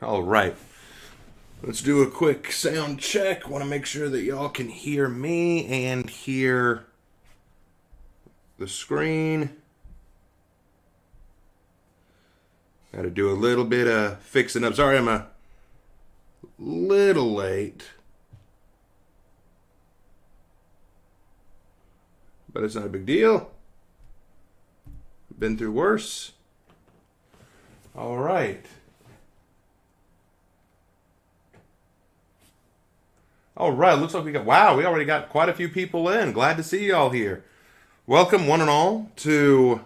All right. Let's do a quick sound check. Want to make sure that y'all can hear me and hear the screen. Got to do a little bit of fixing up. Sorry, I'm a little late. But it's not a big deal. Been through worse. All right. All right, looks like we already got quite a few people in. Glad to see y'all here. Welcome, one and all, to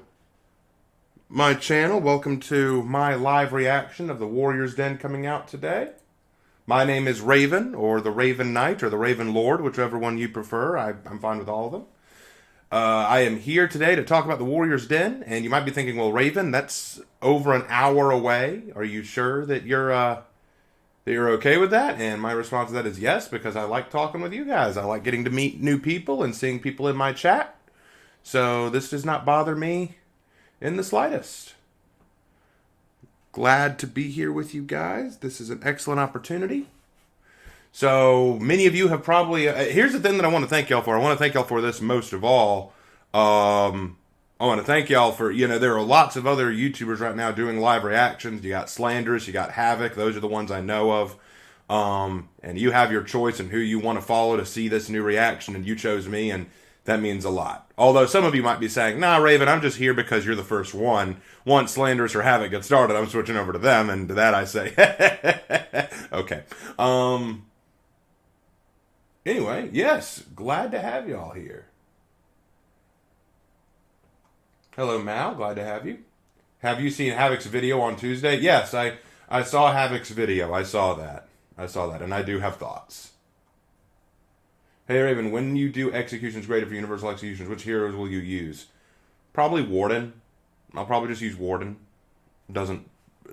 my channel. Welcome to my live reaction of the Warriors Den coming out today. My name is Raven, or the Raven Knight, or the Raven Lord, whichever one you prefer. I'm fine with all of them. I am here today to talk about the Warriors Den, and you might be thinking, well, Raven, that's over an hour away. Are you sure that you're okay with that? And my response to that is yes, because I like talking with you guys. I like getting to meet new people and seeing people in my chat. So this does not bother me in the slightest. Glad to be here with you guys. This is an excellent opportunity. So many of you have probably... here's the thing that I want to thank y'all for. I want to thank y'all for this most of all. I want to thank y'all for... there are lots of other YouTubers right now doing live reactions. You got Slanderous, you got Havoc. Those are the ones I know of. And you have your choice in who you want to follow to see this new reaction, and you chose me, and that means a lot. Although some of you might be saying, nah, Raven, I'm just here because you're the first one. Once Slanderous or Havoc get started, I'm switching over to them, and to that I say, okay. Anyway, yes, glad to have y'all here. Hello, Mal, glad to have you. Have you seen Havoc's video on Tuesday? Yes, I saw Havoc's video. I saw that, and I do have thoughts. Hey, Raven, when you do executions graded for Universal Executions, which heroes will you use? Probably Warden. I'll probably just use Warden. Doesn't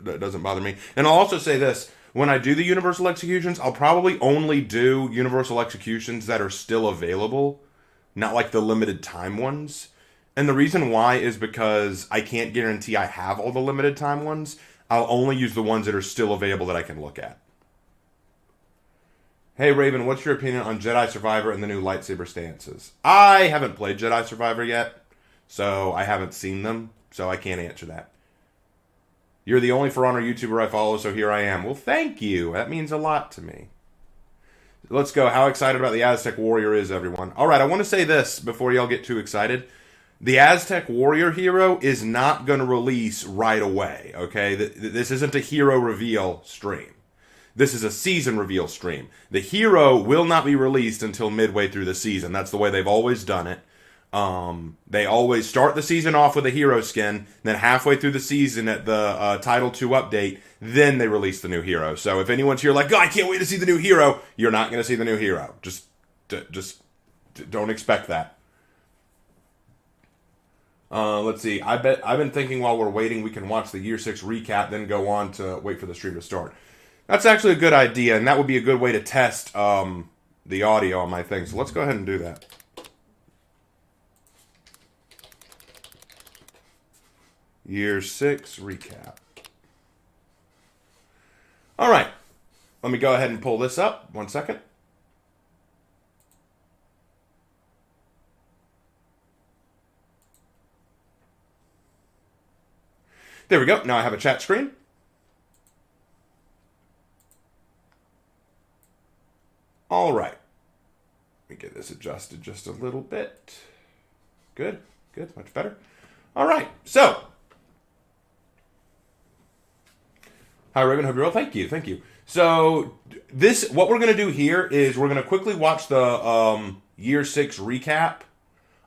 bother me. And I'll also say this. When I do the Universal Executions, I'll probably only do Universal Executions that are still available, not like the limited time ones. And the reason why is because I can't guarantee I have all the limited time ones. I'll only use the ones that are still available that I can look at. Hey Raven, what's your opinion on Jedi Survivor and the new lightsaber stances? I haven't played Jedi Survivor yet, so I haven't seen them, so I can't answer that. You're the only For Honor YouTuber I follow, so here I am. Well, thank you. That means a lot to me. Let's go. How excited about the Aztec Warrior is everyone? All right, I want to say this before y'all get too excited. The Aztec Warrior hero is not going to release right away, okay? This isn't a hero reveal stream. This is a season reveal stream. The hero will not be released until midway through the season. That's the way they've always done it. They always start the season off with a hero skin, then halfway through the season at the Title 2 update, then they release the new hero. So if anyone's here like, oh, I can't wait to see the new hero, you're not going to see the new hero. Just don't expect that. Let's see. I've been thinking while we're waiting, we can watch the Year 6 recap, then go on to wait for the stream to start. That's actually a good idea, and that would be a good way to test the audio on my thing. So let's go ahead and do that. Year 6 recap. All right. Let me go ahead and pull this up. 1 second. There we go. Now I have a chat screen. All right. Let me get this adjusted just a little bit. Good. Good. Much better. All right. So. Hi, Raven. Hope you're well. Thank you. Thank you. So, what we're going to do here is we're going to quickly watch the Year 6 recap.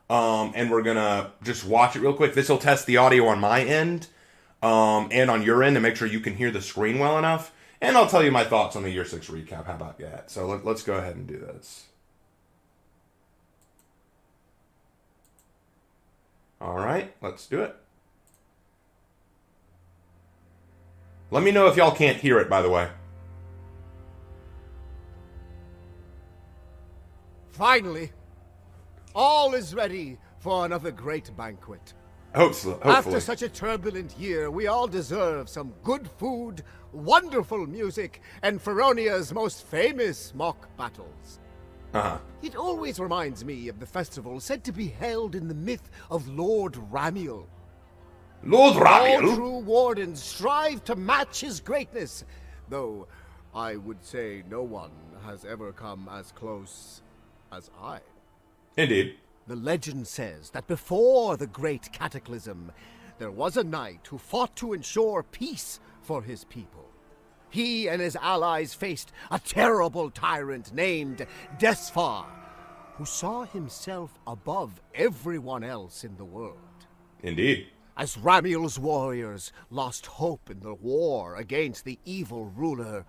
And we're going to just watch it real quick. This will test the audio on my end and on your end to make sure you can hear the screen well enough. And I'll tell you my thoughts on the Year 6 recap. How about that? So, let's go ahead and do this. All right. Let's do it. Let me know if y'all can't hear it, by the way. Finally, all is ready for another great banquet. Hopefully. After such a turbulent year, we all deserve some good food, wonderful music, and Feronia's most famous mock battles. Uh-huh. It always reminds me of the festival said to be held in the myth of Lord Ramiel. Lord All Ramiel? true wardens strive to match his greatness, though I would say no one has ever come as close as I. Indeed. The legend says that before the great cataclysm, there was a knight who fought to ensure peace for his people. He and his allies faced a terrible tyrant named Desfar, who saw himself above everyone else in the world. Indeed. As Ramiel's warriors lost hope in the war against the evil ruler,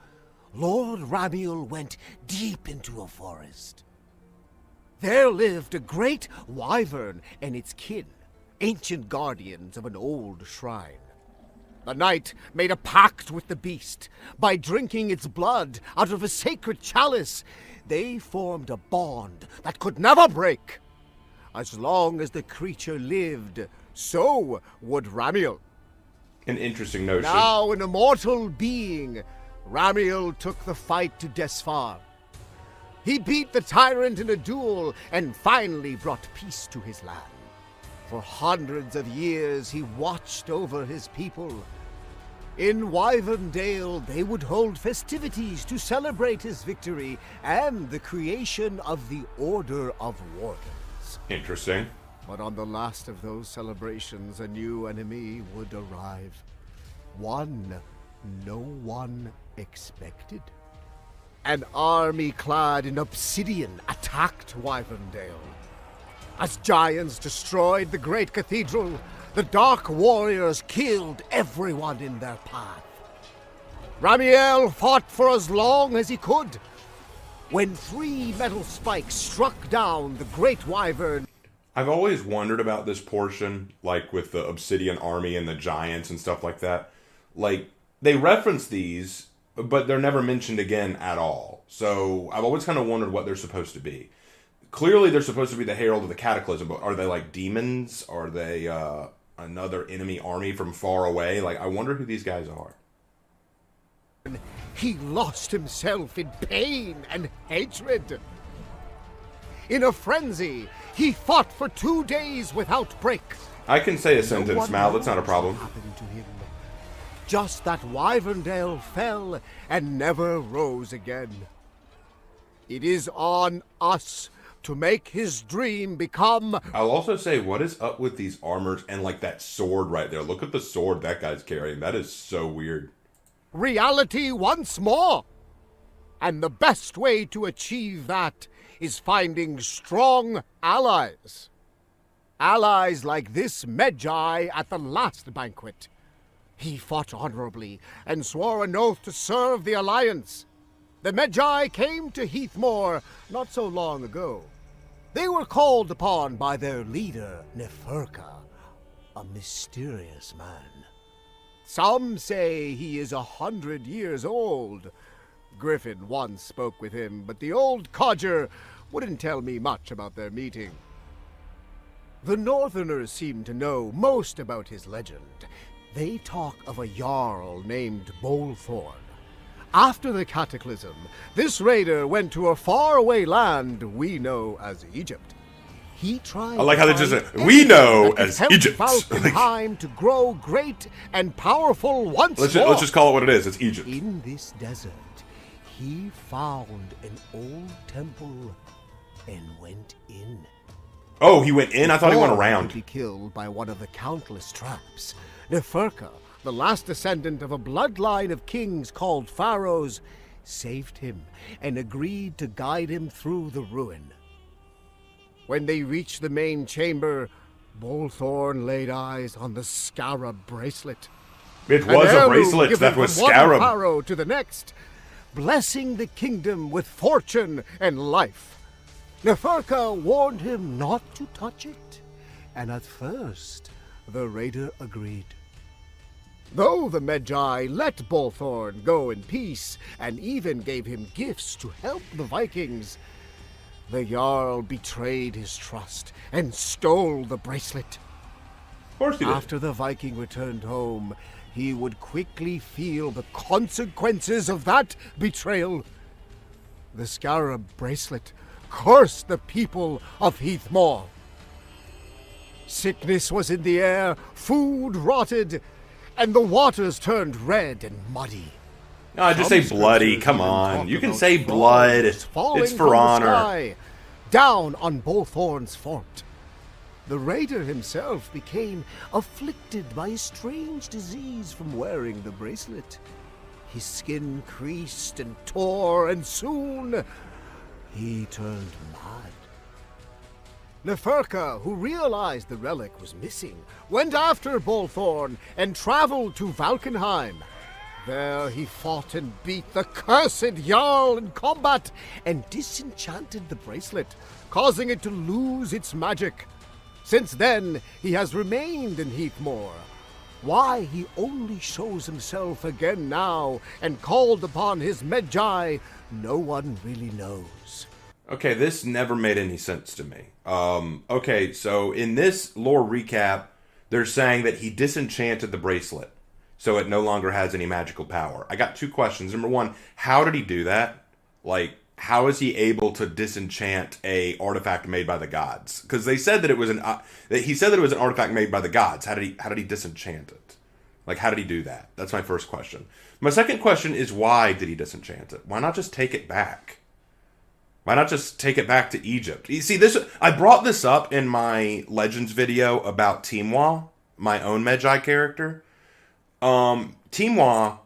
Lord Ramiel went deep into a forest. There lived a great wyvern and its kin, ancient guardians of an old shrine. The knight made a pact with the beast. By drinking its blood out of a sacred chalice, they formed a bond that could never break. As long as the creature lived, so would Ramiel. An interesting notion. Now an immortal being, Ramiel took the fight to Desfar. He beat the tyrant in a duel and finally brought peace to his land. For hundreds of years he watched over his people. In Wyverndale they would hold festivities to celebrate his victory and the creation of the Order of Wardens. Interesting. But on the last of those celebrations, a new enemy would arrive. One no one expected. An army clad in obsidian attacked Wyverndale. As giants destroyed the great cathedral, the Dark Warriors killed everyone in their path. Ramiel fought for as long as he could. When 3 metal spikes struck down the great wyvern, I've always wondered about this portion, like with the Obsidian Army and the Giants and stuff like that. Like, they reference these, but they're never mentioned again at all. So I've always kind of wondered what they're supposed to be. Clearly, they're supposed to be the Herald of the Cataclysm, but are they like demons? Are they another enemy army from far away? Like, I wonder who these guys are. he lost himself in pain and hatred. In a frenzy, he fought for 2 days without break. I can say a sentence, Mal. That's not a problem. What happened to him? Just that Wyverndale fell and never rose again. It is on us to make his dream become... I'll also say, what is up with these armors and like that sword right there? Look at the sword that guy's carrying. That is so weird. reality once more. And the best way to achieve that is finding strong allies. Allies like this Medjay at the last banquet. He fought honorably and swore an oath to serve the Alliance. The Medjay came to Heathmoor not so long ago. They were called upon by their leader, Neferka, a mysterious man. Some say he is 100 years old. Griffin once spoke with him, but the old codger wouldn't tell me much about their meeting. The Northerners seem to know most about his legend. They talk of a Jarl named Bolthorn. After the Cataclysm, this raider went to a faraway land we know as Egypt. He tried I like how they just find said, we know anything that as could help Egypt. Valkenheim to grow great and powerful once Let's more. just call it what it is. It's Egypt. In this desert, he found an old temple and went in. Oh, he went in? I thought he went Before around. He'd be killed by one of the countless traps. Neferka, the last descendant of a bloodline of kings called pharaohs, saved him and agreed to guide him through the ruin. When they reached the main chamber, Bolthorn laid eyes on the scarab bracelet. It was a An heirloom bracelet given that was from one scarab. pharaoh to the next, blessing the kingdom with fortune and life. Neferka warned him not to touch it, and at first the raider agreed. Though the Medjay let Bolthorn go in peace and even gave him gifts to help the Vikings, the Jarl betrayed his trust and stole the bracelet. Of course he did. After the Viking returned home, he would quickly feel the consequences of that betrayal. The scarab bracelet cursed the people of Heathmoor. Sickness was in the air, food rotted, and the waters turned red and muddy. No, just say bloody. Come on. You can say blood. It's for honor. Sky, down on Bolthorn's fort. The raider himself became afflicted by a strange disease from wearing the bracelet. His skin creased and tore, and soon he turned mad. Neferka, who realized the relic was missing, went after Bolthorn and traveled to Valkenheim. There he fought and beat the cursed Jarl in combat and disenchanted the bracelet, causing it to lose its magic. Since then, he has remained in Heathmoor. Why he only shows himself again now and called upon his Medjay, no one really knows. Okay, this never made any sense to me. Okay, so in this lore recap, they're saying that he disenchanted the bracelet, so it no longer has any magical power. I got two questions. Number one, how did he do that? Like, how is he able to disenchant a artifact made by the gods? Because they said that it was he said that it was an artifact made by the gods. How did he disenchant it? Like, how did he do that? That's my first question. My second question is, why did he disenchant it? Why not just take it back? Why not just take it back to Egypt? You see, I brought this up in my Legends video about Timwa, my own Medjay character. Timwa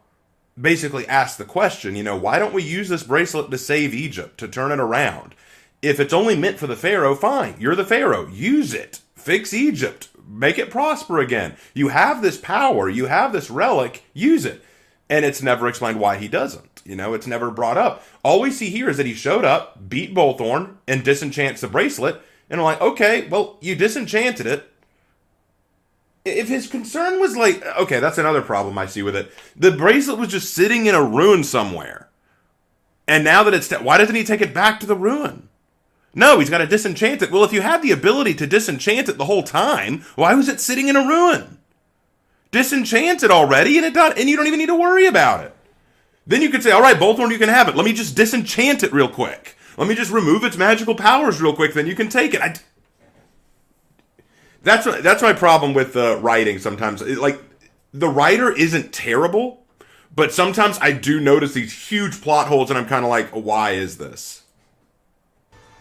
basically asked the question, why don't we use this bracelet to save Egypt, to turn it around? If it's only meant for the Pharaoh, fine. You're the Pharaoh. Use it. Fix Egypt. Make it prosper again. You have this power. You have this relic. Use it. And it's never explained why he doesn't. It's never brought up. All we see here is that he showed up, beat Bolthorn, and disenchants the bracelet. And I'm like, okay, well, you disenchanted it. If his concern was like, okay, that's another problem I see with it. The bracelet was just sitting in a ruin somewhere. And now that it's, why doesn't he take it back to the ruin? No, he's got to disenchant it. Well, if you had the ability to disenchant it the whole time, why was it sitting in a ruin? Disenchant it already, and you don't even need to worry about it. Then you could say, all right, Bolthorn, you can have it. Let me just disenchant it real quick. Let me just remove its magical powers real quick, then you can take it. That's my problem with writing sometimes. The writer isn't terrible, but sometimes I do notice these huge plot holes, and I'm kind of like, why is this?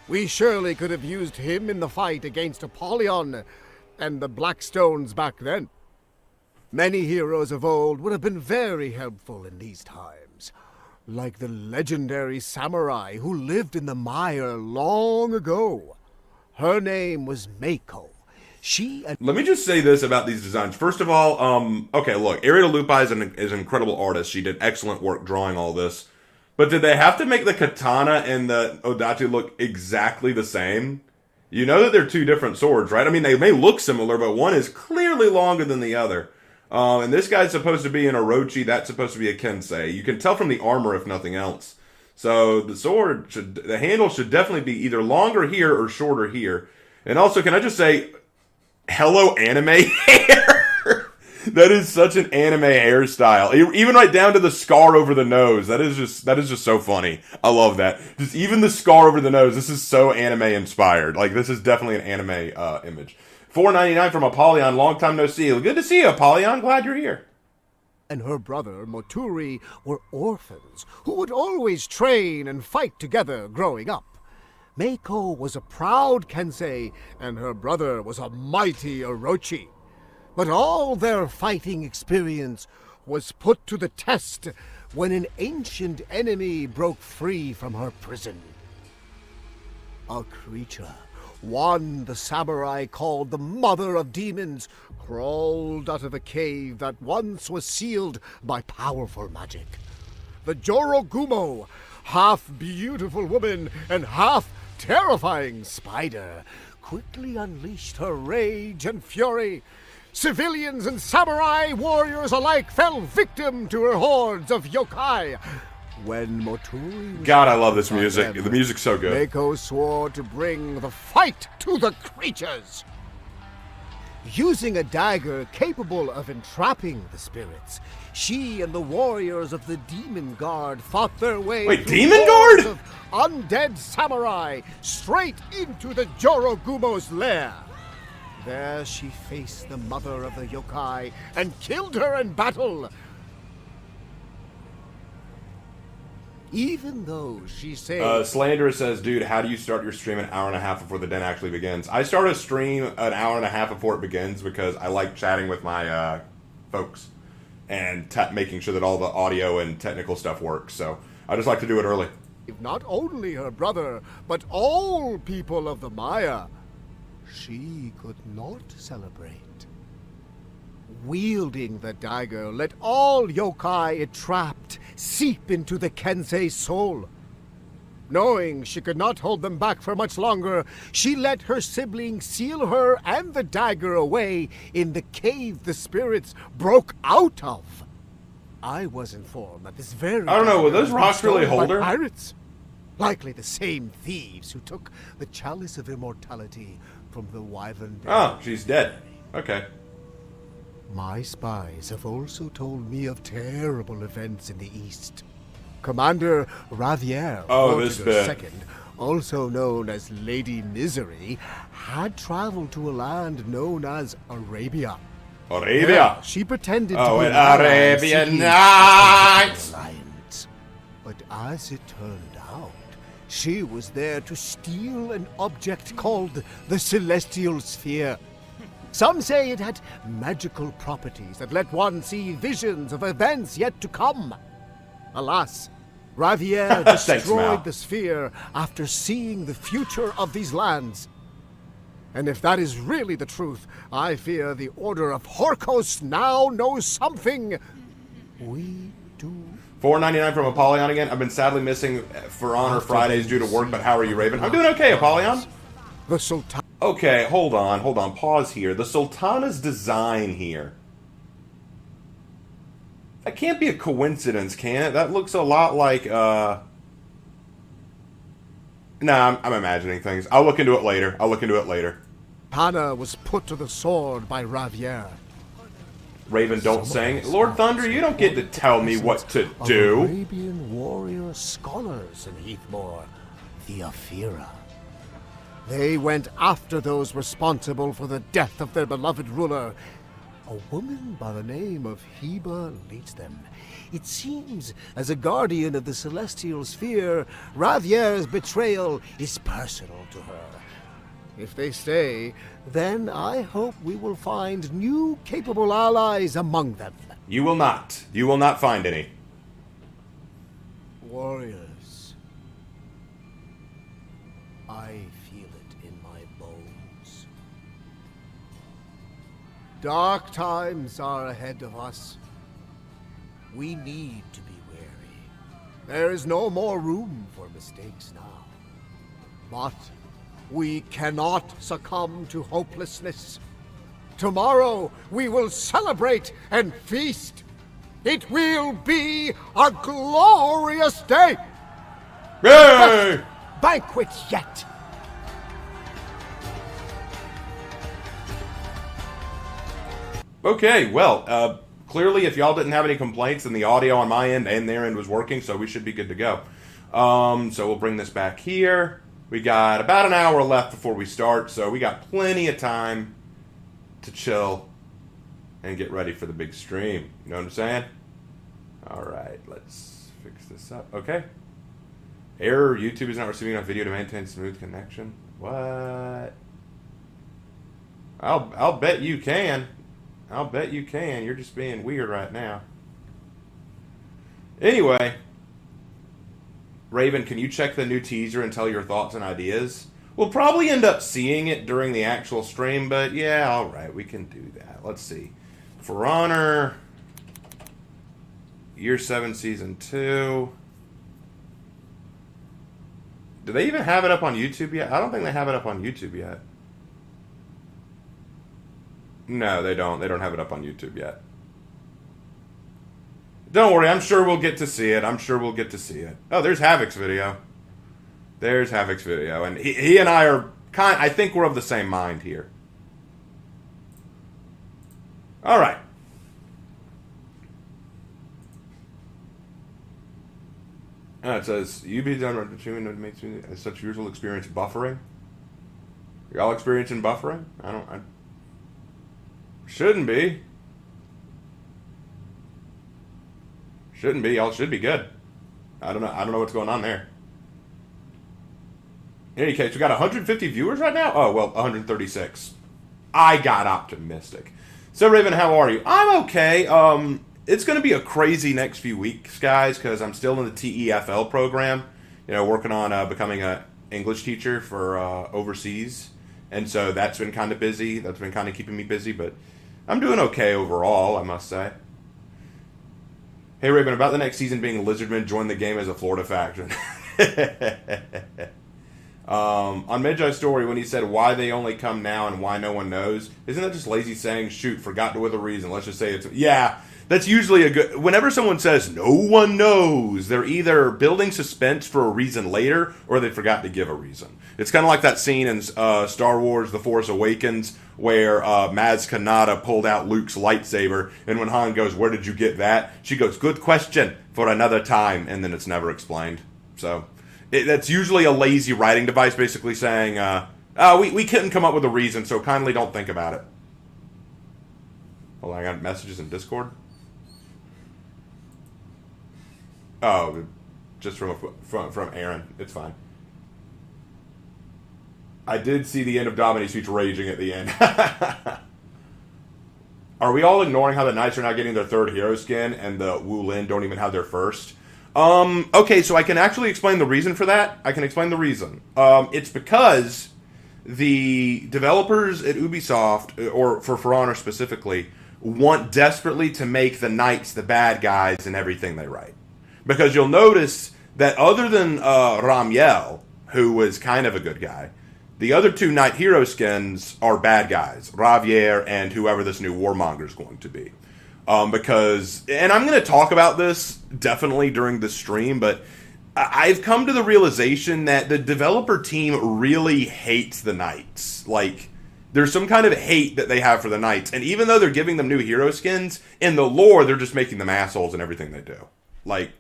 We surely could have used him in the fight against Apollyon and the Blackstones back then. Many heroes of old would have been very helpful in these times, like the legendary samurai who lived in the mire long ago. Her name was Mako. Let me just say this about these designs. First of all, okay, look, Ariel Lupi is an incredible artist. She did excellent work drawing all this. But did they have to make the katana and the Odachi look exactly the same? You know that they're two different swords, right? I mean, they may look similar, but one is clearly longer than the other. And this guy's supposed to be an Orochi. That's supposed to be a Kensei. You can tell from the armor, if nothing else. So the handle should definitely be either longer here or shorter here. And also, can I just say, hello anime hair? That is such an anime hairstyle. Even right down to the scar over the nose. That is just so funny. I love that. Just even the scar over the nose. This is so anime inspired. Like, this is definitely an anime image. $4.99 from Apollyon. Long time no see. Good to see you, Apollyon. Glad you're here. And her brother, Moturi, were orphans who would always train and fight together growing up. Mako was a proud Kensei, and her brother was a mighty Orochi. But all their fighting experience was put to the test when an ancient enemy broke free from her prison. A creature, one the samurai called the Mother of Demons, crawled out of a cave that once was sealed by powerful magic. The Jorogumo, half beautiful woman and half terrifying spider, quickly unleashed her rage and fury. Civilians and samurai warriors alike fell victim to her hordes of yokai. When Moturi... God, I love this music. The music's so good. Mako swore to bring the fight to the creatures. Using a dagger capable of entrapping the spirits, she and the warriors of the Demon Guard fought their way Wait, through Demon hordes Guard? of undead samurai straight into the Jorogumo's lair. There she faced the mother of the yokai and killed her in battle. Even though she said... Slanderer says, dude, how do you start your stream an hour and a half before the den actually begins? I start a stream an hour and a half before it begins because I like chatting with my folks and making sure that all the audio and technical stuff works. So I just like to do it early. not only her brother, but all people of the Maya, she could not celebrate. Wielding the dagger let all yokai it trapped seep into the Kensei's soul. Knowing she could not hold them back for much longer, she let her siblings seal her and the dagger away in the cave the spirits broke out of. I was informed that this very I don't know, will dagger those had been rocks really stolen by hold her? Pirates. Likely the same thieves who took the Chalice of Immortality from the Wyvern. Oh, she's dead. Okay. My spies have also told me of terrible events in the East. Commander Ravier, this Mortimer's bit. second, also known as Lady Misery, had traveled to a land known as Arabia. Arabia. There, she pretended to Oh, be an an ally Arabian seeking Nights. an alliance. But as it turned out, she was there to steal an object called the Celestial Sphere. Some say it had magical properties that let one see visions of events yet to come. Alas, Ravier Thanks, Mal. destroyed the sphere after seeing the future of these lands. And if that is really the truth, I fear the Order of Horkos now knows something we do. $4.99 from Apollyon again. I've been sadly missing For Honor Fridays due to work, but how are you, Raven? I'm doing okay, Apollyon. The Sultan. Okay, hold on. Pause here. The Sultana's design here. That can't be a coincidence, can it? That looks a lot like, Nah, I'm imagining things. I'll look into it later. Hana was put to the sword by Ravier. Raven, don't sing. Lord Thunder, you don't get to tell me what to do. Arabian warrior scholars in Heathmore, the Afira. They went after those responsible for the death of their beloved ruler. A woman by the name of Heba leads them. It seems, as a guardian of the celestial sphere, Ravier's betrayal is personal to her. If they stay, then I hope we will find new capable allies among them. You will not. You will not find any. Warriors, I feel it in my bones. Dark times are ahead of us. We need to be wary. There is no more room for mistakes now. But we cannot succumb to hopelessness. Tomorrow we will celebrate and feast. It will be a glorious day. Yay! Banquet yet. Okay, well, clearly if y'all didn't have any complaints, then the audio on my end and their end was working, so we should be good to go. So we'll bring this back here. We got about an hour left before we start, so we got plenty of time to chill and get ready for the big stream. You know what I'm saying? Alright, let's fix this up. Okay. Error, YouTube is not receiving enough video to maintain smooth connection. What? I'll bet you can. I'll bet you can. You're just being weird right now. Anyway, Raven, can you check the new teaser and tell your thoughts and ideas? We'll probably end up seeing it during the actual stream, but yeah, alright, we can do that. Let's see. For Honor, Year 7, Season 2. Do they even have it up on YouTube yet? I don't think they have it up on YouTube yet. No, they don't. They don't have it up on YouTube yet. Don't worry, I'm sure we'll get to see it. Oh, there's Havoc's video. And he and I are I think we're of the same mind here. All right. It says, you be done with makes me such usual experience buffering. Y'all experiencing buffering? I shouldn't be. Shouldn't be. Y'all should be good. I don't know what's going on there. In any case, we got 150 viewers right now? Oh, well, 136. I got optimistic. So, Raven, how are you? I'm okay. It's going to be a crazy next few weeks, guys, because I'm still in the TEFL program. You know, working on becoming an English teacher for overseas. And so that's been kind of busy. That's been kind of keeping me busy, but I'm doing okay overall, I must say. Hey, Raven, about the next season being Lizardman, join the game as a Florida faction. On Medjai's story, when he said why they only come now and why no one knows, isn't that just lazy saying, shoot, forgot to with a reason? Let's just say it's... Yeah, that's usually a good... Whenever someone says, no one knows, they're either building suspense for a reason later, or they forgot to give a reason. It's kind of like that scene in Star Wars The Force Awakens, where Maz Kanata pulled out Luke's lightsaber, and when Han goes, where did you get that? She goes, good question, for another time, and then it's never explained. So... that's usually a lazy writing device, basically saying, we couldn't come up with a reason, so kindly don't think about it. Hold on, I got messages in Discord. Oh, just from Aaron. It's fine. I did see the end of Domini's speech raging at the end. Are we all ignoring how the Knights are not getting their third hero skin and the Wu Lin don't even have their first? Okay, so I can actually explain the reason for that. I can explain the reason. It's because the developers at Ubisoft, or for Honor specifically, want desperately to make the Knights the bad guys in everything they write. Because you'll notice that other than Ramiel, who was kind of a good guy, the other two Knight hero skins are bad guys. Ravier and whoever this new Warmonger is going to be. Because, and I'm going to talk about this definitely during the stream, but I've come to the realization that the developer team really hates the Knights. Like, there's some kind of hate that they have for the Knights, and even though they're giving them new hero skins, in the lore, they're just making them assholes in everything they do. Like,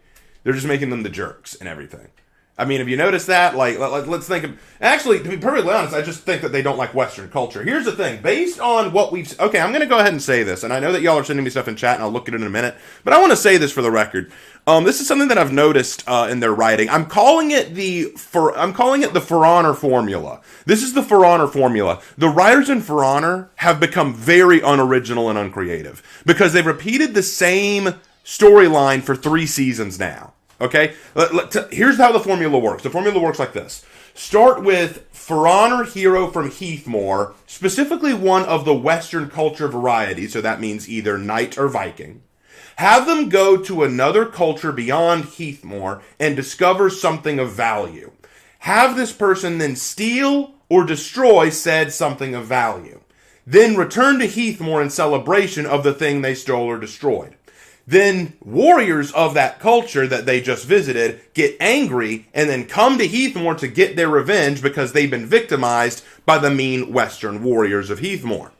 they're just making them the jerks and everything. I mean, have you noticed that? Like, let's think of... Actually, to be perfectly honest, I just think that they don't like Western culture. Here's the thing. Based on what we've... Okay, I'm going to go ahead and say this, and I know that y'all are sending me stuff in chat, and I'll look at it in a minute, but I want to say this for the record. This is something that I've noticed in their writing. I'm calling it the For Honor formula. This is the For Honor formula. The writers in For Honor have become very unoriginal and uncreative, because they've repeated the same storyline for 3 seasons now. Okay, here's how the formula works. The formula works like this. Start with For Honor hero from Heathmoor, specifically one of the Western culture variety, so that means either Knight or Viking. Have them go to another culture beyond Heathmoor and discover something of value. Have this person then steal or destroy said something of value. Then return to Heathmoor in celebration of the thing they stole or destroyed. Then warriors of that culture that they just visited get angry and then come to Heathmoor to get their revenge because they've been victimized by the mean Western warriors of Heathmoor.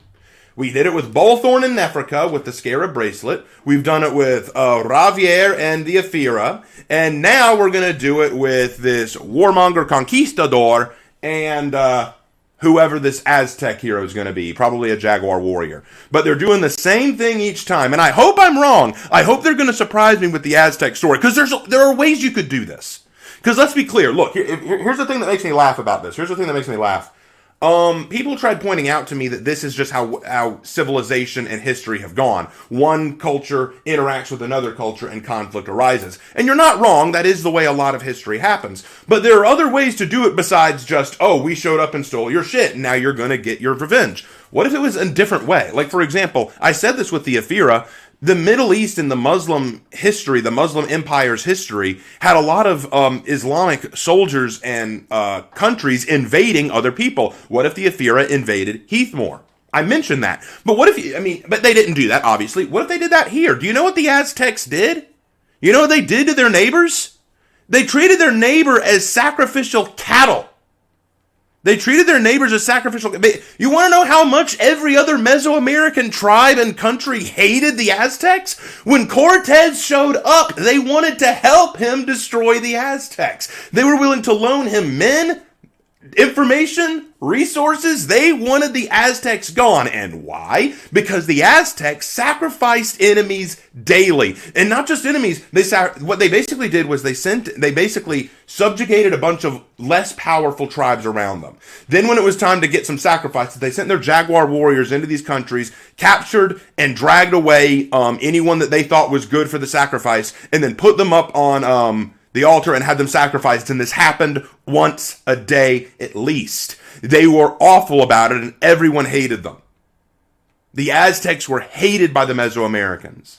We did it with Bolthorn and Nefrica with the Scarab Bracelet. We've done it with Ravier and the Ephira. And now we're going to do it with this Warmonger Conquistador and whoever this Aztec hero is going to be, probably a Jaguar warrior. But they're doing the same thing each time, and I hope I'm wrong. I hope they're going to surprise me with the Aztec story, because there are ways you could do this. Because let's be clear, look, here's the thing that makes me laugh about this. Here's the thing that makes me laugh. People tried pointing out to me that this is just how civilization and history have gone. One culture interacts with another culture and conflict arises. And you're not wrong, that is the way a lot of history happens. But there are other ways to do it besides just, oh, we showed up and stole your shit, and now you're gonna get your revenge. What if it was a different way? Like, for example, I said this with the Ephira. The Middle East and the Muslim history, the Muslim Empire's history, had a lot of Islamic soldiers and countries invading other people. What if the Ephira invaded Heathmoor? I mentioned that. But what if, but they didn't do that, obviously. What if they did that here? Do you know what the Aztecs did? You know what they did to their neighbors? They treated their neighbor as sacrificial cattle. They treated their neighbors as sacrificial. You want to know how much every other Mesoamerican tribe and country hated the Aztecs? When Cortez showed up, they wanted to help him destroy the Aztecs. They were willing to loan him men, information, resources. They wanted the Aztecs gone. And why? Because the Aztecs sacrificed enemies daily. And not just enemies. What they basically did was they basically subjugated a bunch of less powerful tribes around them. Then when it was time to get some sacrifices, they sent their jaguar warriors into these countries, captured and dragged away anyone that they thought was good for the sacrifice, and then put them up on the altar and had them sacrificed. And this happened once a day at least. They were awful about it, and everyone hated them. The Aztecs were hated by the Mesoamericans.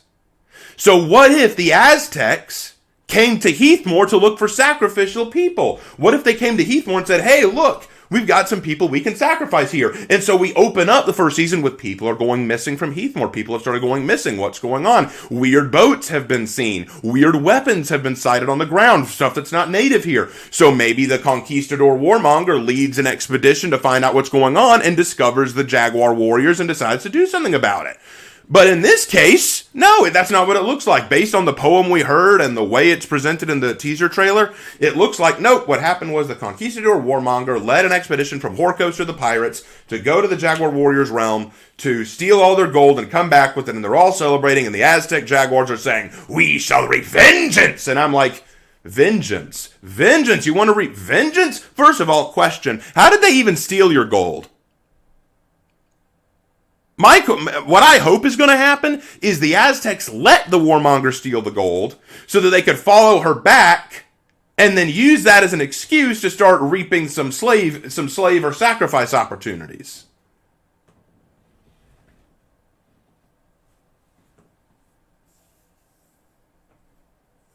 So what if the Aztecs came to Heathmore to look for sacrificial people? What if they came to Heathmore and said, hey, look, we've got some people we can sacrifice here. And so we open up the first season with people are going missing from Heathmore. People have started going missing. What's going on? Weird boats have been seen. Weird weapons have been sighted on the ground. Stuff that's not native here. So maybe the conquistador warmonger leads an expedition to find out what's going on and discovers the jaguar warriors and decides to do something about it. But in this case, no, that's not what it looks like. Based on the poem we heard and the way it's presented in the teaser trailer, it looks like, nope, what happened was the conquistador warmonger led an expedition from Horkos or the pirates to go to the Jaguar Warriors' realm to steal all their gold and come back with it, and they're all celebrating, and the Aztec Jaguars are saying, we shall reap vengeance! And I'm like, vengeance? Vengeance? You want to reap vengeance? First of all, question, how did they even steal your gold? What I hope is going to happen is the Aztecs let the warmonger steal the gold so that they could follow her back and then use that as an excuse to start reaping some slave or sacrifice opportunities.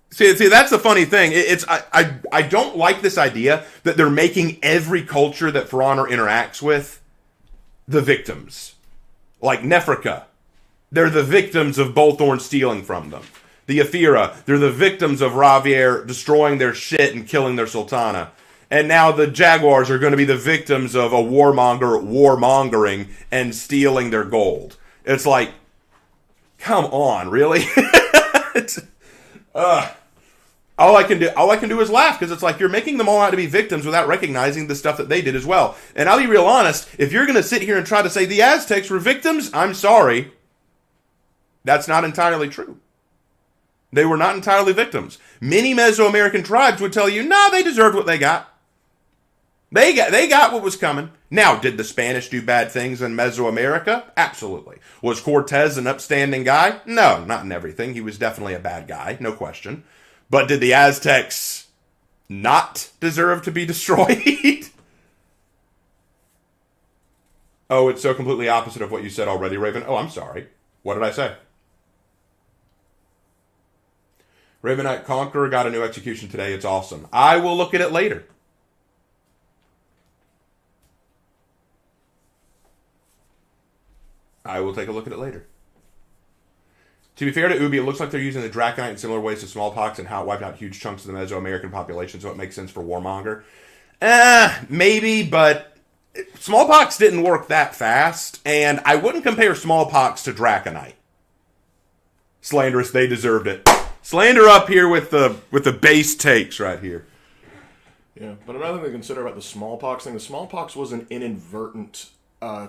See, that's the funny thing. I don't like this idea that they're making every culture that For Honor interacts with the victims. Like Nefrika, they're the victims of Bolthorn stealing from them. The Aphira, they're the victims of Ravier destroying their shit and killing their sultana. And now the Jaguars are going to be the victims of a warmonger warmongering and stealing their gold. It's like, come on, really? All I can do is laugh, because it's like you're making them all out to be victims without recognizing the stuff that they did as well. And I'll be real honest, if you're going to sit here and try to say the Aztecs were victims, I'm sorry. That's not entirely true. They were not entirely victims. Many Mesoamerican tribes would tell you, no, they deserved what they got. They got what was coming. Now, did the Spanish do bad things in Mesoamerica? Absolutely. Was Cortez an upstanding guy? No, not in everything. He was definitely a bad guy, no question. But did the Aztecs not deserve to be destroyed? Oh, it's so completely opposite of what you said already, Raven. Oh, I'm sorry. What did I say? Raven Knight Conqueror got a new execution today. It's awesome. I will look at it later. I will take a look at it later. To be fair to Ubi, it looks like they're using the Draconite in similar ways to smallpox and how it wiped out huge chunks of the Mesoamerican population, so it makes sense for Warmonger. Maybe, but smallpox didn't work that fast, and I wouldn't compare smallpox to Draconite. Slanderous, they deserved it. Slander up here with the base takes right here. Yeah, but another thing to consider about the smallpox thing, the smallpox was an inadvertent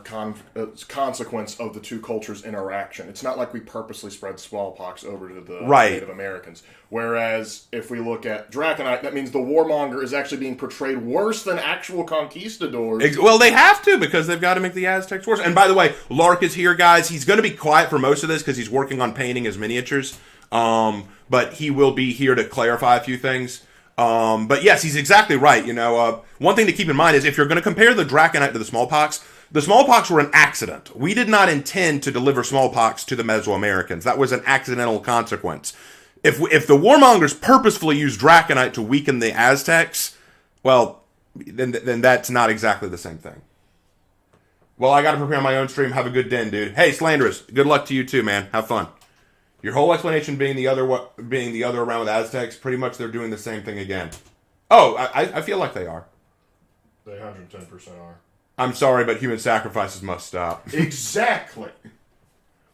consequence of the two cultures' interaction. It's not like we purposely spread smallpox over to the Native Americans. Whereas, if we look at Draconite, that means the warmonger is actually being portrayed worse than actual conquistadors. Well, they have to, because they've got to make the Aztecs worse. And by the way, Lark is here, guys. He's going to be quiet for most of this because he's working on painting his miniatures. But he will be here to clarify a few things. But yes, he's exactly right. One thing to keep in mind is if you're going to compare the Draconite to the smallpox were an accident. We did not intend to deliver smallpox to the Mesoamericans. That was an accidental consequence. If the warmongers purposefully used Draconite to weaken the Aztecs, well, then that's not exactly the same thing. Well, I got to prepare my own stream. Have a good den, dude. Hey, Slanderous, good luck to you too, man. Have fun. Your whole explanation being the other around with Aztecs, pretty much they're doing the same thing again. Oh, I feel like they are. They 110% are. I'm sorry, but human sacrifices must stop. Exactly.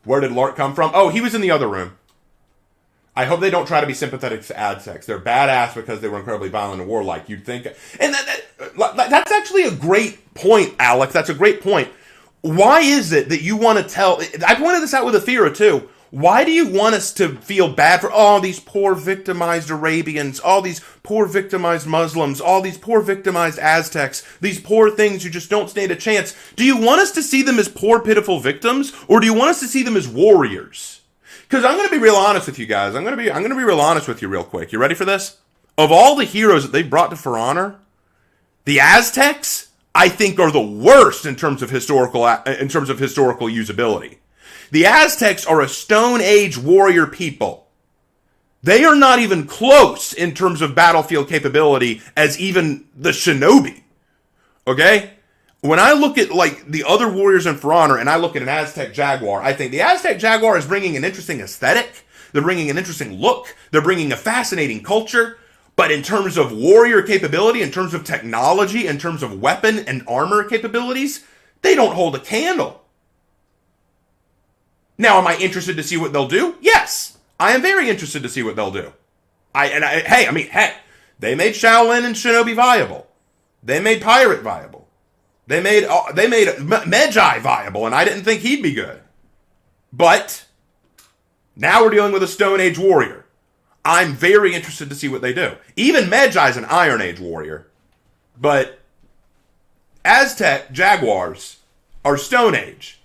Where did Lark come from? Oh, he was in the other room. I hope they don't try to be sympathetic to Aztecs. They're badass because they were incredibly violent and warlike. You'd think... And that's actually a great point, Alex. That's a great point. Why is it that you want to tell... I pointed this out with Aethera, too. Why do you want us to feel bad for all these poor victimized Arabians, all these poor victimized Muslims, all these poor victimized Aztecs, these poor things who just don't stand a chance? Do you want us to see them as poor, pitiful victims, or do you want us to see them as warriors? Because I'm going to be real honest with you guys. I'm going to be real honest with you real quick. You ready for this? Of all the heroes that they brought to For Honor, the Aztecs, I think, are the worst in terms of historical usability. The Aztecs are a Stone Age warrior people. They are not even close in terms of battlefield capability as even the shinobi. Okay? When I look at like the other warriors in For Honor and I look at an Aztec Jaguar, I think the Aztec Jaguar is bringing an interesting aesthetic. They're bringing an interesting look. They're bringing a fascinating culture. But in terms of warrior capability, in terms of technology, in terms of weapon and armor capabilities, they don't hold a candle. Now, am I interested to see what they'll do? Yes. I am very interested to see what they'll do. Hey, they made Shaolin and Shinobi viable. They made Pirate viable. They made Medjai viable, and I didn't think he'd be good. But now we're dealing with a Stone Age warrior. I'm very interested to see what they do. Even Medjai's an Iron Age warrior. But Aztec Jaguars are Stone Age.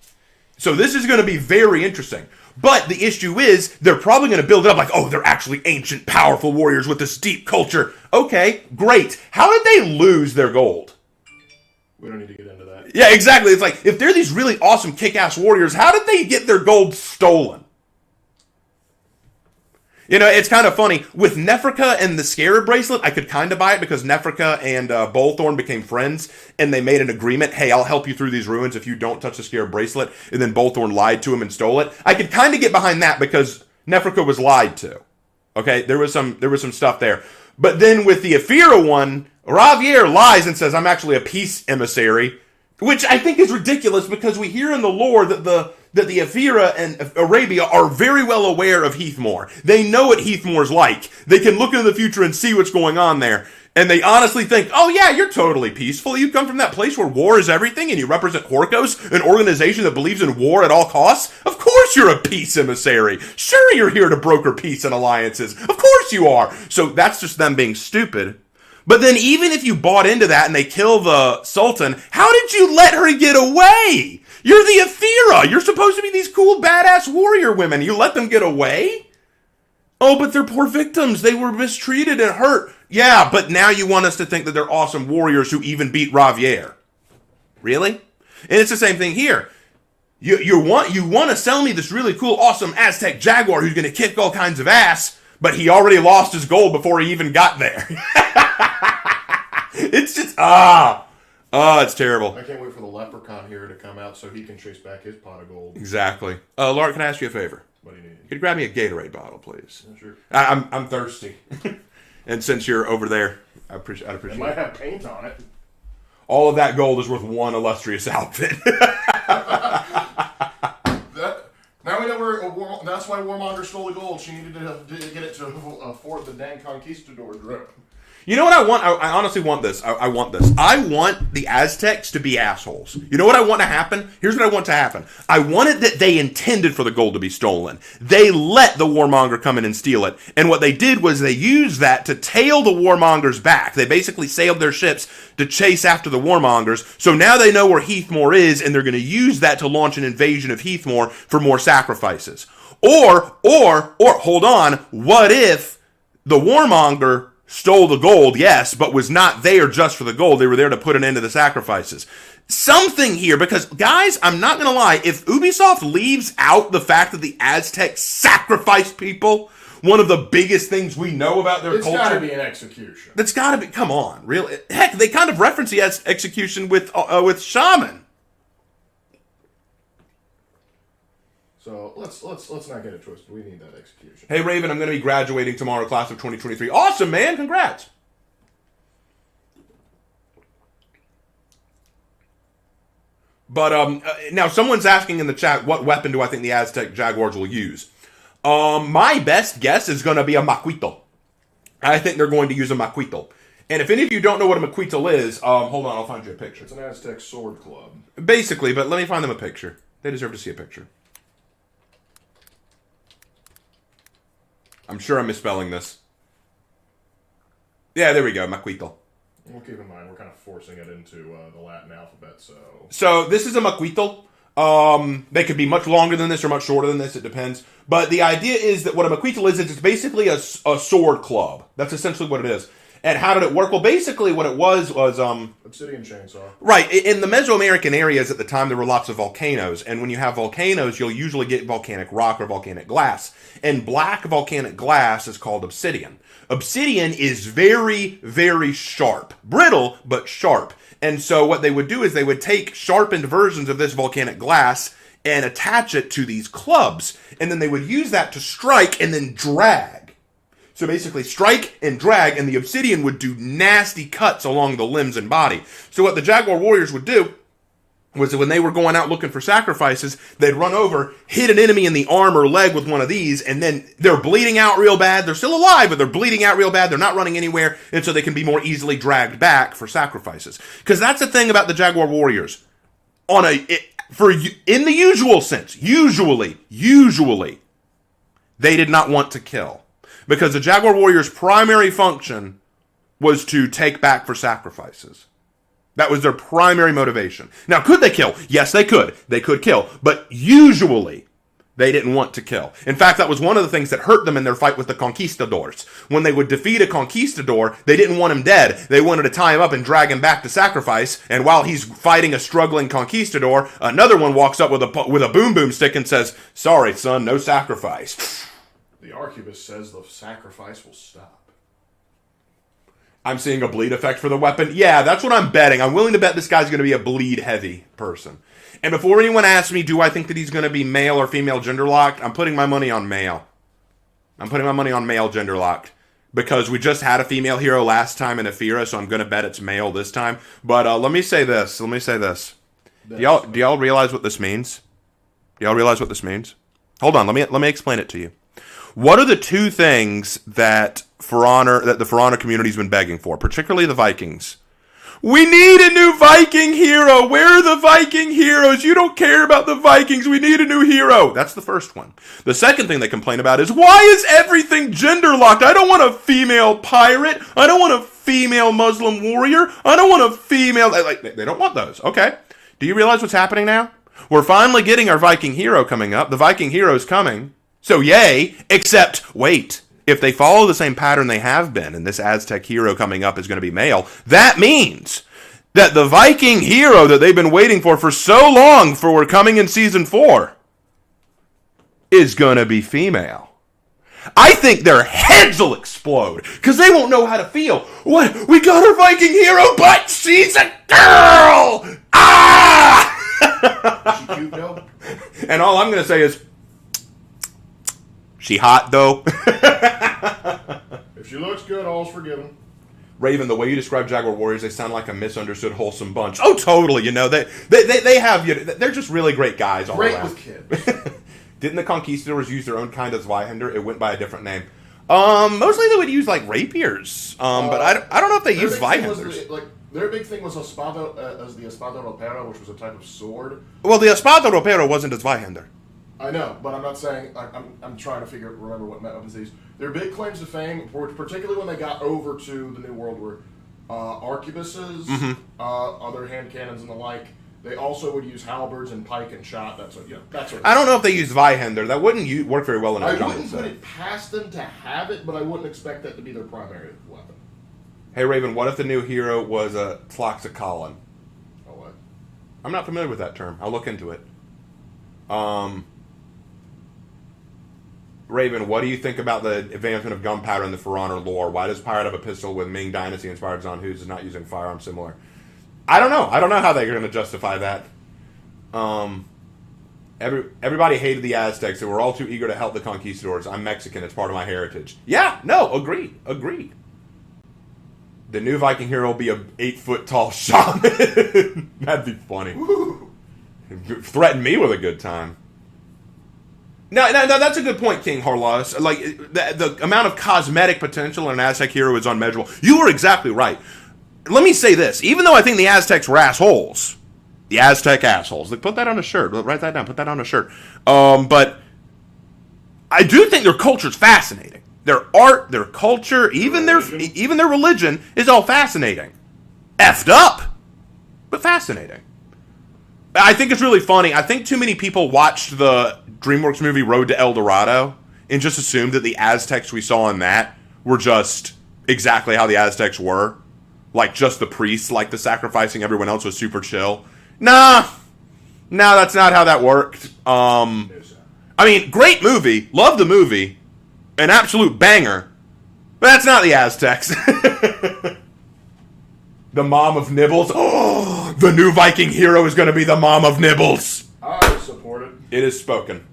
So this is going to be very interesting. But the issue is, they're probably going to build it up like, oh, they're actually ancient, powerful warriors with this deep culture. Okay, great. How did they lose their gold? We don't need to get into that. Yeah, exactly. It's like, if they're these really awesome kick-ass warriors, how did they get their gold stolen? You know, it's kind of funny. With Nefrika and the Scarab bracelet, I could kind of buy it because Nefrika and Bolthorn became friends, and they made an agreement, hey, I'll help you through these ruins if you don't touch the Scarab bracelet, and then Bolthorn lied to him and stole it. I could kind of get behind that because Nefrika was lied to. Okay, there was some stuff there. But then with the Aethera one, Ravier lies and says, I'm actually a peace emissary, which I think is ridiculous because we hear in the lore that the Aethera and Arabia are very well aware of Heathmore. They know what Heathmore's like. They can look into the future and see what's going on there. And they honestly think, oh yeah, you're totally peaceful. You come from that place where war is everything and you represent Horkos, an organization that believes in war at all costs. Of course you're a peace emissary. Sure, you're here to broker peace and alliances. Of course you are. So that's just them being stupid. But then even if you bought into that and they kill the Sultan, how did you let her get away? You're the Aethera. You're supposed to be these cool, badass warrior women. You let them get away? Oh, but they're poor victims. They were mistreated and hurt. Yeah, but now you want us to think that they're awesome warriors who even beat Ravier. Really? And it's the same thing here. You want to sell me this really cool, awesome Aztec Jaguar who's going to kick all kinds of ass, but he already lost his gold before he even got there. It's just, it's terrible. I can't wait for the leprechaun here to come out so he can chase back his pot of gold. Exactly. Lark, can I ask you a favor? What do you need? Could you grab me a Gatorade bottle, please? Yeah, sure. I'm thirsty. And since you're over there, I'd appreciate It it. might have paint on it. All of that gold is worth one illustrious outfit. Now we know that's why Warmonger stole the gold. She needed to get it to afford the dang conquistador drip. You know what I want? I honestly want this. I want this. I want the Aztecs to be assholes. You know what I want to happen? Here's what I want to happen. I want it that they intended for the gold to be stolen. They let the warmonger come in and steal it. And what they did was they used that to tail the warmongers back. They basically sailed their ships to chase after the warmongers. So now they know where Heathmore is, and they're going to use that to launch an invasion of Heathmore for more sacrifices. Or, hold on, what if the warmonger stole the gold, yes, but was not there just for the gold. They were there to put an end to the sacrifices. Something here, because, guys, I'm not going to lie, if Ubisoft leaves out the fact that the Aztecs sacrificed people, one of the biggest things we know about their culture... It's got to be an execution. That's got to be... Come on, really? Heck, they kind of reference the execution with Shaman. So let's not get it twisted. We need that execution. Hey, Raven, I'm going to be graduating tomorrow, class of 2023. Awesome, man. Congrats. But now someone's asking in the chat, what weapon do I think the Aztec Jaguars will use? My best guess is going to be a macuito. I think they're going to use a macuito. And if any of you don't know what a macuito is, hold on, I'll find you a picture. It's an Aztec sword club. Basically, but let me find them a picture. They deserve to see a picture. I'm sure I'm misspelling this. Yeah, there we go, macuito. We'll keep in mind, we're kind of forcing it into the Latin alphabet, so... So, this is a macuito. They could be much longer than this or much shorter than this, it depends. But the idea is that what a macuito is it's basically a sword club. That's essentially what it is. And how did it work? Well, basically what it was... obsidian chainsaw. Right. In the Mesoamerican areas at the time, there were lots of volcanoes. And when you have volcanoes, you'll usually get volcanic rock or volcanic glass. And black volcanic glass is called obsidian. Obsidian is very, very sharp. Brittle, but sharp. And so what they would do is they would take sharpened versions of this volcanic glass and attach it to these clubs. And then they would use that to strike and then drag. So basically strike and drag, and the obsidian would do nasty cuts along the limbs and body. So what the Jaguar warriors would do was that when they were going out looking for sacrifices, they'd run over, hit an enemy in the arm or leg with one of these, and then they're bleeding out real bad. They're still alive, but they're bleeding out real bad. They're not running anywhere, and so they can be more easily dragged back for sacrifices. Because that's the thing about the Jaguar warriors. In the usual sense, usually, they did not want to kill. Because the Jaguar warriors' primary function was to take back for sacrifices. That was their primary motivation. Now, could they kill? Yes, they could. They could kill. But usually, they didn't want to kill. In fact, that was one of the things that hurt them in their fight with the conquistadors. When they would defeat a conquistador, they didn't want him dead. They wanted to tie him up and drag him back to sacrifice. And while he's fighting a struggling conquistador, another one walks up with a boom boom stick and says, "Sorry, son, no sacrifice." The arquebus says the sacrifice will stop. I'm seeing a bleed effect for the weapon. Yeah, that's what I'm betting. I'm willing to bet this guy's going to be a bleed-heavy person. And before anyone asks me, do I think that he's going to be male or female gender-locked, I'm putting my money on male. I'm putting my money on male gender-locked. Because we just had a female hero last time in Ephira, so I'm going to bet it's male this time. But let me say this. Do y'all realize what this means? Hold on, let me explain it to you. What are the two things that the For Honor community's been begging for, particularly the Vikings? We need a new Viking hero. Where are the Viking heroes? You don't care about the Vikings. We need a new hero. That's the first one. The second thing they complain about is, why is everything gender locked? I don't want a female pirate. I don't want a female Muslim warrior. I don't want a female... They don't want those. Okay. Do you realize what's happening now? We're finally getting our Viking hero coming up. The Viking hero's coming. So yay, except, wait, if they follow the same pattern they have been, and this Aztec hero coming up is going to be male, that means that the Viking hero that they've been waiting for so long for coming in Season 4 is going to be female. I think their heads will explode, because they won't know how to feel. What? We got our Viking hero, but she's a girl! Ah! Is she cute, though? And all I'm going to say is, she hot, though. If she looks good, all's forgiven. Raven, the way you describe Jaguar warriors, they sound like a misunderstood, wholesome bunch. Oh, totally. You know, they have, they're just really great guys all around. Great with kids. Didn't the conquistadors use their own kind of Zweihander? It went by a different name. Mostly they would use, like, rapiers. But I don't know if they use Zweihanders. Their big thing was the Espada Ropero, which was a type of sword. Well, the Espada Ropero wasn't a Zweihander. I know, but I'm not saying... I'm trying to remember what weapons these... Their big claims to fame, particularly when they got over to the New World, were arquebuses, other hand cannons and the like. They also would use halberds and pike and shot. That's what I don't know if they use Zweihander. That wouldn't work very well in a jungle. I wouldn't put it past them to have it, but I wouldn't expect that to be their primary weapon. Hey, Raven, what if the new hero was a Tlaxcalan? Oh, what? I'm not familiar with that term. I'll look into it. Raven, what do you think about the advancement of gunpowder in the For Honor lore? Why does Pirate have a pistol with Ming Dynasty-inspired Zon Who's is not using firearms similar? I don't know. I don't know how they're going to justify that. Everybody hated the Aztecs. They were all too eager to help the conquistadors. I'm Mexican. It's part of my heritage. Yeah, no, agreed. The new Viking hero will be a 8-foot tall shaman. That'd be funny. Woo. Threaten me with a good time. No, that's a good point, King Harlaus. Like, the amount of cosmetic potential in an Aztec hero is unmeasurable. You were exactly right. Let me say this. Even though I think the Aztecs were assholes, the Aztec assholes. Like, put that on a shirt. Write that down. Put that on a shirt. But I do think their culture's fascinating. Their art, their culture, even their religion is all fascinating. Effed up, but fascinating. I think it's really funny. I think too many people watched the DreamWorks movie Road to El Dorado and just assumed that the Aztecs we saw in that were just exactly how the Aztecs were. Like, just the priests, like the sacrificing, everyone else was super chill. Nah, that's not how that worked. I mean, great movie. Love the movie. An absolute banger. But that's not the Aztecs. The mom of Nibbles. Oh, the new Viking hero is going to be the mom of Nibbles. I support it. It is spoken.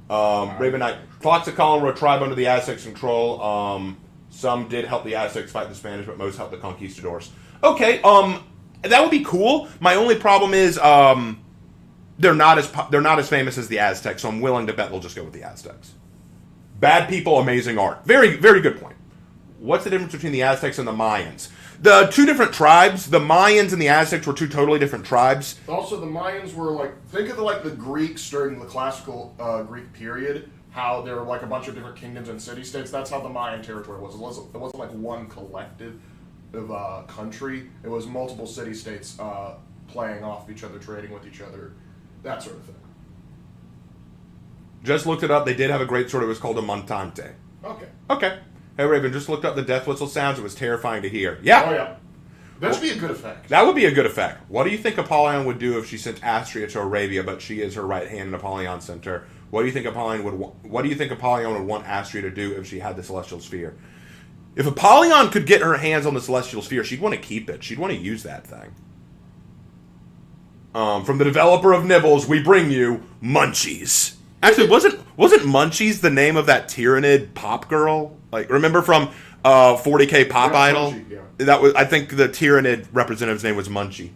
Raven Knight. Tlaxcalan were a tribe under the Aztecs' control. Some did help the Aztecs fight the Spanish, but most helped the conquistadors. Okay, that would be cool. My only problem is they're not as famous as the Aztecs, so I'm willing to bet they'll just go with the Aztecs. Bad people, amazing art. Very, very good point. What's the difference between the Aztecs and the Mayans? The two different tribes, the Mayans and the Aztecs were two totally different tribes. Also, the Mayans were like, think of the Greeks during the classical Greek period, how there were like a bunch of different kingdoms and city-states. That's how the Mayan territory was. It wasn't like one collective of country. It was multiple city-states playing off each other, trading with each other, that sort of thing. Just looked it up. They did have a great sword. It was called a montante. Okay. Hey, Raven, just looked up the death whistle sounds. It was terrifying to hear. Yeah. Oh, yeah. That should be a good effect. That would be a good effect. What do you think Apollyon would do if she sent Astrea to Arabia, but she is her right hand and Apollyon sent her? What do you think Apollyon would want Astrea to do if she had the Celestial Sphere? If Apollyon could get her hands on the Celestial Sphere, she'd want to keep it. She'd want to use that thing. From the developer of Nibbles, we bring you Munchies. Actually, wasn't Munchies the name of that Tyranid pop girl? Like, remember from 40K Pop Idol? Munchie, yeah. That was, I think the Tyranid representative's name was Munchie.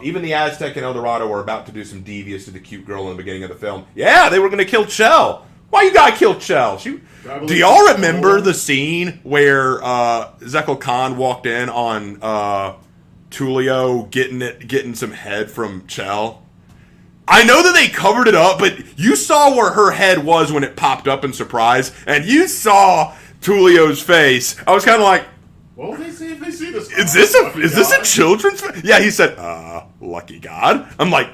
Even the Aztec and El Dorado were about to do some devious to the cute girl in the beginning of the film. Yeah, they were going to kill Chell. Why you gotta kill Chell? Do y'all remember the scene where Zekel Khan walked in on Tulio getting some head from Chell? I know that they covered it up, but you saw where her head was when it popped up in surprise, and you saw Tulio's face. I was kind of like, "Well, they see if they see this. Is this a children's film?" Yeah, he said, "Lucky God." I'm like,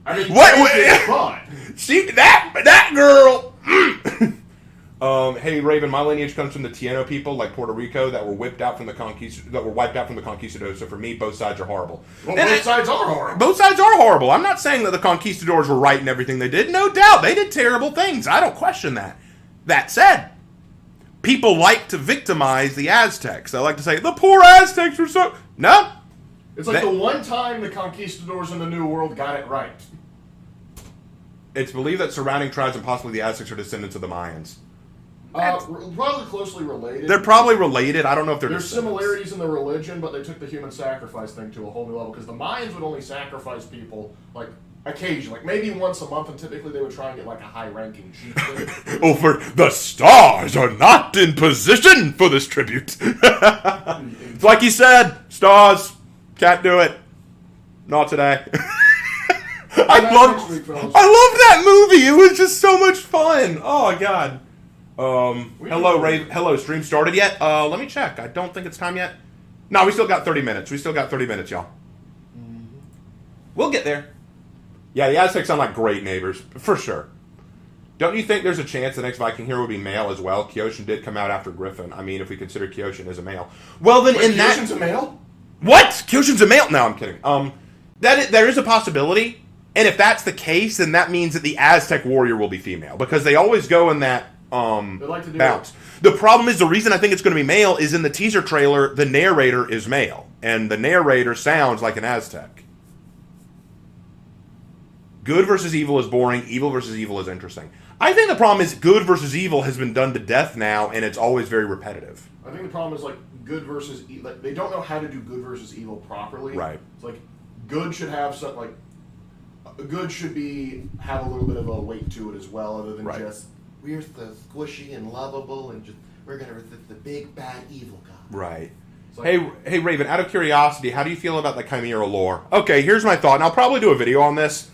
I mean, what? See that girl. Hey Raven, my lineage comes from the Taino people, like Puerto Rico, that were wiped out from the conquistadors. So for me, both sides are horrible. Well, both sides are horrible. Both sides are horrible. I'm not saying that the conquistadors were right in everything they did. No doubt, they did terrible things. I don't question that. That said, people like to victimize the Aztecs. They like to say the poor Aztecs were so. No, it's like the one time the conquistadors in the New World got it right. It's believed that surrounding tribes and possibly the Aztecs are descendants of the Mayans. Probably closely related. They're probably related. I don't know if they're There's descendants. similarities in the religion, but they took the human sacrifice thing to a whole new level, because the Mayans would only sacrifice people, like, occasionally. Like, maybe once a month, and typically they would try and get, like, a high-ranking chieftain. Over the stars are not in position for this tribute. It's like he said, stars, can't do it. Not today. I love that movie. It was just so much fun. Oh, God. Hello, stream started yet? Let me check. I don't think it's time yet. No, we still got 30 minutes. Y'all. Mm-hmm. We'll get there. Yeah, the Aztecs sound like great neighbors, for sure. Don't you think there's a chance the next Viking hero will be male as well? Kyoshin did come out after Griffin. I mean, if we consider Kyoshin as a male. Well, then Kyoshin's a male? What? Kyoshin's a male? No, I'm kidding. There is a possibility, and if that's the case, then that means that the Aztec warrior will be female, because they always go in that like to do bounce. The problem is, the reason I think it's going to be male is in the teaser trailer, the narrator is male, and the narrator sounds like an Aztec. Good versus evil is boring. Evil versus evil is interesting. I think the problem is good versus evil has been done to death now, and it's always very repetitive. I think the problem is, like, good versus evil. Like, they don't know how to do good versus evil properly. Right. It's like, good should have something like good should have a little bit of a weight to it as well, other than Right. just we're the squishy and lovable and just we're gonna resist the big bad evil guy. Right. Like, Hey, Raven, out of curiosity, how do you feel about the Chimera lore? Okay, here's my thought, and I'll probably do a video on this.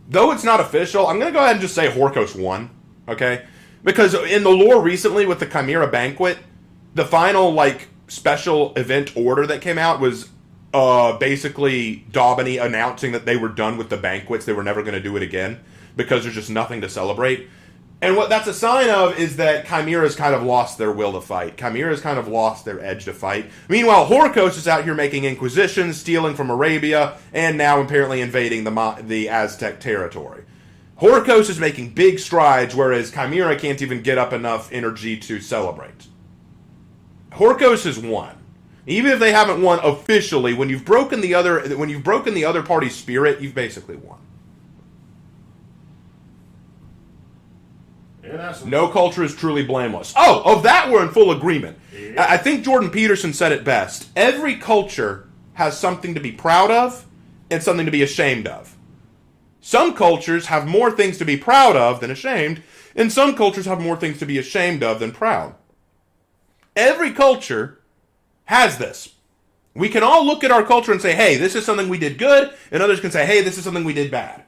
Though it's not official, I'm going to go ahead and just say Horkos won, okay? Because in the lore recently with the Chimera Banquet, the final, like, special event order that came out was basically Daubeny announcing that they were done with the banquets. They were never going to do it again because there's just nothing to celebrate. And what that's a sign of is that Chimera's kind of lost their will to fight. Chimera's kind of lost their edge to fight. Meanwhile, Horkos is out here making inquisitions, stealing from Arabia, and now apparently invading the Aztec territory. Horkos is making big strides, whereas Chimera can't even get up enough energy to celebrate. Horkos has won. Even if they haven't won officially, when you've broken the other party's spirit, you've basically won. No culture is truly blameless. Oh, of that we're in full agreement. Yeah. I think Jordan Peterson said it best. Every culture has something to be proud of and something to be ashamed of. Some cultures have more things to be proud of than ashamed, and some cultures have more things to be ashamed of than proud. Every culture has this. We can all look at our culture and say, hey, this is something we did good, and others can say, hey, this is something we did bad.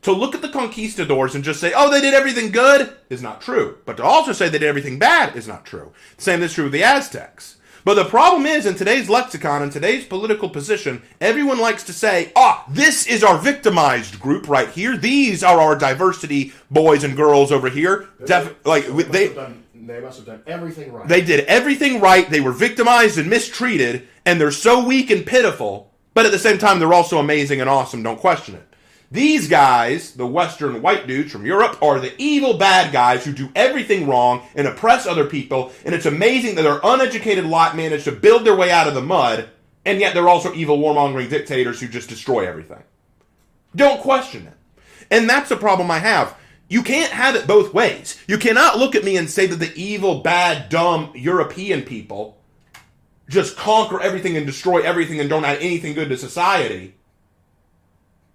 To look at the conquistadors and just say, oh, they did everything good is not true. But to also say they did everything bad is not true. The same is true with the Aztecs. But the problem is, in today's lexicon, in today's political position, everyone likes to say, this is our victimized group right here. These are our diversity boys and girls over here. They must have done everything right. They did everything right. They were victimized and mistreated, and they're so weak and pitiful. But at the same time, they're also amazing and awesome. Don't question it. These guys, the Western white dudes from Europe, are the evil bad guys who do everything wrong and oppress other people, and it's amazing that their uneducated lot managed to build their way out of the mud, and yet they're also evil warmongering dictators who just destroy everything. Don't question it. And that's the problem I have. You can't have it both ways. You cannot look at me and say that the evil, bad, dumb European people just conquer everything and destroy everything and don't add anything good to society.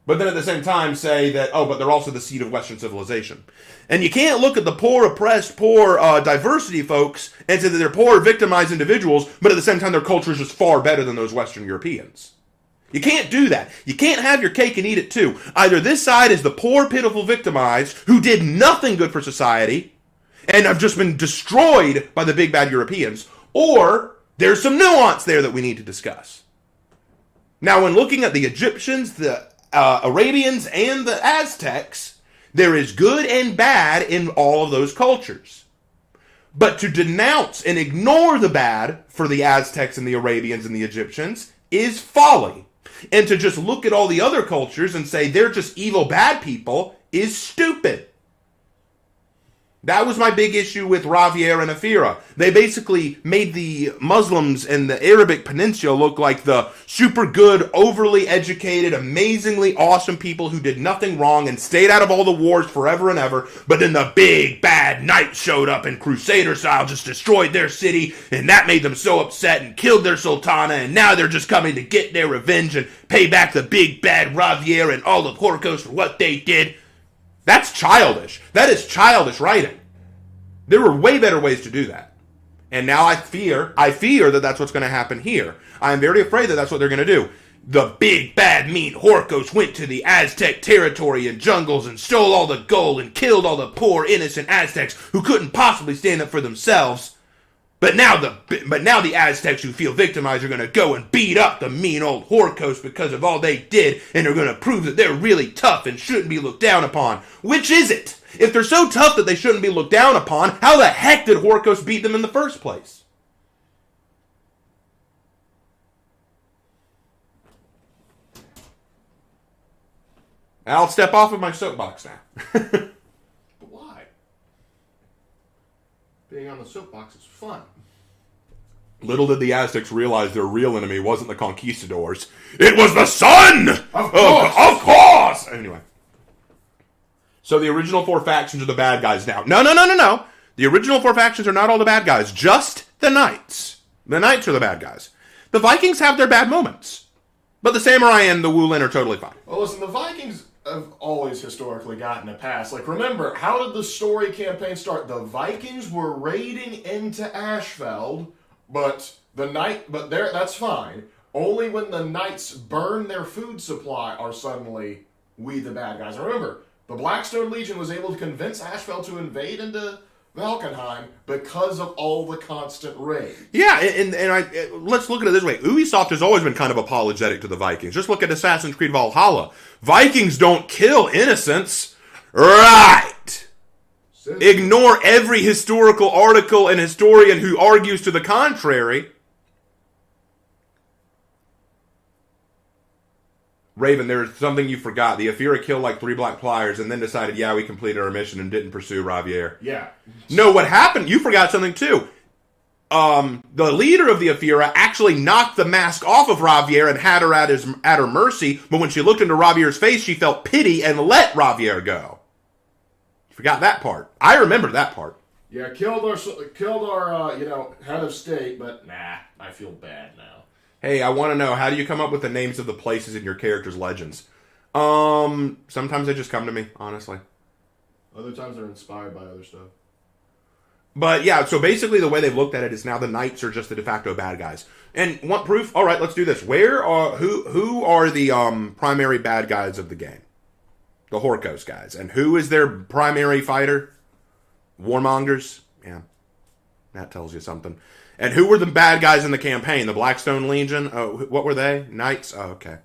But then at the same time say that, but they're also the seed of Western civilization. And you can't look at the poor, oppressed, poor diversity folks and say that they're poor, victimized individuals, but at the same time their culture is just far better than those Western Europeans. You can't do that. You can't have your cake and eat it too. Either this side is the poor, pitiful, victimized who did nothing good for society and have just been destroyed by the big bad Europeans, or there's some nuance there that we need to discuss. Now, when looking at the Egyptians, the Arabians, and the Aztecs, there is good and bad in all of those cultures. But to denounce and ignore the bad for the Aztecs and the Arabians and the Egyptians is folly. And to just look at all the other cultures and say they're just evil bad people is stupid. That was my big issue with Ravier and Afira. They basically made the Muslims and the Arabic Peninsula look like the super good, overly educated, amazingly awesome people who did nothing wrong and stayed out of all the wars forever and ever. But then the big bad knights showed up and Crusader style just destroyed their city, and that made them so upset and killed their sultana, and now they're just coming to get their revenge and pay back the big bad Ravier and all of Horkos for what they did. That's childish. That is childish writing. There were way better ways to do that. And now I fear that that's what's going to happen here. I am very afraid that that's what they're going to do. The big, bad, mean Horkos went to the Aztec territory and jungles and stole all the gold and killed all the poor, innocent Aztecs who couldn't possibly stand up for themselves. But now the Aztecs who feel victimized are going to go and beat up the mean old Horkos because of all they did, and they're going to prove that they're really tough and shouldn't be looked down upon. Which is it? If they're so tough that they shouldn't be looked down upon, how the heck did Horkos beat them in the first place? I'll step off of my soapbox now. But why? Being on the soapbox is fun. Little did the Aztecs realize their real enemy wasn't the conquistadors. It was the sun! Of course! Of course! Anyway. So the original four factions are the bad guys now. No. The original four factions are not all the bad guys. Just the knights. The knights are the bad guys. The Vikings have their bad moments. But the samurai and the Wulin are totally fine. Well, listen, the Vikings, have always historically gotten a pass. Like, remember, how did the story campaign start? The Vikings were raiding into Ashfeld, but that's fine. Only when the knights burn their food supply are suddenly we the bad guys. And remember, the Blackstone Legion was able to convince Ashfeld to invade into Valkenheim because of all the constant raids. Yeah, let's look at it this way. Ubisoft has always been kind of apologetic to the Vikings. Just look at Assassin's Creed Valhalla. Vikings don't kill innocents. Right! Ignore every historical article and historian who argues to the contrary. Raven, there's something you forgot. The Aphira killed like 3 Black Pliers and then decided, yeah, we completed our mission and didn't pursue Ravier. Yeah. No, what happened? You forgot something too. The leader of the Aphira actually knocked the mask off of Ravier and had her at her mercy, but when she looked into Ravier's face, she felt pity and let Ravier go. You forgot that part. I remember that part. Yeah, killed our head of state, but nah, I feel bad now. Hey, I want to know, how do you come up with the names of the places in your characters' legends? Sometimes they just come to me, honestly. Other times they're inspired by other stuff. But yeah, so basically the way they've looked at it is now the knights are just the de facto bad guys. And want proof? All right, let's do this. Who are the primary bad guys of the game? The Horkos guys. And who is their primary fighter? Warmongers? Yeah, that tells you something. And who were the bad guys in the campaign? The Blackstone Legion? Oh, what were they? Knights? Oh, okay.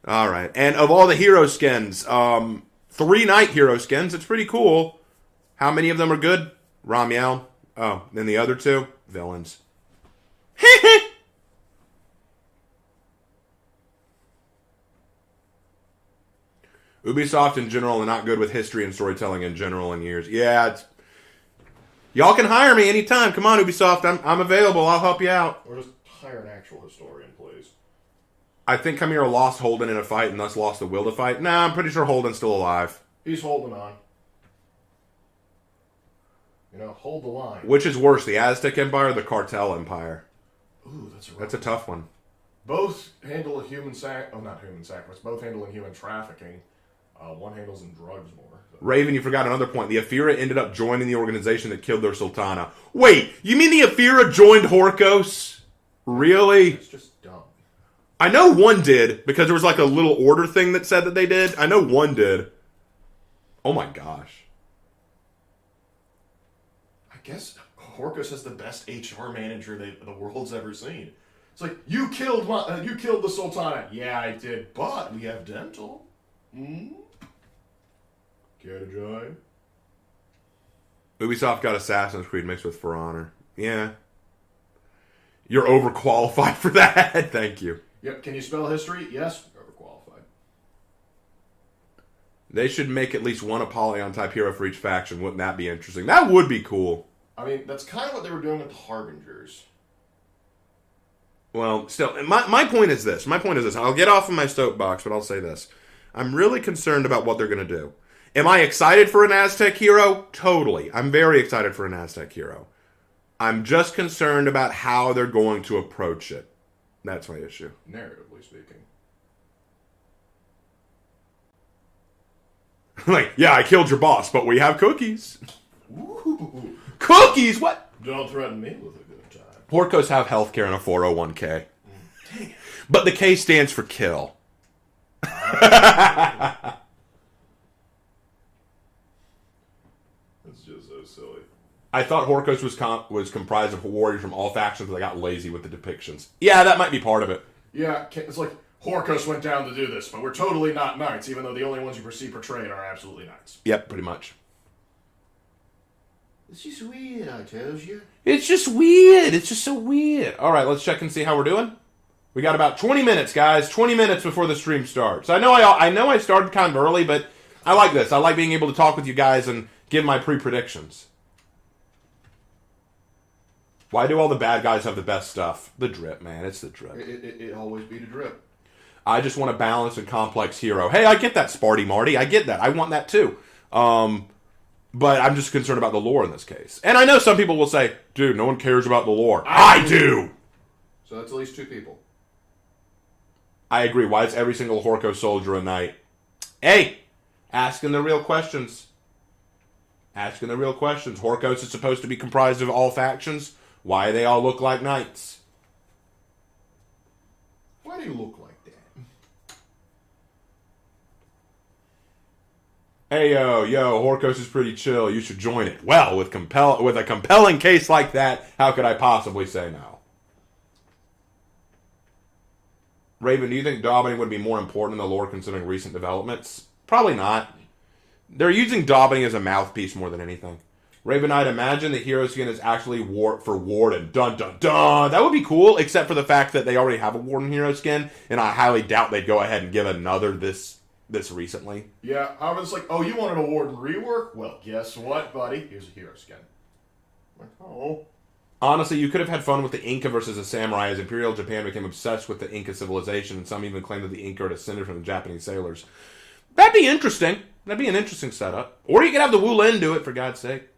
All right. And of all the hero skins, 3 knight hero skins. It's pretty cool. How many of them are good? Ramiel. Oh, and the other 2? Villains. Ubisoft in general are not good with history and storytelling in general in years. Yeah, y'all can hire me anytime. Come on, Ubisoft. I'm available. I'll help you out. Or just hire an actual historian, please. I think Chimera lost Holden in a fight and thus lost the will to fight. Nah, I'm pretty sure Holden's still alive. He's holding on. Hold the line. Which is worse, the Aztec Empire or the Cartel Empire? Ooh, that's a tough one. Both handle not human sacrifice. Both handle in human trafficking. One handles in drugs more. So. Raven, you forgot another point. The Aphira ended up joining the organization that killed their Sultana. Wait, you mean the Aphira joined Horkos? Really? It's just dumb. I know one did, because there was like a little order thing that said that they did. I know one did. Oh my gosh. I guess Horkos has the best HR manager the world's ever seen. It's like, you killed the Sultana. Yeah, I did, but we have dental. Care to join? Ubisoft got Assassin's Creed mixed with For Honor. Yeah. You're overqualified for that. Thank you. Yep. Can you spell history? Yes. Overqualified. They should make at least one Apollyon type hero for each faction. Wouldn't that be interesting? That would be cool. I mean, that's kind of what they were doing with the Harbingers. Well, still, my point is this. I'll get off of my soapbox, but I'll say this. I'm really concerned about what they're going to do. Am I excited for an Aztec hero? Totally. I'm very excited for an Aztec hero. I'm just concerned about how they're going to approach it. That's my issue. Narratively speaking. Like, yeah, I killed your boss, but we have cookies. Ooh. Cookies? What? Don't threaten me with a good time. Porcos have healthcare and a 401k. Dang. But the K stands for kill. That's just so silly. I thought Horkos was comprised of warriors from all factions, but I got lazy with the depictions. Yeah, that might be part of it. Yeah, it's like Horkos went down to do this, but we're totally not knights, even though the only ones you see portrayed are absolutely knights. Yep, pretty much. It's just weird, I tells you. It's just weird. It's just so weird. All right, let's check and see how we're doing. We got about 20 minutes, guys. 20 minutes before the stream starts. I know I started kind of early, but I like this. I like being able to talk with you guys and give my pre-predictions. Why do all the bad guys have the best stuff? The drip, man. It's the drip. It always be the drip. I just want a balanced and complex hero. Hey, I get that, Sparty Marty. I get that. I want that too. But I'm just concerned about the lore in this case. And I know some people will say, dude, no one cares about the lore. I do! So that's at least 2 people. I agree. Why is every single Horko soldier a knight? Hey, asking the real questions. Asking the real questions. Horkos is supposed to be comprised of all factions. Why do they all look like knights? Why do you look like that? Hey, yo, Horkos is pretty chill. You should join it. Well, with a compelling case like that, how could I possibly say no? Raven, do you think Daubeny would be more important in the lore considering recent developments? Probably not. They're using Daubeny as a mouthpiece more than anything. Raven, I'd imagine the hero skin is actually for Warden. Dun dun dun! That would be cool, except for the fact that they already have a Warden hero skin, and I highly doubt they'd go ahead and give another this recently. Yeah, however, it's like, oh, you wanted a Warden rework? Well, guess what, buddy? Here's a hero skin. I'm like, oh. Honestly, you could have had fun with the Inca versus the Samurai, as Imperial Japan became obsessed with the Inca civilization, and some even claim that the Inca are descended from the Japanese sailors. That'd be interesting. That'd be an interesting setup. Or you could have the Wu Lin do it, for God's sake.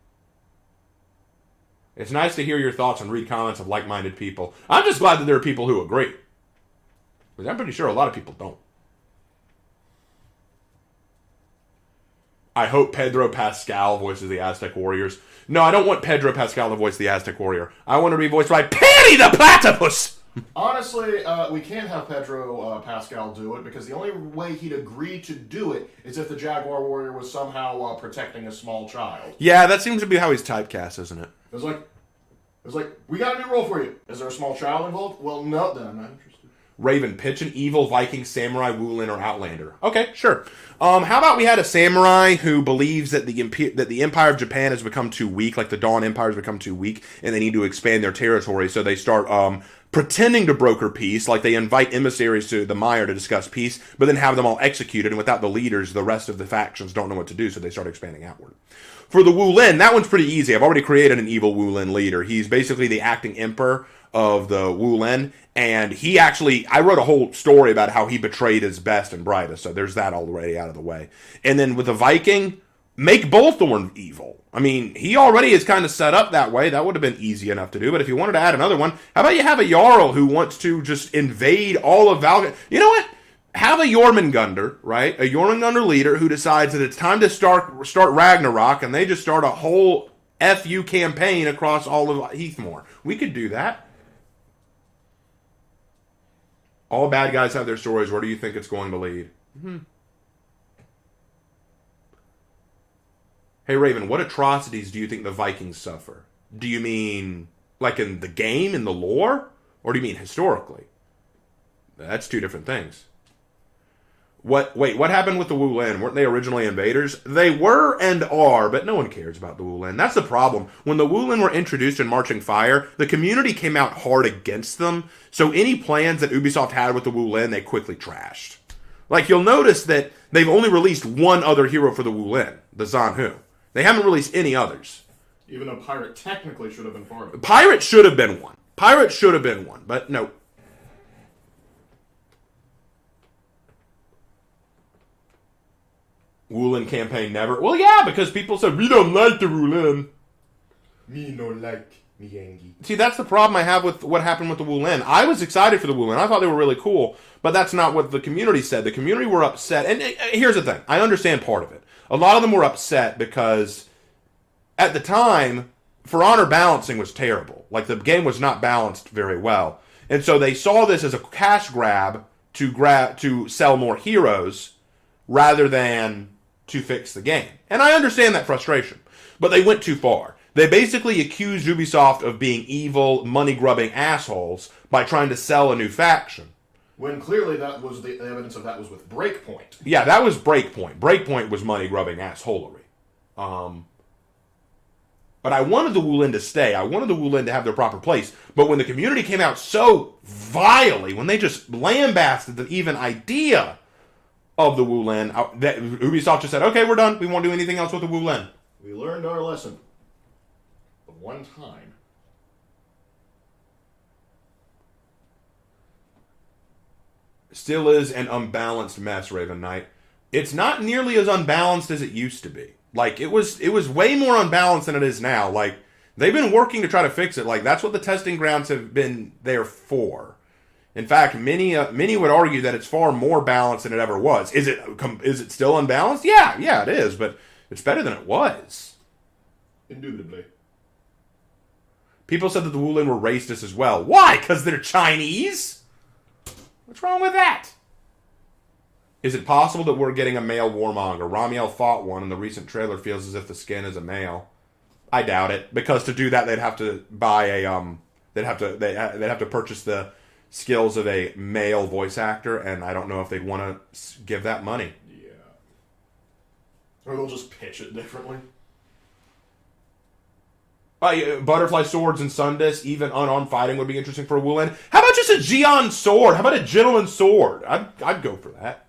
It's nice to hear your thoughts and read comments of like-minded people. I'm just glad that there are people who agree. Because I'm pretty sure a lot of people don't. I hope Pedro Pascal voices the Aztec Warriors. No, I don't want Pedro Pascal to voice the Aztec Warrior. I want to be voiced by Penny the Platypus! Honestly, we can't have Pedro Pascal do it because the only way he'd agree to do it is if the Jaguar Warrior was somehow protecting a small child. Yeah, that seems to be how he's typecast, isn't it? It was like, we got a new role for you. Is there a small child involved? Well, no, then I'm not interested. Raven, pitch an evil Viking, samurai, Wulin, or Outlander. Okay, sure. How about we had a samurai who believes that the Empire of Japan has become too weak, like the Dawn Empire has become too weak, and they need to expand their territory, so they start pretending to broker peace, like they invite emissaries to the Mire to discuss peace, but then have them all executed, and without the leaders, the rest of the factions don't know what to do, so they start expanding outward. For the Wu Lin, that one's pretty easy. I've already created an evil Wu Lin leader. He's basically the acting emperor of the Wu Lin, and I wrote a whole story about how he betrayed his best and brightest, so there's that already out of the way. And then with the Viking, make Bolthorn evil. I mean, he already is kind of set up that way. That would have been easy enough to do, but if you wanted to add another one, how about you have a Jarl who wants to just invade all of Valga? You know what? Have a Jormungandr, right? A Jormungandr leader who decides that it's time to start Ragnarok, and they just start a whole FU campaign across all of Heathmore. We could do that. All bad guys have their stories. Where do you think it's going to lead? Hey, Raven, what atrocities do you think the Vikings suffer? Do you mean like in the game, in the lore? Or do you mean historically? That's two different things. What happened with the Wu Lin? Weren't they originally invaders? They were and are, but no one cares about the Wu Lin. That's the problem. When the Wu Lin were introduced in Marching Fire, the community came out hard against them, so any plans that Ubisoft had with the Wu Lin, they quickly trashed. Like, you'll notice that they've only released one other hero for the Wu Lin, the Zan Hu. They haven't released any others. Even though Pirate technically should have been part of it. Pirate should have been one, but no. Wu Lin campaign never. Well, yeah, because people said, we don't like the Wu Lin. Me no like me Yangi. See, that's the problem I have with what happened with the Wu Lin. I was excited for the Wu Lin. I thought they were really cool, but that's not what the community said. The community were upset. And here's the thing. I understand part of it. A lot of them were upset because at the time, For Honor balancing was terrible. Like, the game was not balanced very well. And so they saw this as a cash grab to sell more heroes rather than to fix the game. And I understand that frustration. But they went too far. They basically accused Ubisoft of being evil, money-grubbing assholes by trying to sell a new faction. When clearly that was the evidence of that was with Breakpoint. Yeah, that was Breakpoint. Breakpoint was money-grubbing assholery. But I wanted the Wu Lin to stay. I wanted the Wu Lin to have their proper place. But when the community came out so vilely, when they just lambasted the even idea of the Wu Lin, Ubisoft just said, okay, we're done. We won't do anything else with the Wu Lin. We learned our lesson. The one time. Still is an unbalanced mess, Raven Knight. It's not nearly as unbalanced as it used to be. Like, it was way more unbalanced than it is now. Like, they've been working to try to fix it. Like, that's what the testing grounds have been there for. In fact, many would argue that it's far more balanced than it ever was. Is it still unbalanced? Yeah, it is, but it's better than it was. Indubitably. People said that the Wulin were racist as well. Why? Because they're Chinese? What's wrong with that? Is it possible that we're getting a male warmonger? Ramiel fought one, and the recent trailer feels as if the skin is a male. I doubt it, because to do that they'd have to buy a they'd have to purchase the skills of a male voice actor, and I don't know if they'd want to give that money. Yeah. Or they'll just pitch it differently. Butterfly swords and Sundus, even unarmed fighting would be interesting for a Wulin. How about just a Xi'an sword? How about a gentleman's sword? I'd go for that.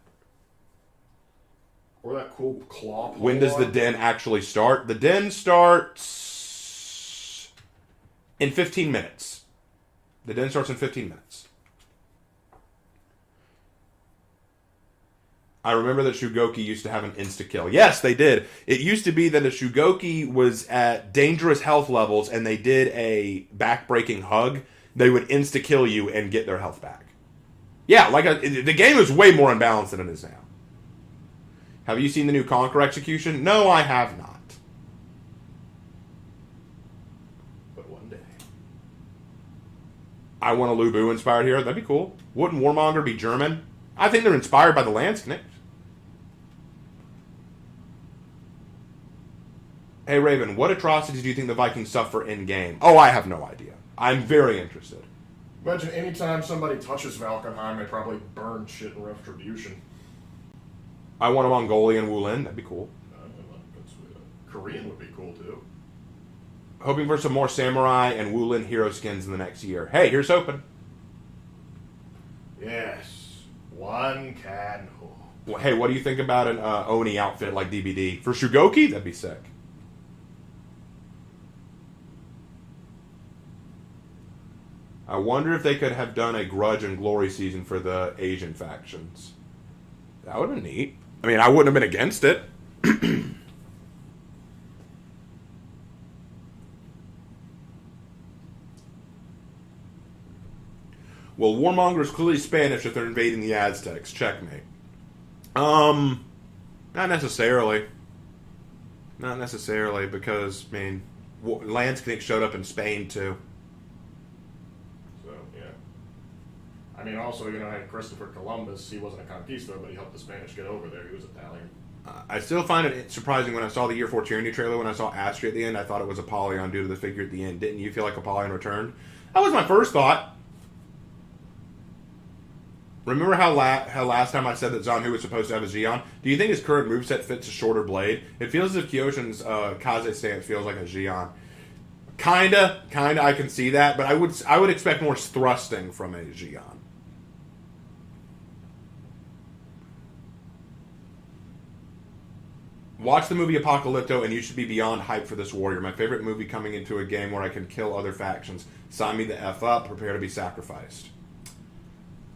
Or that cool claw. When does the den actually start? The den starts in 15 minutes. The den starts in 15 minutes. I remember that Shugoki used to have an insta-kill. Yes, they did. It used to be that a Shugoki was at dangerous health levels and they did a back-breaking hug. They would insta-kill you and get their health back. Yeah, the game is way more unbalanced than it is now. Have you seen the new Conquer execution? No, I have not. But one day. I want a Lu Bu inspired hero. That'd be cool. Wouldn't Warmonger be German? I think they're inspired by the Landsknecht. Hey, Raven, what atrocities do you think the Vikings suffer in-game? Oh, I have no idea. I'm very interested. Imagine anytime somebody touches Valkenheim, they probably burn shit in retribution. I want a Mongolian Wulin. That'd be cool. Korean would be cool, too. Hoping for some more Samurai and Wulin hero skins in the next year. Hey, here's hoping. Yes. One can hope. Well, hey, what do you think about an Oni outfit like DBD? For Shugoki? That'd be sick. I wonder if they could have done a Grudge and Glory season for the Asian factions. That would have been neat. I mean, I wouldn't have been against it. Well, Warmonger is clearly Spanish if they're invading the Aztecs. Checkmate. Not necessarily. Not necessarily, because, I mean, Landsknecht showed up in Spain, too. So, yeah. I mean, also, had Christopher Columbus. He wasn't a conquistador, but he helped the Spanish get over there. He was Italian. I still find it surprising when I saw the Year 4 Tyranny trailer, when I saw Astria at the end, I thought it was Apollyon due to the figure at the end. Didn't you feel like Apollyon returned? That was my first thought. Remember how last time I said that Zhan Hu was supposed to have a Xi'an? Do you think his current moveset fits a shorter blade? It feels as if Kyoshin's Kaze stance feels like a Xi'an. Kinda, I can see that, but I would expect more thrusting from a Xi'an. Watch the movie Apocalypto, and you should be beyond hype for this warrior. My favorite movie coming into a game where I can kill other factions. Sign me the F up, prepare to be sacrificed.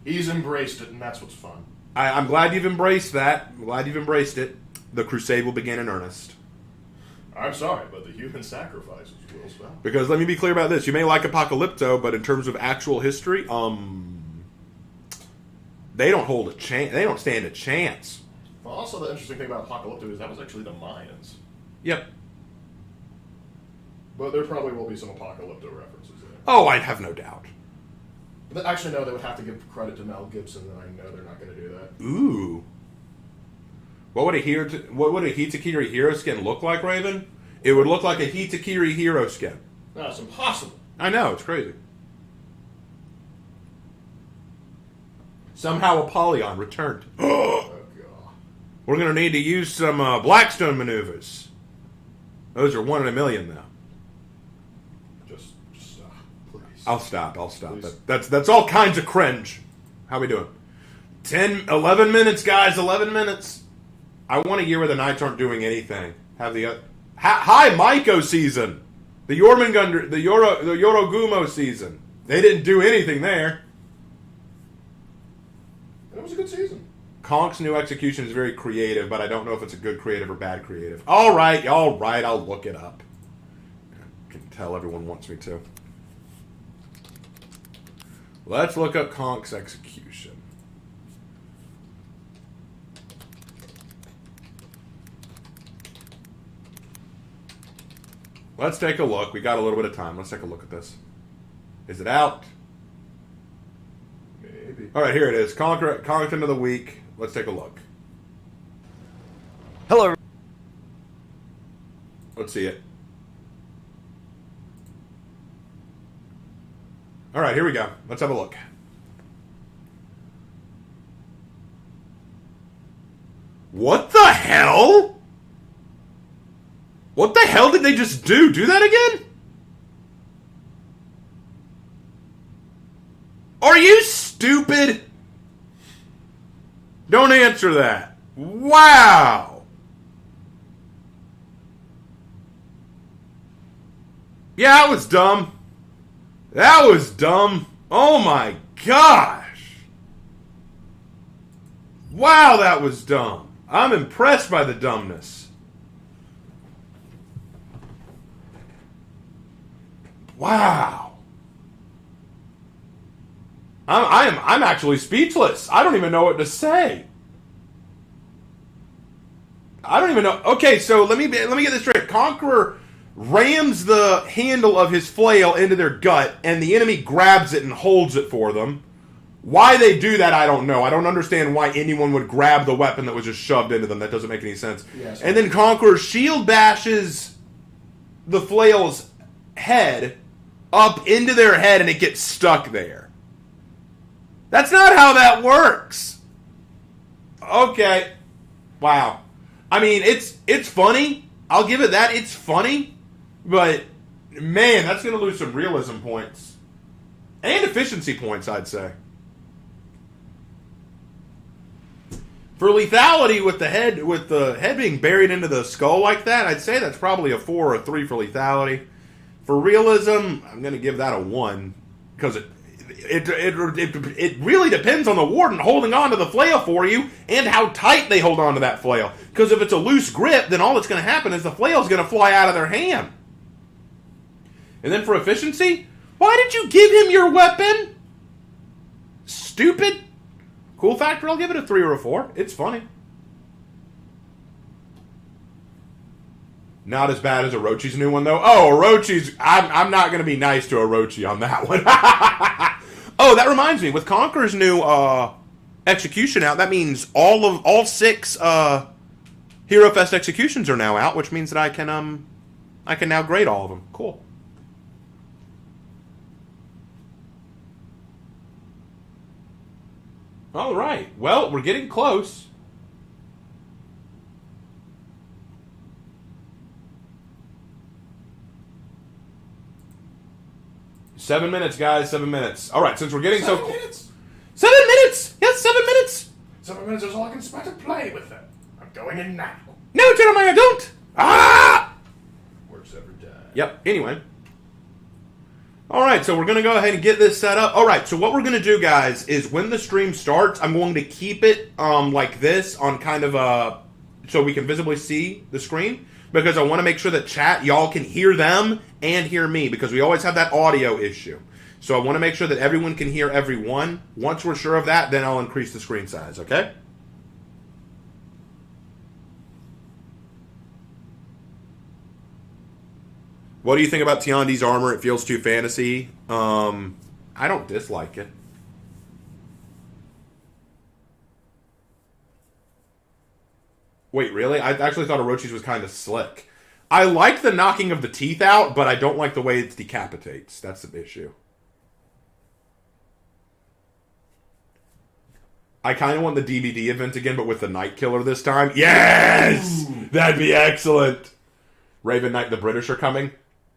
He's embraced it, and that's what's fun. I'm glad you've embraced that. I'm glad you've embraced it. The crusade will begin in earnest. I'm sorry, but the human sacrifices will spell. Because let me be clear about this. You may like Apocalypto, but in terms of actual history, they don't hold a chance. They don't stand a chance. Well, also the interesting thing about Apocalypto is that was actually the Mayans. Yep. But there probably will be some Apocalypto references there. Oh, I have no doubt. Actually, no, they would have to give credit to Mel Gibson, and I know they're not going to do that. Ooh. What would a Hitakiri hero skin look like, Raven? It would look like a Hitakiri hero skin. No, it's impossible. I know, it's crazy. Somehow Apollyon returned. Oh, God. We're going to need to use some Blackstone maneuvers. Those are 1 in a million, though. Just stop, please. I'll stop. That's all kinds of cringe. How we doing? 11 minutes, guys. 11 minutes. I want a year where the Knights aren't doing anything. Have the High Maiko season, the Jormungandr, the Yorogumo season. They didn't do anything there. It was a good season. Konk's new execution is very creative, but I don't know if it's a good creative or bad creative. All right. I'll look it up. I can tell everyone wants me to. Let's look up Konk's execution. Let's take a look. We got a little bit of time. Let's take a look at this. Is it out? Maybe. All right, here it is. Content of the week. Let's take a look. Hello. Let's see it. All right, here we go. Let's have a look. What the hell? What the hell did they just do? Do that again? Are you stupid? Don't answer that. Wow. Yeah, that was dumb. That was dumb. Oh my gosh. Wow, that was dumb. I'm impressed by the dumbness. Wow. I'm actually speechless. I don't even know what to say. I don't even know. Okay, so let me get this straight. Conqueror rams the handle of his flail into their gut, and the enemy grabs it and holds it for them. Why they do that, I don't know. I don't understand why anyone would grab the weapon that was just shoved into them. That doesn't make any sense. Yes. And then Conqueror's shield bashes the flail's head up into their head, and it gets stuck there. That's not how that works. Okay. Wow. I mean, it's funny. I'll give it that. It's funny. But, man, that's going to lose some realism points. And efficiency points, I'd say. For lethality, with the head being buried into the skull like that, I'd say that's probably a 4 or a 3 for lethality. For realism, I'm going to give that a 1. Because it really depends on the warden holding on to the flail for you and how tight they hold on to that flail. Because if it's a loose grip, then all that's going to happen is the flail's going to fly out of their hand. And then for efficiency, why did you give him your weapon? Stupid. Cool factor, I'll give it a 3 or a 4. It's funny. Not as bad as Orochi's new one, though. Oh, Orochi's... I'm not going to be nice to Orochi on that one. Oh, that reminds me. With Conqueror's new execution out, that means all 6 Hero Fest executions are now out, which means that I can now grade all of them. Cool. All right. Well, we're getting close. Seven minutes, guys. 7 minutes. All right. Since we're getting 7 minutes. 7 minutes. Yes, 7 minutes. 7 minutes is all I can spend to play with them. I'm going in now. No, Jeremiah, don't. Ah. Works every day. Yep. Anyway. All right, so we're going to go ahead and get this set up. All right, so what we're going to do, guys, is when the stream starts, I'm going to keep it like this on kind of a... so we can visibly see the screen, because I want to make sure that chat, y'all can hear them and hear me, because we always have that audio issue. So I want to make sure that everyone can hear everyone. Once we're sure of that, then I'll increase the screen size, okay? What do you think about Tiandi's armor? It feels too fantasy. I don't dislike it. Wait, really? I actually thought Orochi's was kind of slick. I like the knocking of the teeth out, but I don't like the way it decapitates. That's the issue. I kind of want the DVD event again, but with the Night Killer this time. Yes! That'd be excellent. Raven Knight, the British are coming.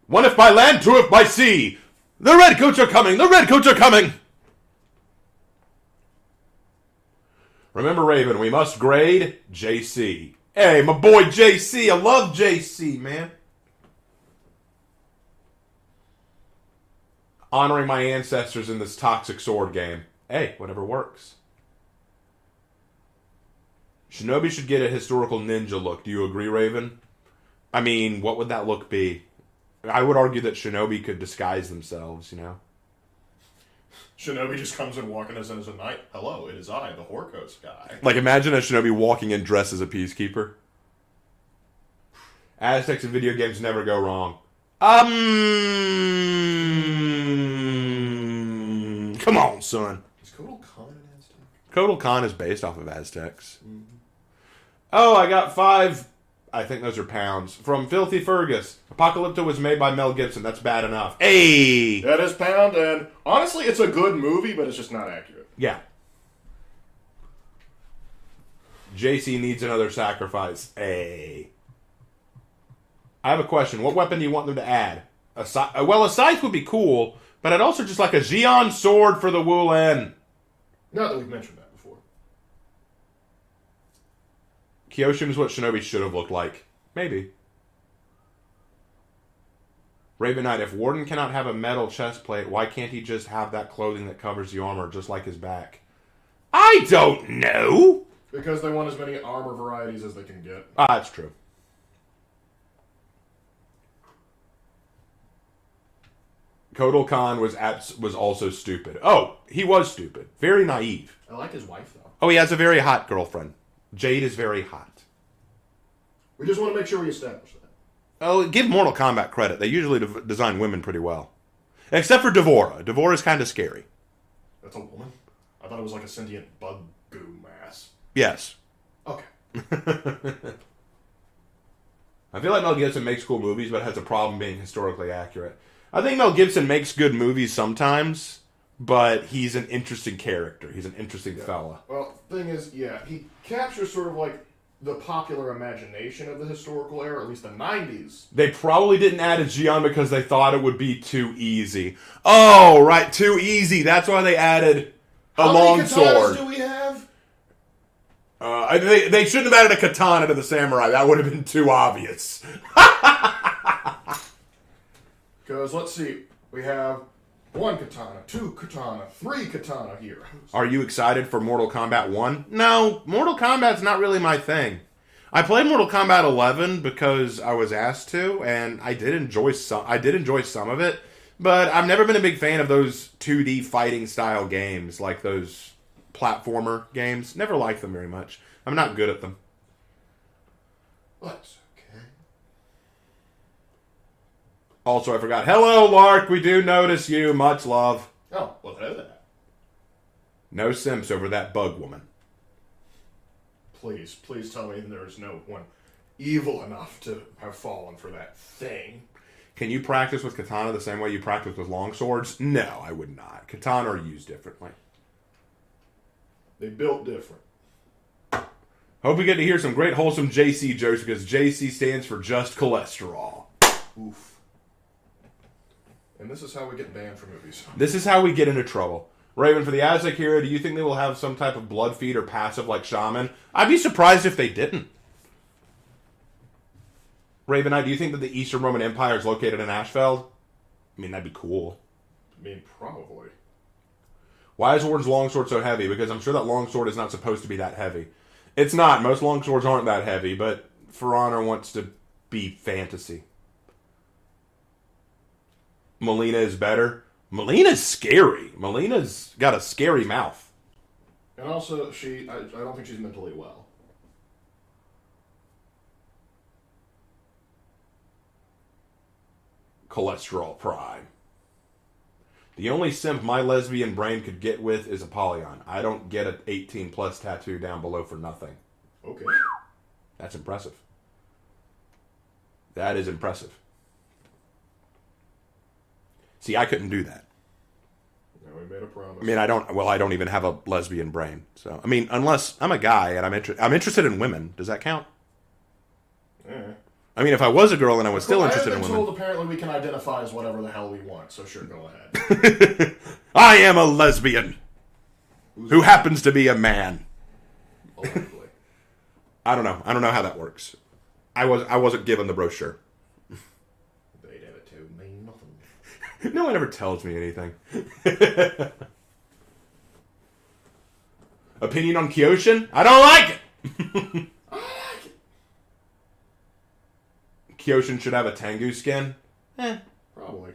1 if by land, 2 if by sea. The Redcoats are coming. The Redcoats are coming. Remember, Raven, we must grade JC. Hey, my boy JC. I love JC, man. Honoring my ancestors in this toxic sword game. Hey, whatever works. Shinobi should get a historical ninja look. Do you agree, Raven? I mean, what would that look be? I would argue that Shinobi could disguise themselves, you know? Shinobi just comes in walking as a knight. Hello, it is I, the Horkos guy. Like, imagine a Shinobi walking in dressed as a peacekeeper. Aztecs in video games never go wrong. Come on, son. Is Kotal Khan an Aztec? Kotal Khan is based off of Aztecs. Mm-hmm. Oh, I got 5. I think those are pounds. From Filthy Fergus. Apocalypto was made by Mel Gibson. That's bad enough. Hey! That is pound, and honestly, it's a good movie, but it's just not accurate. Yeah. JC needs another sacrifice. Hey. I have a question. What weapon do you want them to add? A scythe would be cool, but I'd also just like a Xion sword for the Wulin. Not that we've mentioned that before. Kyoshin is what Shinobi should have looked like. Maybe. Raven Knight, if Warden cannot have a metal chest plate, why can't he just have that clothing that covers the armor, just like his back? I don't know! Because they want as many armor varieties as they can get. Ah, that's true. Kotal Khan was also stupid. Oh, he was stupid. Very naive. I like his wife, though. Oh, he has a very hot girlfriend. Jade is very hot. We just want to make sure we establish that. Oh, give Mortal Kombat credit. They usually design women pretty well. Except for D'Vorah. D'Vorah is kind of scary. That's a woman? I thought it was like a sentient bug goo mass. Yes. Okay. I feel like Mel Gibson makes cool movies, but has a problem being historically accurate. I think Mel Gibson makes good movies sometimes, but he's an interesting character. He's an interesting fella. Well, thing is, yeah, he captures sort of like the popular imagination of the historical era, at least the 90s. They probably didn't add a Xion because they thought it would be too easy. Oh, right, too easy. That's why they added a long sword. How many katanas do we have? They shouldn't have added a katana to the samurai. That would have been too obvious. Because, let's see, we have 1 katana, 2 katana, 3 katana heroes. Are you excited for Mortal Kombat 1? No, Mortal Kombat's not really my thing. I played Mortal Kombat 11 because I was asked to, and I did enjoy some of it, but I've never been a big fan of those 2D fighting style games, like those platformer games. Never liked them very much. I'm not good at them. That's okay. Also, I forgot. Hello, Lark. We do notice you. Much love. Oh, well, hello there. No simps over that bug woman. Please tell me there's no one evil enough to have fallen for that thing. Can you practice with katana the same way you practice with long swords? No, I would not. Katana are used differently. They built different. Hope we get to hear some great wholesome JC jokes because JC stands for just cholesterol. Oof. And this is how we get banned from movies. This is how we get into trouble. Raven, for the Aztec hero, do you think they will have some type of blood feed or passive like Shaman? I'd be surprised if they didn't. Raven, do you think that the Eastern Roman Empire is located in Ashfeld? I mean, that'd be cool. I mean, probably. Why is Warden's longsword so heavy? Because I'm sure that longsword is not supposed to be that heavy. It's not. Most longswords aren't that heavy, but For Honor wants to be fantasy. Melina is better. Melina's scary. Melina's got a scary mouth. And also, I don't think she's mentally well. Cholesterol Prime. The only simp my lesbian brain could get with is Apollyon. I don't get an 18 plus tattoo down below for nothing. Okay. That's impressive. That is impressive. See, I couldn't do that. No, we made a promise. I mean, I don't even have a lesbian brain. So, I mean, unless I'm a guy and I'm interested in women. Does that count? Yeah. I mean, if I was a girl and I was still interested in women. I have been told apparently we can identify as whatever the hell we want, so sure, go ahead. I am a lesbian who happens to be a man. Allegedly. I don't know. I don't know how that works. I wasn't given the brochure. They never told me nothing. No one ever tells me anything. Opinion on Kyoshin? I don't like it. I like it. Kyoshin should have a Tengu skin. Probably.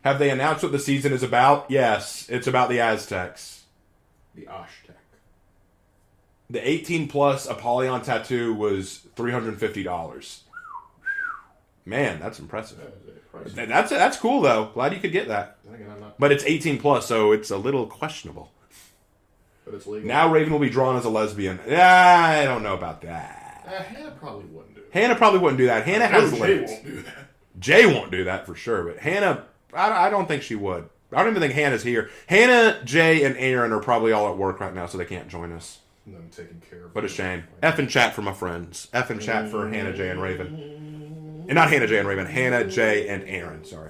Have they announced what the season is about? Yes, it's about the Aztecs. The Aztec. The 18+ Apollyon tattoo was $350. Man, that's impressive. That's cool though. Glad you could get that. But it's 18+, so it's a little questionable. But it's legal. Now Raven will be drawn as a lesbian. Yeah, I don't know about that. Hannah probably wouldn't do that. Hannah probably wouldn't do that. Hannah has Jay won't do that. Jay won't do that for sure, but Hannah, I don't think she would. I don't even think Hannah's here. Hannah, Jay, and Aaron are probably all at work right now, so they can't join us. And I'm taking care of. What a shame. F and chat for my friends. F and chat for Hannah, Jay, and Raven. And not Hannah, Jay, and Raven. Hannah, Jay, and Aaron. Sorry.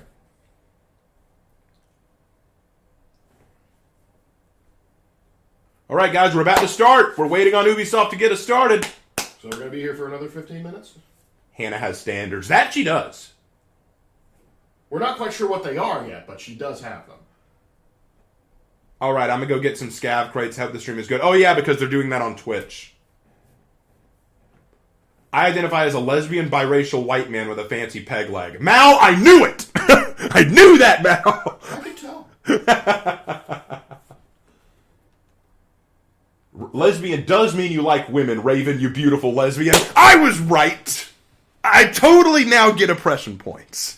All right, guys, we're about to start. We're waiting on Ubisoft to get us started. So we're going to be here for another 15 minutes? Hannah has standards. That she does. We're not quite sure what they are yet, but she does have them. All right, I'm going to go get some scav crates. Hope the stream is good. Oh, yeah, because they're doing that on Twitch. I identify as a lesbian biracial white man with a fancy peg leg. Mal, I knew it! I knew that, Mal! I can tell. Lesbian does mean you like women, Raven, you beautiful lesbian. I was right! I totally now get oppression points.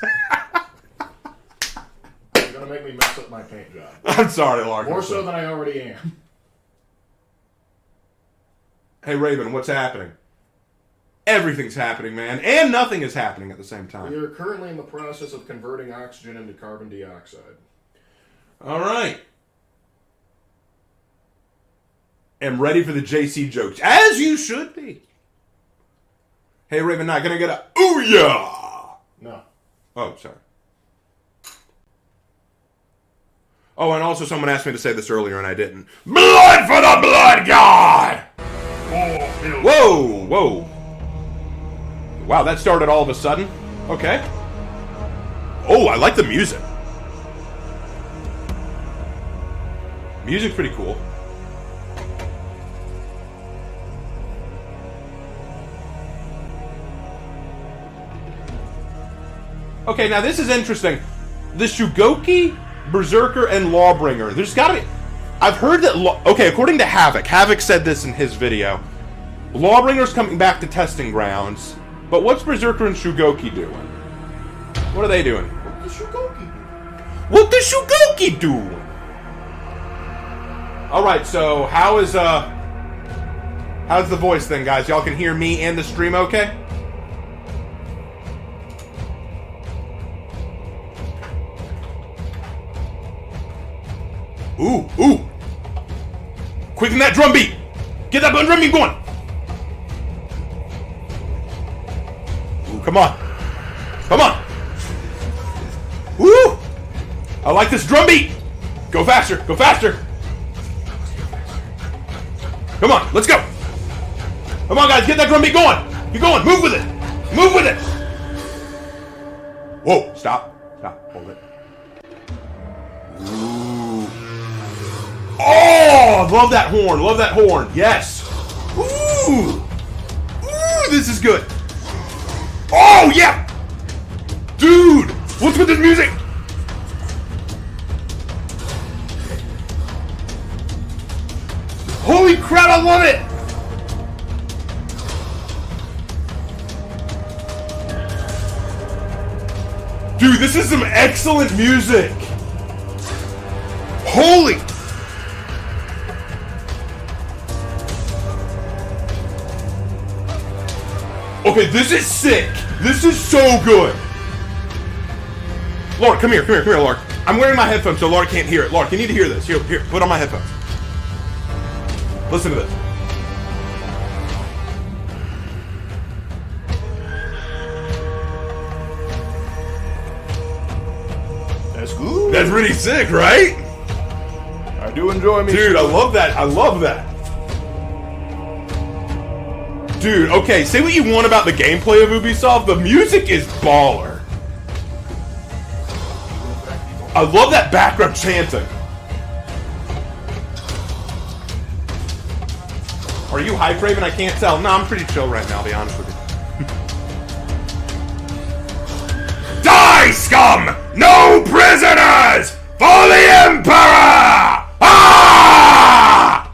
You're going to make me mess up my paint job. I'm sorry, Lark. More so than I already am. Hey, Raven, what's happening? Everything's happening, man. And nothing is happening at the same time. We are currently in the process of converting oxygen into carbon dioxide. All right. Am ready for the JC jokes, as you should be. Hey, Raven, not gonna get a ooh yeah. No. Oh, sorry. Oh, and also someone asked me to say this earlier, and I didn't. Blood for the blood god! Whoa, whoa. Wow, that started all of a sudden. Okay. Oh, I like the music. Music's pretty cool. Okay, now this is interesting. The Shugoki, Berserker, and Lawbringer. There's gotta be... I've heard that... Okay, according to Havoc. Havoc said this in his video. Lawbringer's coming back to testing grounds. But what's Berserker and Shugoki doing? What are they doing? What the Shugoki do? What the Shugoki doing? Alright, so how's the voice thing, guys? Y'all can hear me and the stream okay? Ooh, ooh. Quicken that drum beat. Get that drum beat going. Ooh, come on. Come on. Woo! I like this drum beat. Go faster. Go faster. Come on. Let's go. Come on, guys. Get that drum beat going. Get going. Move with it. Move with it. Whoa. Stop. Stop. Hold it. Ooh. Oh, love that horn. Love that horn. Yes. Ooh. Ooh, this is good. Oh, yeah. Dude, what's with this music? Holy crap, I love it. Dude, this is some excellent music. Holy. Okay, this is sick. This is so good. Lark, come here, Lark. I'm wearing my headphones so Lark can't hear it. Lark, you need to hear this. Here, put on my headphones. Listen to this. That's good. That's pretty sick, right? I do enjoy me. Dude, I love that. I love that. Dude, okay, say what you want about the gameplay of Ubisoft, the music is baller. I love that background chanting. Are you hype, Raven? I can't tell. No, I'm pretty chill right now, to be honest with you. Die, scum! No prisoners for the Emperor! Ah!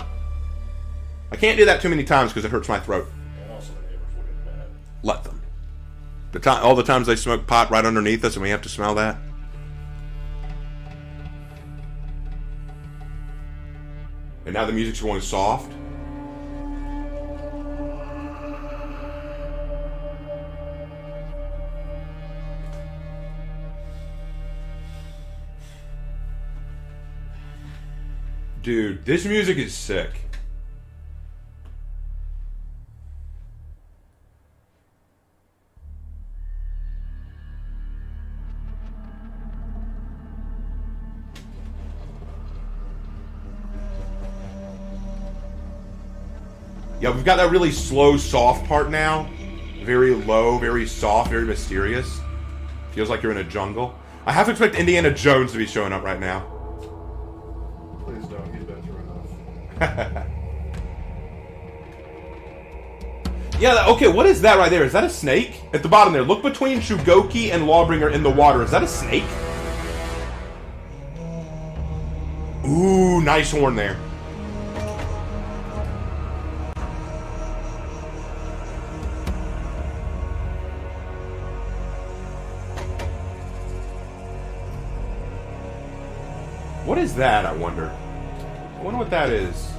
I can't do that too many times because it hurts my throat. And also the neighbors will get mad. Let them. All the times they smoke pot right underneath us and we have to smell that. And now the music's going soft. Dude, this music is sick. Yeah, we've got that really slow, soft part now. Very low, very soft, very mysterious. Feels like you're in a jungle. I have to expect Indiana Jones to be showing up right now. Please don't. He's been through enough. Yeah, okay, what is that right there? Is that a snake? At the bottom there, look between Shugoki and Lawbringer in the water. Is that a snake? Ooh, nice horn there. What is that, I wonder? I wonder what that is.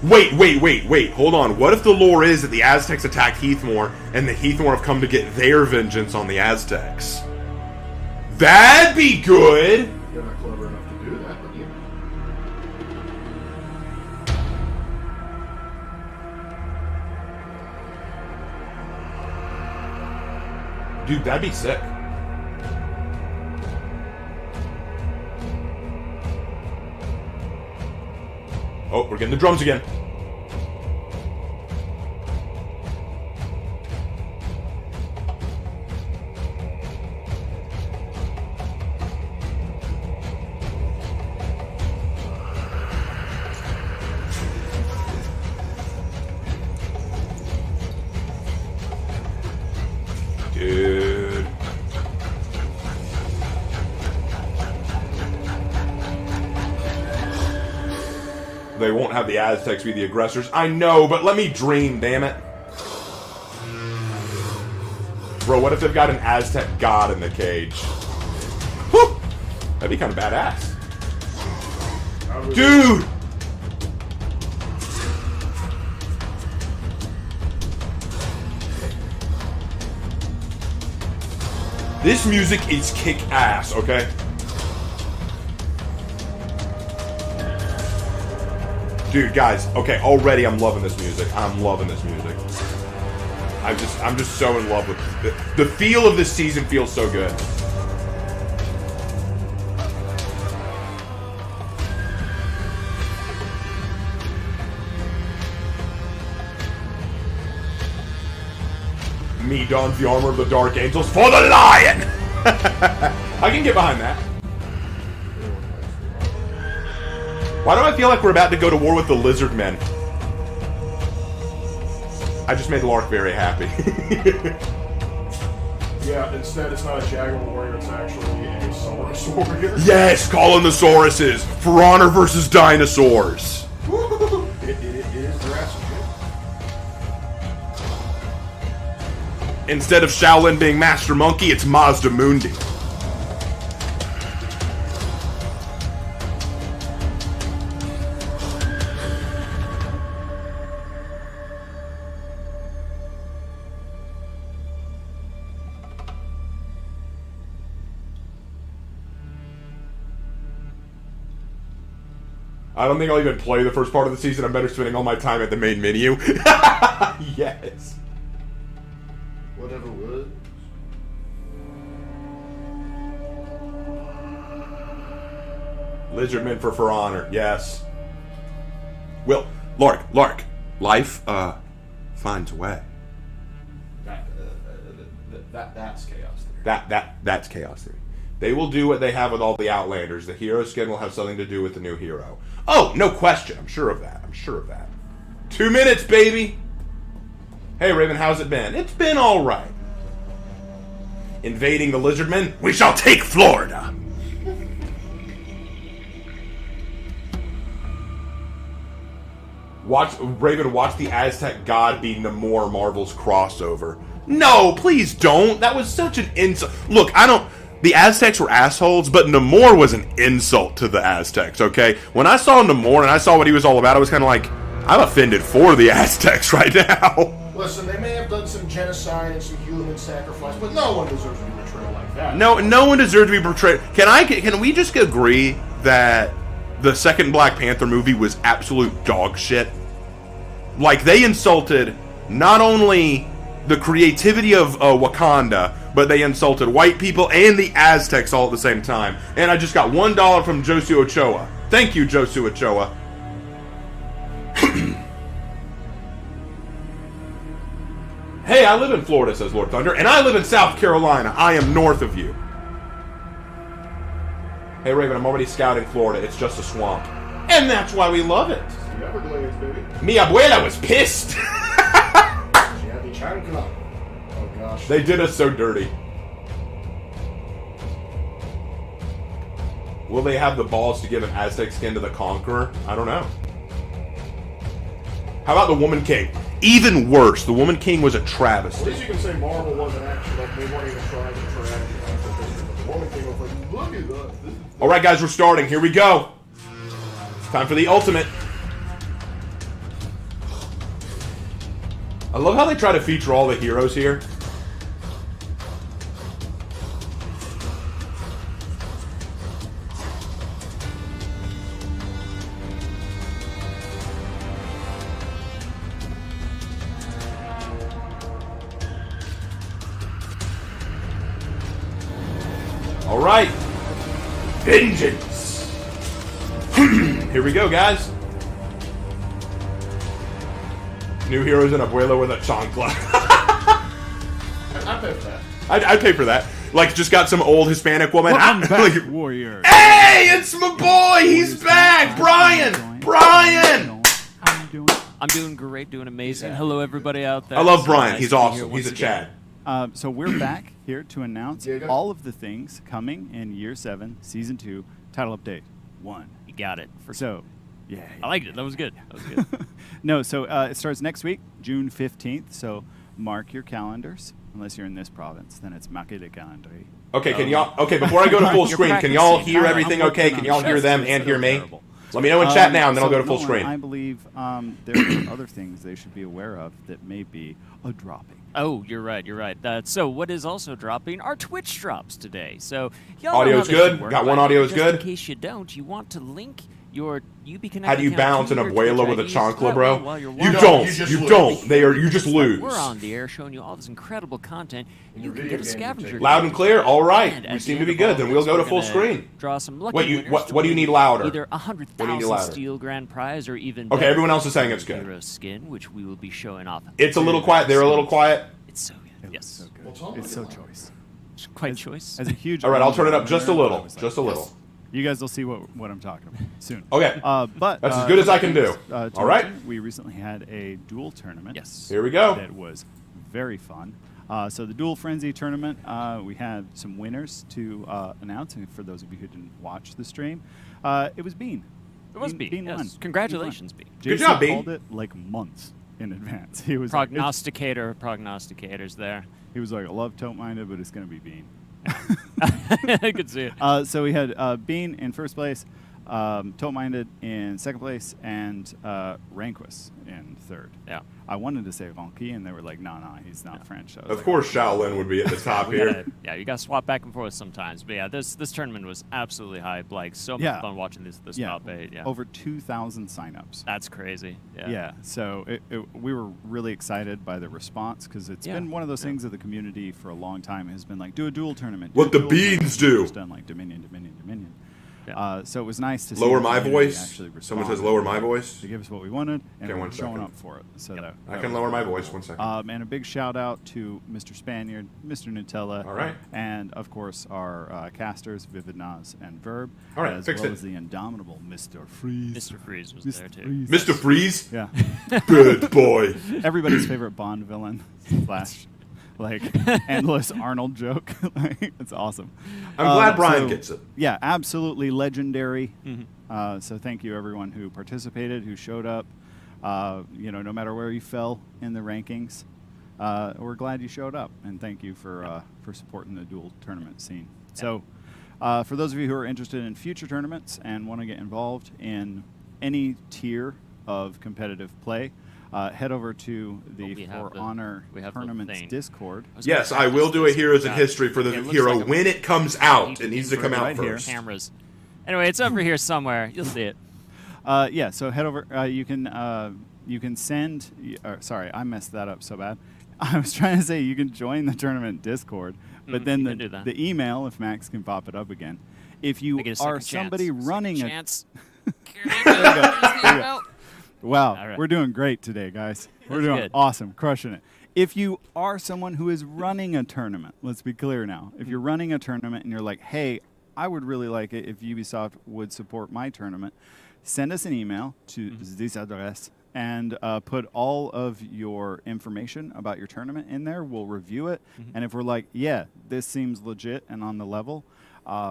Wait. Hold on. What if the lore is that the Aztecs attacked Heathmore and the Heathmore have come to get their vengeance on the Aztecs? That'd be good! You're not clever enough to do that, but you. Dude, that'd be sick. Oh, we're getting the drums again. Dude. They won't have the Aztecs be the aggressors. I know, but let me dream, damn it. Bro, what if they've got an Aztec god in the cage? Whew! That'd be kind of badass. Dude! This music is kick-ass, okay? Dude, guys, okay, already I'm loving this music. I'm loving this music. I'm just so in love with it. The feel of this season feels so good. Me dons the armor of the Dark Angels for the lion! I can get behind that. Why do I feel like we're about to go to war with the lizard men? I just made Lark very happy. Yeah, instead it's not a Jaguar warrior, it's actually a Saurus warrior. Yes, call in the Sauruses! For honor versus dinosaurs! It is Jurassic. Instead of Shaolin being Master Monkey, it's Mazda Mundi. I don't think I'll even play the first part of the season. I'm better spending all my time at the main menu. Yes. Whatever would. Lizardmen for honor. Yes. Well, Lark. Life, finds a way. That's chaos theory. That's chaos theory. They will do what they have with all the Outlanders. The hero skin will have something to do with the new hero. Oh, no question. I'm sure of that. 2 minutes, baby. Hey, Raven, how's it been? It's been all right. invading the Lizardmen. We shall take Florida. Watch the Aztec god be Namor Marvel's crossover. No, please don't. That was such an insult. Look, the Aztecs were assholes, but Namor was an insult to the Aztecs, okay? When I saw Namor and I saw what he was all about, I was kind of like, I'm offended for the Aztecs right now. Listen, they may have done some genocide and some human sacrifice, but no one deserves to be portrayed like that. No one deserves to be portrayed. Can we just agree that the second Black Panther movie was absolute dog shit? Like, they insulted not only the creativity of Wakanda, but they insulted white people and the Aztecs all at the same time. And I just got $1 from Josu Ochoa. Thank you, Josu Ochoa. Hey, I live in Florida, says Lord Thunder, and I live in South Carolina. I am north of you. Hey, Raven, I'm already scouting Florida. It's just a swamp. And that's why we love it. The Everglades, baby. Mi abuela was pissed. She had the chancla. Oh, gosh. They did us so dirty. Will they have the balls to give an Aztec skin to the Conqueror? I don't know. How about the Woman King? Even worse, the Woman King was a travesty. At least you can say Marvel wasn't actually, like, they weren't even trying to track the Woman King was like, look at that. Alright, guys, we're starting. Here we go. Time for the ultimate. I love how they try to feature all the heroes here. All right. Vengeance. Here we go, guys. New heroes and Abuela with a chancla. I'd pay for that. I'd pay for that. Like, just got some old Hispanic woman. Welcome back, like, Warrior. hey, it's my boy. He's back. Brian. Brian. How you doing? I'm doing great, doing amazing. Hello, everybody out there. I love So Brian. nice He's to be here awesome. once He's a again. Chad. So we're back here to announce Diego? all of the things coming in Year 7, Season 2, title update 1. You got it. So, yeah. I liked it. That was good. That was good. No, so it starts next week, June 15th. So mark your calendars. Unless you're in this province, then it's marqué le calendrier. Okay, can y'all? Okay, before I go to full You're screen, can y'all practicing. hear I'm everything? working Okay, on can y'all hear chess them instead and hear of me? terrible. Let me know in chat now, and then I'll so go to full Nolan, screen. I believe there are other things they should be aware of that may be a dropping. Oh, you're right. You're right. So what is also dropping are Twitch drops today. So y'all know Audio's how this good? should work, Got one right? audio is Just good? In case you don't, you want to link your UB How do you balance an abuela with a chancla, bro? You You don't. just You lose. don't. You just lose. We're on the air showing you all this incredible content, and you Your can video get a games are scavenger. taking- Loud and clear. All right. And We at seem the to be end of all good. Then we'll this, go to we're full gonna screen. Draw some lucky What winners to do you win need louder? Either What do you need 100,000 louder? steel grand prize or even Okay, better, everyone else is saying it's good. hero skin, which we will be showing off. It's a little quiet. They're a little quiet. It's so good. It Yes. was so good. Well, tell 'em It's what so you want. choice. It's quite choice. As a huge. All right, I'll turn it up winner, just a I little. was like, Just a little. You guys will see what I'm talking about soon. Okay. But That's as good as I can do. to All right. mention, we recently had a duel tournament. Yes. Here we go. That was very fun. So the Duel Frenzy tournament, we had some winners to announce. And for those of you who didn't watch the stream, it was Bean. It was Bean, yes. won. Congratulations, Bean. Bean. Good Jason job, Bean. called it like months in advance. He was like, Prognosticators there. he was like, I love Tote Minded, but it's going to be Bean. I could see it. So we had Bean in first place, Tote Minded in second place, and Ranquis in third. Yeah. I wanted to say Ronqui, and they were like, no, he's not French. I was Of like, course, Shaolin would be at the top We here. gotta, yeah, you got to swap back and forth sometimes. But yeah, this tournament was absolutely hype. Like, so much Yeah. fun watching this yeah, top 8. Yeah. over 2,000 signups. That's crazy. Yeah. Yeah, so we were really excited by the response because it's Yeah, been one of those yeah. things that the community for a long time has been like, do a duel tournament. What do a the duel beans tournament. do. It's done like Dominion. Yeah. So it was nice to see Lower the my community voice. actually Someone respond says lower my voice. to give us what we wanted, and Okay, we're one showing second. up for it. So Yep. I can lower my voice. 1 second. and a big shout out to Mr. Spaniard, Mr. Nutella, All right. and of course our casters, Vivid Nas and Verb, All right, as fixed well it. as the indomitable Mr. Freeze. Mr. Freeze was Mr. there too. Freeze. Mr. Freeze. Yeah. Good boy. Everybody's favorite Bond villain slash like endless Arnold joke. Like, it's awesome. I'm glad Brian gets it. Yeah, absolutely legendary. So thank you everyone who participated, who showed up. No matter where you fell in the rankings, we're glad you showed up, and thank you for supporting the dual tournament scene. So for those of you who are interested in future tournaments and want to get involved in any tier of competitive play, head over to the For Honor Tournaments Discord. Yes, I will do a Heroes in History for the hero when it comes out. It needs to come out first. Cameras. Anyway, it's over here somewhere. You'll see it. So head over. You can send. Sorry, I messed that up so bad. I was trying to say you can join the tournament Discord, but then the email, if Max can pop it up again, if you are somebody running a chance. Wow, right. We're doing great today, guys. We're doing good. awesome, crushing it. If you are someone who is running a tournament, let's be clear now. If you're running a tournament and you're like, hey, I would really like it if Ubisoft would support my tournament, send us an email to this address and put all of your information about your tournament in there. We'll review it. And if we're like, yeah, this seems legit and on the level,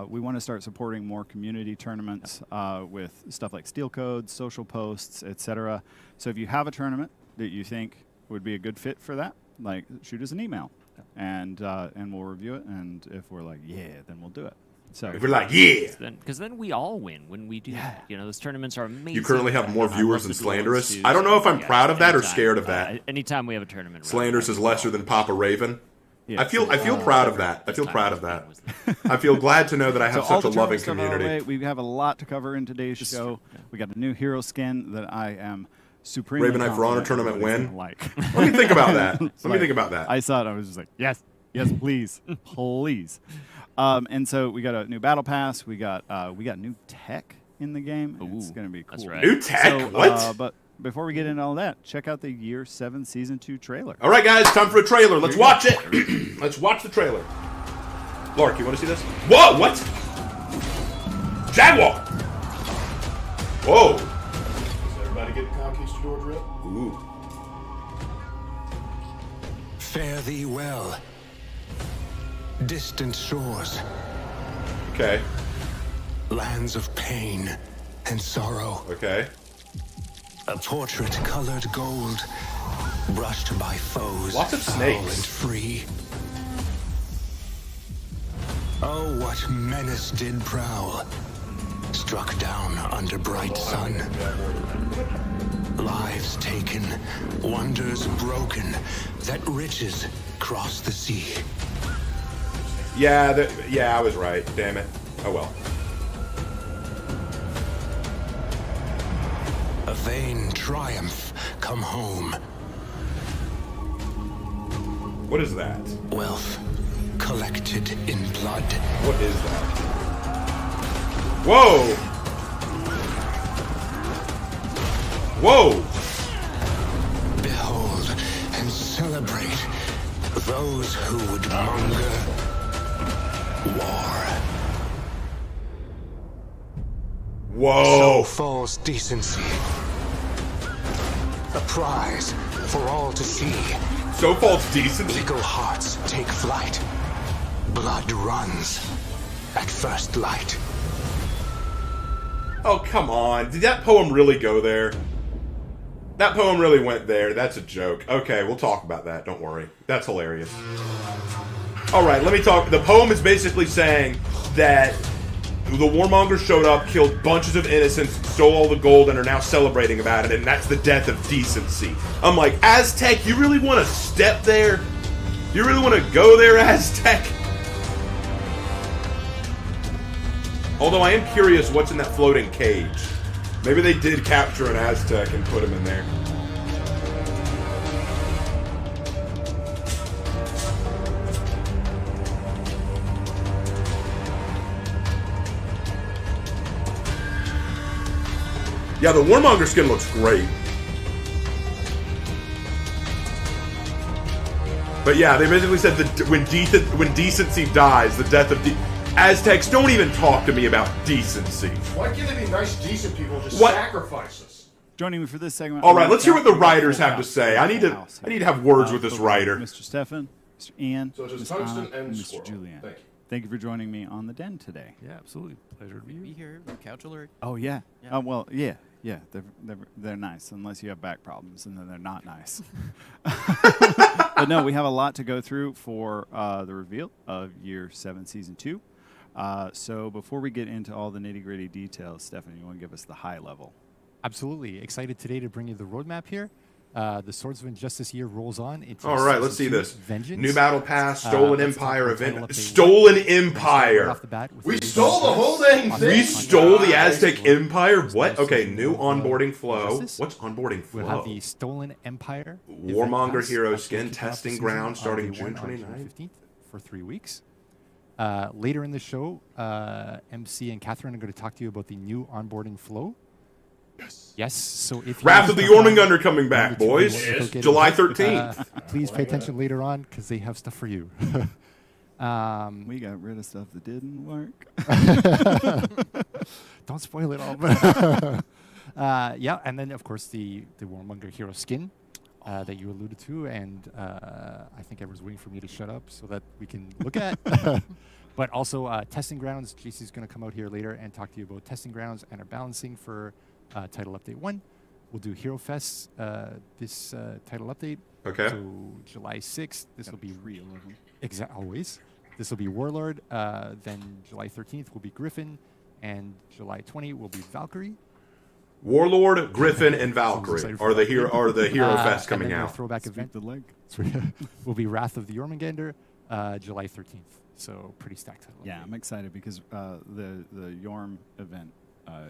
we want to start supporting more community tournaments with stuff like Steel Codes, social posts, etc. So if you have a tournament that you think would be a good fit for that, like, shoot us an email, and we'll review it. And if we're like, yeah, then we'll do it. So if we're like, yeah, because then we all win when we do that. You know, those tournaments are amazing. You currently have more viewers than Slanderous. I don't know if I'm proud of that or scared of that. Anytime we have a tournament, Slanderous is lesser than Papa Raven. Yeah, I feel proud of that. I feel proud of that. I feel glad to know that I have such a loving community. We have a lot to cover in today's show. We got a new hero skin that I am supremely Raven Knight For Honor tournament win. Like. Let me think about that. I saw it. I was just like, yes, please, please. And so we got a new battle pass. We got new tech in the game. It's going to be cool. That's right. New tech? What? But before we get into all that, check out the Year 7 Season 2 trailer. All right, guys, time for a trailer. Let's watch it. Let's watch the trailer. Lark, you want to see this? Whoa, what? Jaguar. Whoa. Does everybody get the Conquistador drip? Ooh. Fare thee well. Distant shores, Okay. lands of pain and sorrow. Okay. A portrait colored gold, brushed by foes, Lots of foul snakes. and free. Oh, what menace did prowl, struck down under bright sun. Lives taken, wonders broken, that riches cross the sea. Yeah, I was right. Damn it. Oh well. A vain triumph come home. What is that? Wealth collected in blood. What is that? Whoa! Whoa! Behold and celebrate those who would monger war. Whoa! So falls decency. A prize for all to see. So false decency. Eagle hearts take flight. Blood runs at first light. Oh, come on. Did that poem really go there? That poem really went there. That's a joke. Okay, we'll talk about that. Don't worry. That's hilarious. Alright, let me talk. The poem is basically saying that the warmongers showed up, killed bunches of innocents, stole all the gold, and are now celebrating about it, and that's the death of decency. I'm like, Aztec, you really want to step there? You really want to go there, Aztec? Although I am curious what's in that floating cage. Maybe they did capture an Aztec and put him in there. Yeah, the Warmonger skin looks great. But yeah, they basically said that when decency dies, the death of Aztecs, don't even talk to me about decency. Why can't they be nice, decent people? Just What? sacrifice us. Joining me for this segment. All right, let's hear what the writers have to say. I need to have words with this writer. Mr. Stefan, Mr. Ian, So it's just Ms. tungsten Anna, and Mr. squirrel. Julian. Thank you. Thank you for joining me on the Den today. Yeah, absolutely. Pleasure to be Be here. here, Couch Alert. Oh yeah. Yeah. Well, yeah. They're nice unless you have back problems, and then they're not nice. But no, we have a lot to go through for the reveal of Year 7, Season 2. So before we get into all the nitty-gritty details, Stephanie, you want to give us the high level? Absolutely. Excited today to bring you the roadmap here. The Swords of Injustice year rolls on. Into All right, let's see Season this. 2, Vengeance. New Battle Pass, Stolen Let's talk Empire about title event. update Stolen one. Right Empire. off the bat with We the stole the whole dang We thing. stole the guys. Aztec Empire? What? Nice Okay, to new know, onboarding flow. Justice. What's onboarding We'll flow? have the Stolen Empire. Warmonger event pass, hero to skin kick off testing the season ground on starting day one June on 29th. 15th for 3 weeks. Later in the show, MC and Catherine are going to talk to you about the new onboarding flow. Yes. So if you Wrath of the stuck on Jormungandr coming back, 1 to 2 boys. without getting July hit, 13th. Please pay attention later on because they have stuff for you. We got rid of stuff that didn't work. Don't spoil it all. Yeah, and then of course the Warmonger hero skin that you alluded to, and I think everyone's waiting for me to shut up so that we can look at. But also testing grounds. JC's going to come out here later and talk to you about testing grounds and our balancing for title update 1. We'll do Hero Fest this title update. Okay. So July 6th, this will be real of them. always. This will be Warlord. Then July 13th will be Griffin, and July 20 will be Valkyrie. Warlord, Griffin, and Valkyrie excited are for the hero fest and coming then our out. throwback Speak event the leg. will be Wrath of the Jormungandr, July 13th. So pretty stacked title. Yeah, I'm excited because the Yorm event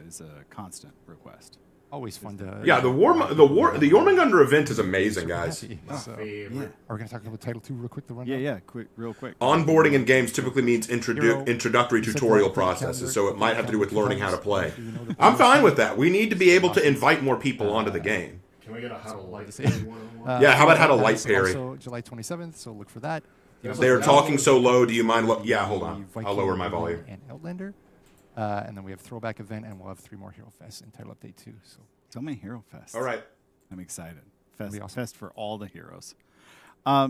is a constant request. Always fun to. Yeah, the Jormungandr event is amazing, guys. So, are we going to talk about Title 2 real quick? The rundown? Yeah, real quick. Onboarding in games typically means Hero. introductory Set the tutorial update processes, calendar, so it might have to do with learning how to play. Do you know the I'm fine progression? with that. We need to be able to invite more people onto the game. Can we get a how to light say. one-on-one? Yeah, how about how to that light is parry? Also July 27th, so look for that. They're talking so low, do you mind? Yeah, hold on. The I'll lower my Viking volume. And Outlander. And then we have Throwback Event, and we'll have 3 more Hero Fests in Title Update 2. So So many Hero Fests. All right. I'm excited. That'll Fest, be awesome. fest for all the heroes.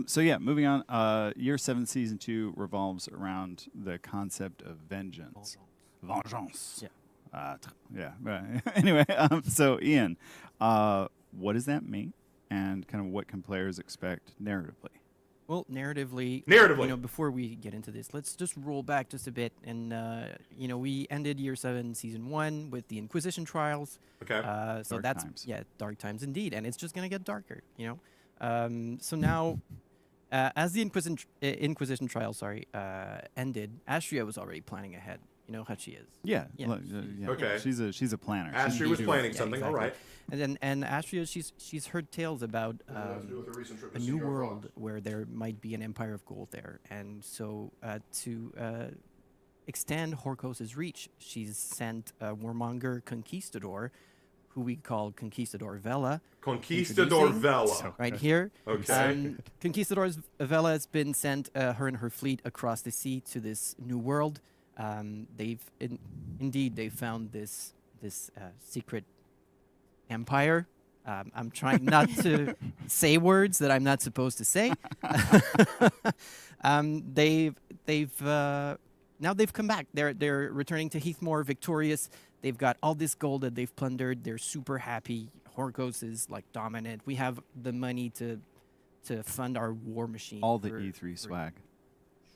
So yeah, moving on. Year 7, Season 2 revolves around the concept of vengeance. Vengeance. Yeah. Yeah. But anyway, so Ian, what does that mean, and kind of what can players expect narratively? Well, narratively, Narratively. before we get into this, let's just roll back just a bit. And, we ended Year 7, Season 1 with the Inquisition trials. Okay. So Dark that's, times. dark times indeed. And it's just going to get darker, So now, as the Inquisition trial, ended, Astria was already planning ahead. You know how she is. Yeah. Yeah. Yeah. Okay. She's a planner. She Astria can was do it. planning something. All right. And Astria, she's heard tales about a new world where there might be an empire of gold there, and so to extend Horkos's reach, she's sent a warmonger conquistador, who we call Conquistador Vela. Conquistador Introducing- Vela. Right here. Okay. Conquistador Vela has been sent, her and her fleet, across the sea to this new world. They've found this secret empire. I'm trying not to say words that I'm not supposed to say. Now they've come back. They're returning to Heathmore victorious. They've got all this gold that they've plundered. They're super happy. Horkos is like dominant. We have the money to fund our war machine. All the for- E3 swag.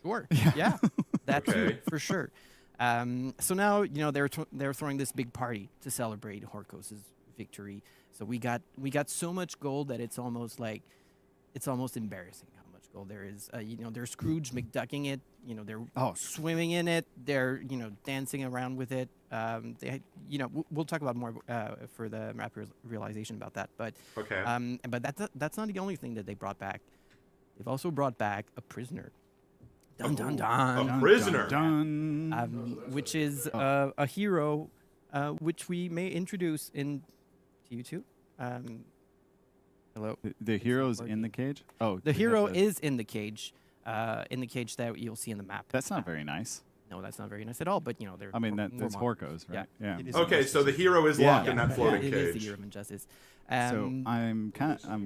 Sure. Yeah. That too, Okay. for sure. So now they're throwing this big party to celebrate Horkos's victory. So we got so much gold that it's almost embarrassing how much gold there is. They're Scrooge McDucking it. They're swimming in it. They're dancing around with it. We'll talk about more for the map realization about that. But Okay. but that's not the only thing that they brought back. They've also brought back a prisoner. Dun dun dun. A prisoner. Dun. Which is a hero, which we may introduce in to you too. Hello. The hero's in the cage? Oh, The hero is in the cage that you'll see in the map. That's not very nice. No, that's not very nice at all. But they're. I mean, that's more Horkos, Yeah. right? Yeah. It is Okay, so the hero is Yeah. locked in that floating It is the cage. hero of injustice. So I'm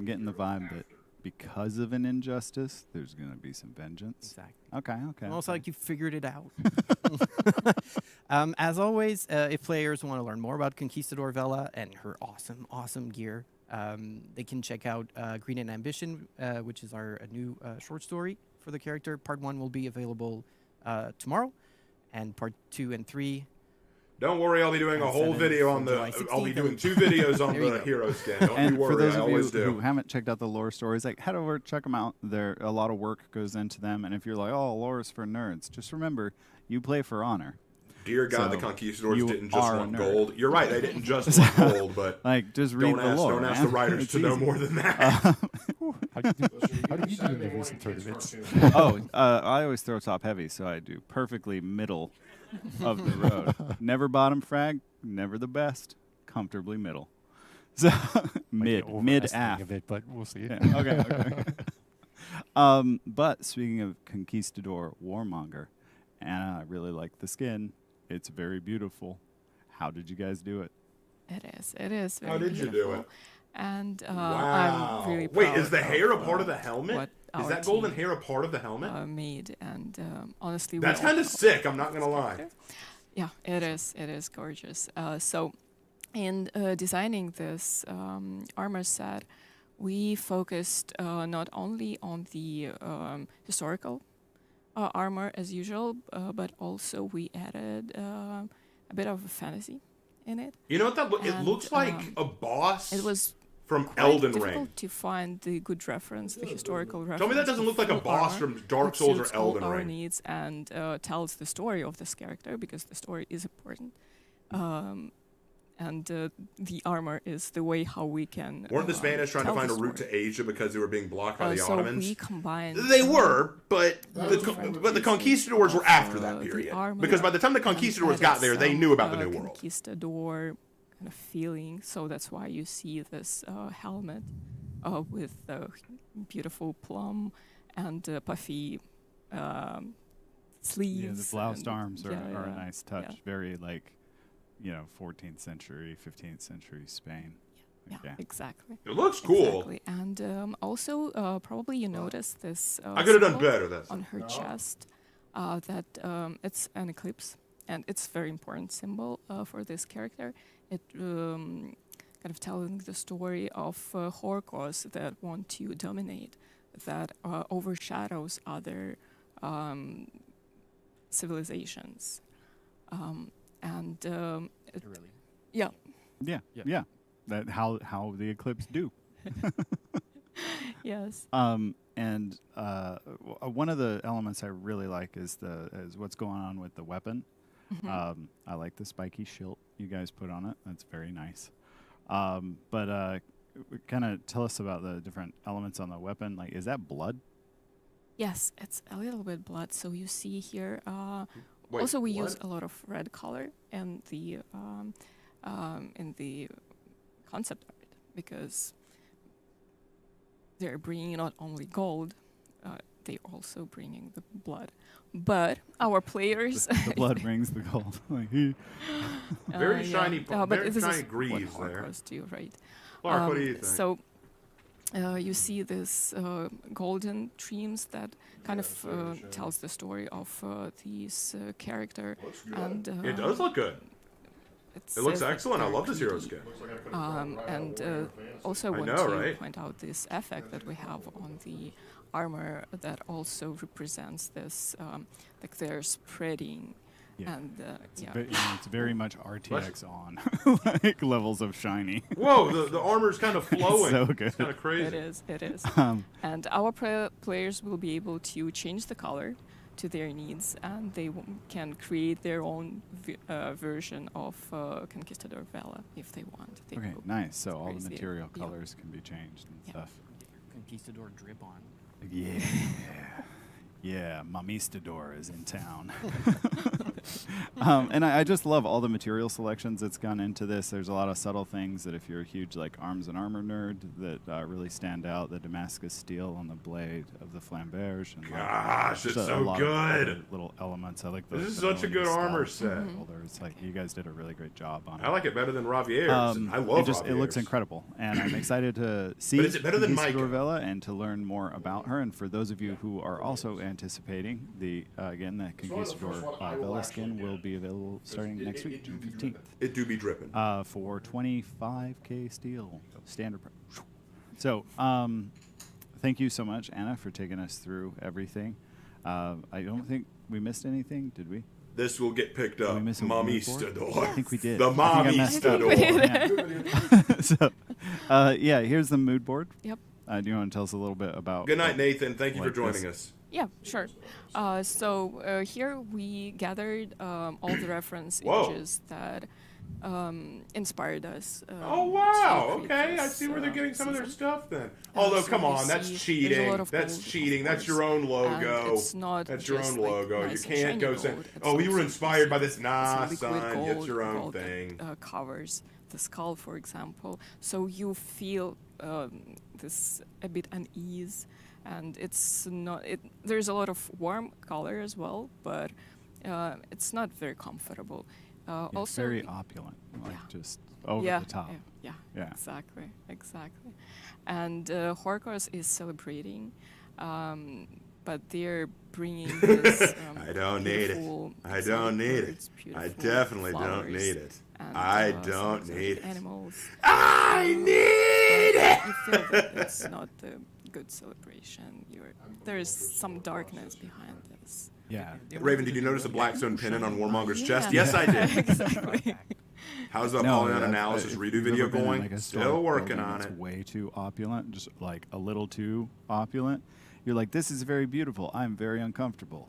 getting the vibe that because of an injustice, there's going to be some vengeance. Exactly. Okay. Almost like you figured it out. As always, if players want to learn more about Conquistador Vela and her awesome gear, they can check out Green and Ambition, which is our new short story for the character. Part 1 will be available tomorrow, and Part 2 and 3. Don't worry, I'll be doing a And whole 7 video on from the. July I'll be 16th. doing 2 videos on There you the go. hero skin. Don't And you worry, for those I of you always who do. haven't checked out the lore stories, like head over, check them out. There, a lot of work goes into them. And if you're like, oh, lore is for nerds, just remember, you play for honor. Dear God, the So, Conquistadors you didn't just are a want nerd. gold. You're right, they didn't just want gold, but Like, just read don't the ask, lore. don't ask man. the writers It's to know easy. more than that. How did you do in the recent tournaments? I always throw top heavy, so I do perfectly middle of the road. Never bottom frag, never the best, comfortably middle. So mid Overestimating aft. a bit, but we'll see. Yeah, okay. But speaking of Conquistador Warmonger, Anna, I really like the skin. It's very beautiful. How did you guys do it? It is. It is very How did you do beautiful. it? And Wow. I'm really Wait, proud is the hair a of, part of the helmet? what Is our that golden team, hair a part of the helmet? made, and honestly, That's we all kind of know sick, I'm not going to this lie. character. Yeah, it is. It is gorgeous. So, in designing this armor set, we focused not only on the historical armor as usual, but also we added a bit of fantasy in it. You know what that it And, looks like? A boss It was from quite Elden difficult Ring. to find the good reference, the historical reference. Tell me that doesn't to look like a full boss armor from Dark that Souls or suits all Elden our Ring. needs and tells the story of this character, because the story is important. And the armor is the way how we can. Weren't the Spanish trying to tell find a the route story. to Asia because they were being blocked by the So Ottomans? we combined. They were, but different the conquistadors were after that the period. armor Because by the time the conquistadors and got there, they some, knew about the New World. Conquistador kind of feeling. So that's why you see this helmet with beautiful plum and puffy sleeves. Yeah, the bloused and- arms are a yeah, nice touch. yeah. Very 14th century, 15th century Spain. Yeah, Okay. exactly. It looks cool. Exactly. And also, probably you noticed this. I could have done symbol better. That's on her chest. That it's an eclipse, and it's a very important symbol for this character. It kind of telling the story of Horkos that want to dominate, that overshadows other civilizations, and Really. yeah. Yeah. That how the eclipse do. Yes. And one of the elements I really like is what's going on with the weapon. I like the spiky shield you guys put on it. That's very nice. But kind of tell us about the different elements on the weapon. Like, is that blood? Yes, it's a little bit blood. So you see here. Wait, also, we what? use a lot of red color in the concept art, because they're bringing not only gold, they're also bringing the blood. But our players, The blood brings the gold. Like, Very shiny, but very this shiny is what greaves there. Horkos do, right? Clark, what do you think? So you see this golden dreams that kind of tells the story of this character, and It does look good. It looks says that excellent. I they're love this hero pretty. skin. And also I want know, to right? point out this effect that we have on the armor that also represents this, like they're spreading, Yeah. and yeah. It's very much RTX on, like levels of shiny. Whoa, the armor's kind of flowing. so It's good. kind of crazy. It is. And our players will be able to change the color to their needs, and they can create their own version of Conquistador Vela if they want. They Okay, will- nice. So it's all the crazy. material Yeah. colors can be changed and Yeah. stuff. Conquistador drip on. Yeah. Yeah, Mamistador is in town. And I just love all the material selections that's gone into this. There's a lot of subtle things that if you're a huge like arms and armor nerd that really stand out. The Damascus steel on the blade of the flamberge. And Gosh, it's just a so lot of good. other little elements. I like the This is the such a ability good to armor style set. the It's like you guys did a really great job on it. I like it better than Ravier's. I love it looks Ravier's. incredible, and I'm excited to see But is it better than Conquistador Micah? Vela and to learn more about her. And for those of you who are also anticipating the Conquistador Vela skin will be available starting next week, June 15th. It do be dripping. For 25k steel standard price. So, thank you so much, Anna, for taking us through everything. I don't think we missed anything, did we? This will get picked up. Did we miss a Mamistador. I think we did. The I think I messed up. Mamistador. So, yeah, here's the mood board. Yep. Do you want to tell us a little bit about? Good night, Nathan. Thank you for like joining this? us. Yeah, sure. So here we gathered all the reference Whoa. images that inspired us. Oh wow! to create Okay, I this, see where they're getting some of their season. stuff then. Although, So come you on, that's see there's a cheating. lot of That's gold, cheating. of That's your course, own and logo. it's not That's your just own like logo. nice You and can't shiny go say, gold. It's "Oh, you were also inspired by this." it's Nah, liquid son, gold, it's your own gold that, thing. covers the skull, for example. So you feel this a bit unease, and it's not. There's a lot of warm color as well, but it's not very comfortable. Yeah, Also, very opulent, like yeah. just over yeah, the top. Yeah, exactly. And Horkos is celebrating, but they're bringing this. I don't need it. beautiful I don't need it. birds, I beautiful definitely don't flowers, need it. and, I some don't exotic need it. Animals. I need it. You feel that it's not a good celebration. There's some darkness behind this. Yeah. Raven, did you notice the Blackstone pennant on Warmonger's chest? Yeah. Yes, I did. Exactly. How's the No, Polygon yeah, analysis if redo you've video ever been in, going? like, a Still historic working building on that's it. way too opulent, just like a little too opulent. You're like, this is very beautiful. I'm very uncomfortable.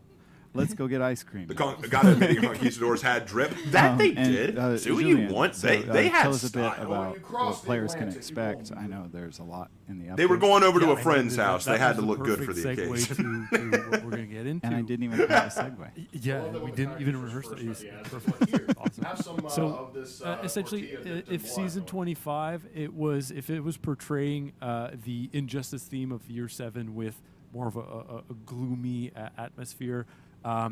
Let's go get ice cream. Gotta admit, the Conquistadors had drip. That they and, did. See what Julian, you want. so, They had tell us a bit style. about cross what the players can Atlantic, you expect. won't. I know there's a lot in the. They were updates. going over to Yeah, a friend's that- house. that They had was to the look good for perfect the segue occasion. to what we're going to get into. and I didn't even have a segue. Yeah, we didn't even rehearse it. It was perfect. Awesome. Have some So, of this. essentially, tortilla dipped in if blood. season 25, if it was portraying the Injustice theme of year 7 with more of a gloomy atmosphere,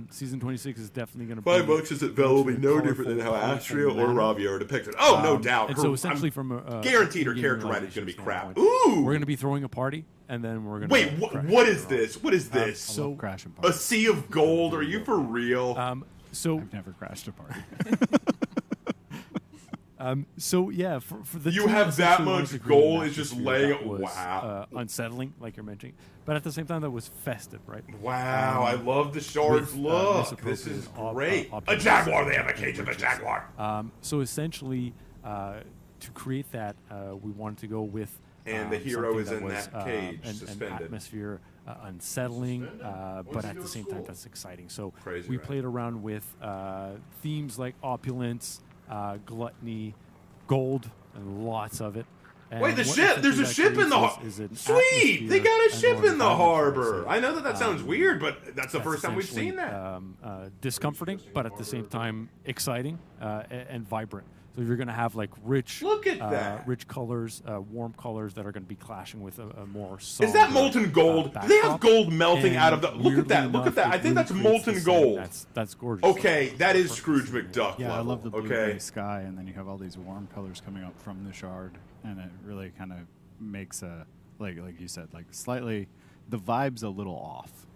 season 26 is definitely going to be $5 is at Vel will be much no more different than how colorful, Astria or colorful Ravia are depicted. Oh, no doubt. And Her- so essentially, I'm from a guaranteed her gaming character writing is going to be relationship crap. standpoint, Ooh. we're going to be throwing a party, and then we're going to Wait, what is this? What is this? I So- love crashing A parties. sea of gold? Are you for real? So I've never crashed a party. So yeah, for the You team have that essentially much wanted to create gold, an it's just atmosphere laying- that was, wow. unsettling, like you're mentioning, but at the same time that was festive, right? Wow, I love the shards with, look. This is misappropriated great. A objects jaguar, they have a and cage of a riches. jaguar. So essentially, to create that, we wanted to go with. And the hero something is that in was, that cage, an suspended. atmosphere, unsettling, but at the same time that's exciting. So Crazy, we right? played around with themes like opulence, gluttony, gold, and lots of it. And Wait, the what ship! There's a essentially ship in the that harbor. creates is an Sweet! They atmosphere got a and ship more in the environment for us. harbor. I know that sounds weird, but that's the That's first time we've seen essentially, that. Discomforting, but at the same time exciting and vibrant. So you're going to have like rich, Look at that. rich colors, warm colors that are going to be clashing with a more somber. Is that molten gold? Do they have backdrop. gold melting And out of the? Look at that! weirdly Look at enough, that! I it think that's really molten creates the scene. gold. That's gorgeous. Okay, that is Scrooge McDuck. Yeah, I level. love the blue Okay. gray sky, and then you have all these warm colors coming up from the shard, and it really kind of makes a like you said, like slightly the vibe's a little off.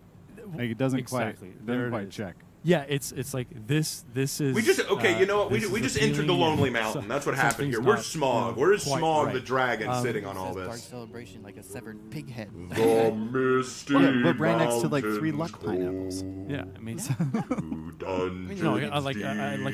Like it doesn't Exactly. quite There doesn't it quite is. check. Yeah, it's like this is. We just okay. You know what? this We is just entered the appealing Lonely and Mountain. so- That's what happened something's here. Where's not, Smog? Where's quite Smog, right. the dragon, sitting on all Dark this? celebration like a severed pig head. The misty But right next to like 3 luck mountains pineapples. Yeah, I mean, through dungeons no, like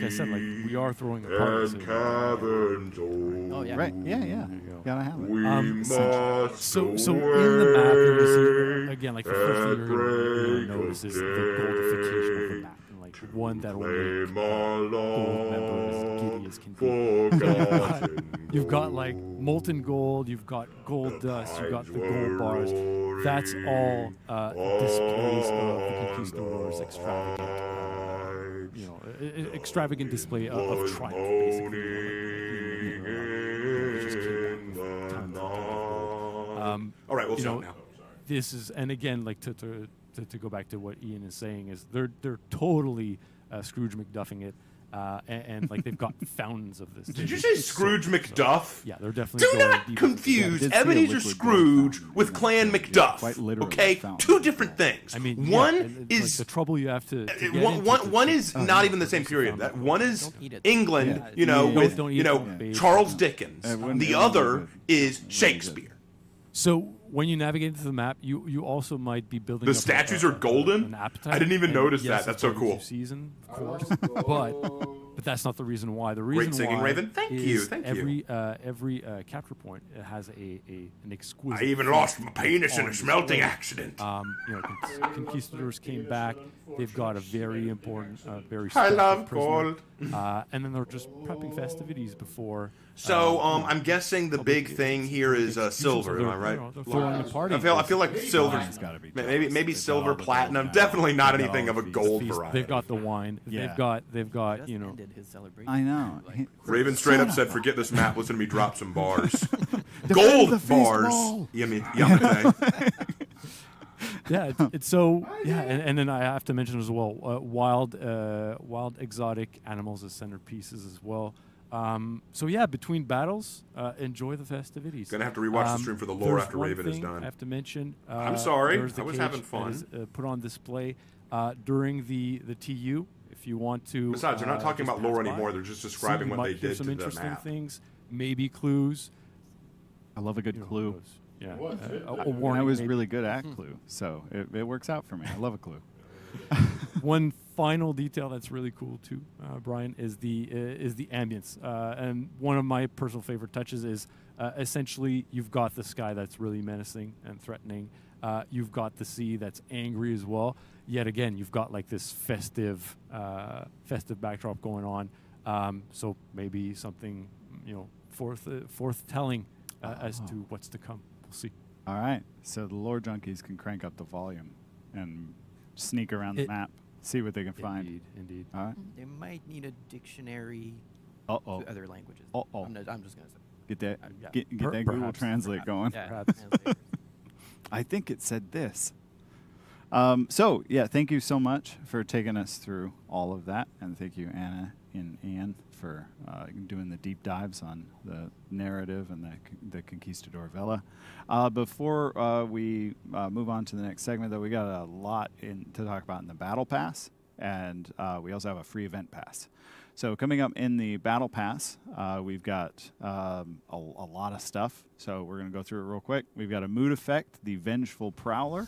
I said, like we are throwing a party. and so- caverns old. Oh yeah. Right? Yeah, yeah. you go. Gotta have it. We must So in away the map, you see, again, like the first thing at you're going to break notice is of the goldification of the day. map, and like one that will Claim make our gold members long giddy as can be. forgotten You've got like molten gold, you've got gold dust, you've got the gold bars. That's all displays of the conquistadors' extravagant display of triumph, basically. All right, we'll stop now. This is, and again, like to go back to what Ian is saying, is they're totally Scrooge McDuffing it. And like they've got fountains of this. Did you say Scrooge McDuff? Yeah, they're definitely. Do not confuse Ebenezer Scrooge with Clan McDuff. Okay, two different things. I mean, one is like the trouble you have to. One is not even the same period. That one is England, with Charles Dickens. The other is Shakespeare. So when you navigate into the map, you also might be building. The statues are golden. An appetite. I didn't even notice yes, that. That's so cool. Season, of course, but that's not the reason why. The reason Great singing, why Raven. Thank you. Every capture point has an exquisite. I even lost my penis in a smelting accident. Conquistadors came back. They've got a very important, very. I love gold. And then they're just prepping festivities before. So I'm guessing the big thing here is silver. Am I right? They're throwing a party. I feel like silver's got to be maybe silver, platinum. Definitely not anything of a gold variety. They've got the wine. Yeah. They've got his celebration. I know. Raven straight up said, "Forget this map. Listen to me drop some bars. Gold bars. Yamate." Yeah, it's so yeah, and then I have to mention as well, wild exotic animals as centerpieces as well. So yeah, between battles, enjoy the festivities. Gonna have to rewatch the stream for the lore after Raven is done. I have to mention. I'm sorry, I was having fun. Is, put on display during the TU. If you want to. Besides, they're not talking about lore anymore. They're just describing what they did to some the interesting map. Things, maybe clues. I love a good clue. Yeah, a warning. I was really good at clue, so it works out for me. I love a clue. One final detail that's really cool too, Brian, is the ambience. And one of my personal favorite touches is essentially you've got the sky that's really menacing and threatening. You've got the sea that's angry as well. Yet again, you've got like this festive backdrop going on. So maybe something forth telling as to what's to come. We'll see. All right. So the lore junkies can crank up the volume and sneak around the map, see what they can find. Indeed. All right. They might need a dictionary to other languages. I'm just gonna say. Get that. Get that Google Translate going. Yeah. I think it said this. So yeah, thank you so much for taking us through all of that, and thank you, Anna and Anne, for doing the deep dives on the narrative and the Conquistador Vela. Before we move on to the next segment, though, we got a lot to talk about in the Battle Pass, and we also have a free event pass. So coming up in the Battle Pass, we've got a lot of stuff. So we're going to go through it real quick. We've got a mood effect, the Vengeful Prowler.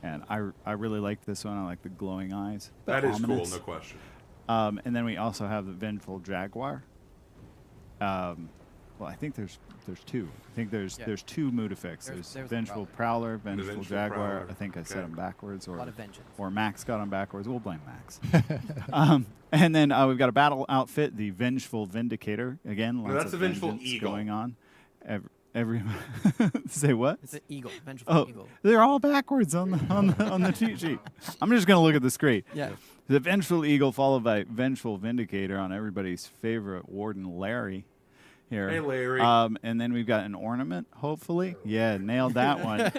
And I really like this one. I like the glowing eyes. That is cool, no question. And then we also have the Vengeful Jaguar. Well, I think there's two. I think there's two mood effects. There's Vengeful Prowler, Vengeful Jaguar. Prowler. I think I said them backwards, or a lot of vengeance. Or Max got them backwards. We'll blame Max. And then we've got a battle outfit, the Vengeful Vindicator. Again, lots that's of the Vengeful vengeance Eagle going on. Every say what? It's an eagle, vengeful eagle. They're all backwards on the cheat sheet. I'm just gonna look at the screen. Yeah. The Vengeful Eagle followed by Vengeful Vindicator on everybody's favorite Warden Larry. Here. Hey, Larry. And then we've got an ornament. Hopefully, yeah, nailed that one.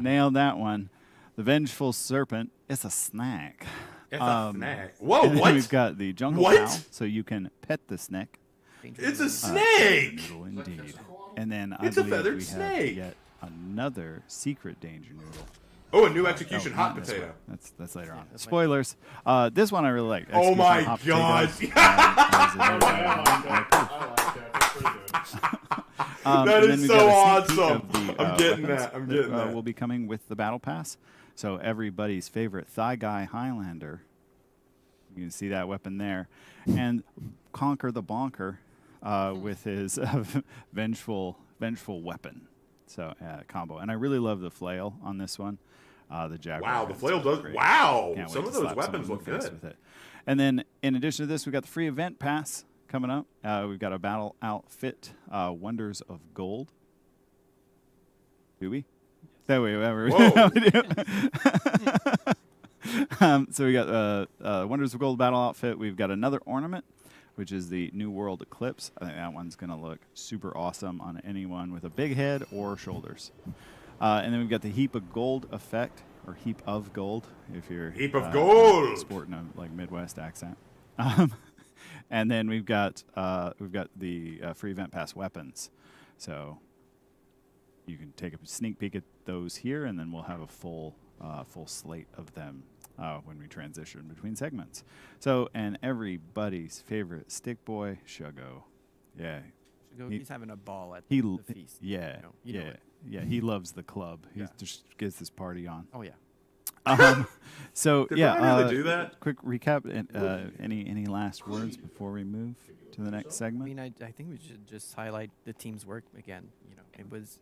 Nailed that one. The Vengeful Serpent. It's a snack. It's a snack. Whoa! And then What? We've got the Jungle What? Cow, so you can pet the snake. It's a snake. Indeed. And then It's I a believe feathered we snake. have yet another secret danger noodle. Oh, a new execution hot not this potato. one. That's later on. Spoilers. This one I really like. Oh my Execution god! That is so awesome. I'm getting that. I'm getting that. Will be coming with the Battle Pass. So everybody's favorite Thigh Guy Highlander. You can see that weapon there, and Conquer the Bonker with his vengeful weapon. So combo, and I really love the flail on this one. The Jaguar. Wow, the flail does. Great. Wow, Can't some wait of to those slap weapons someone look in the face good. with it. And then in addition to this, we got the free event pass coming up. We've got a battle outfit, Wonders of Gold. Do we? That way, whatever. So we got Wonders of Gold battle outfit. We've got another ornament, which is the New World Eclipse. I think that one's going to look super awesome on anyone with a big head or shoulders. And then we've got the Heap of Gold effect, or Heap of Gold, if you're Heap of Gold sporting a like Midwest accent. And then we've got the free event pass weapons. So you can take a sneak peek at those here, and then we'll have a full slate of them when we transition between segments. So, and everybody's favorite stick boy, Shuggo. Yeah. He's having a ball at the feast. Yeah. You know Yeah, he loves the club. He just gets this party on. Oh, yeah. So, Did yeah. Ryan really do that? Quick recap. Any last words before we move to the next segment? I mean, I think we should just highlight the team's work again. You know, it was,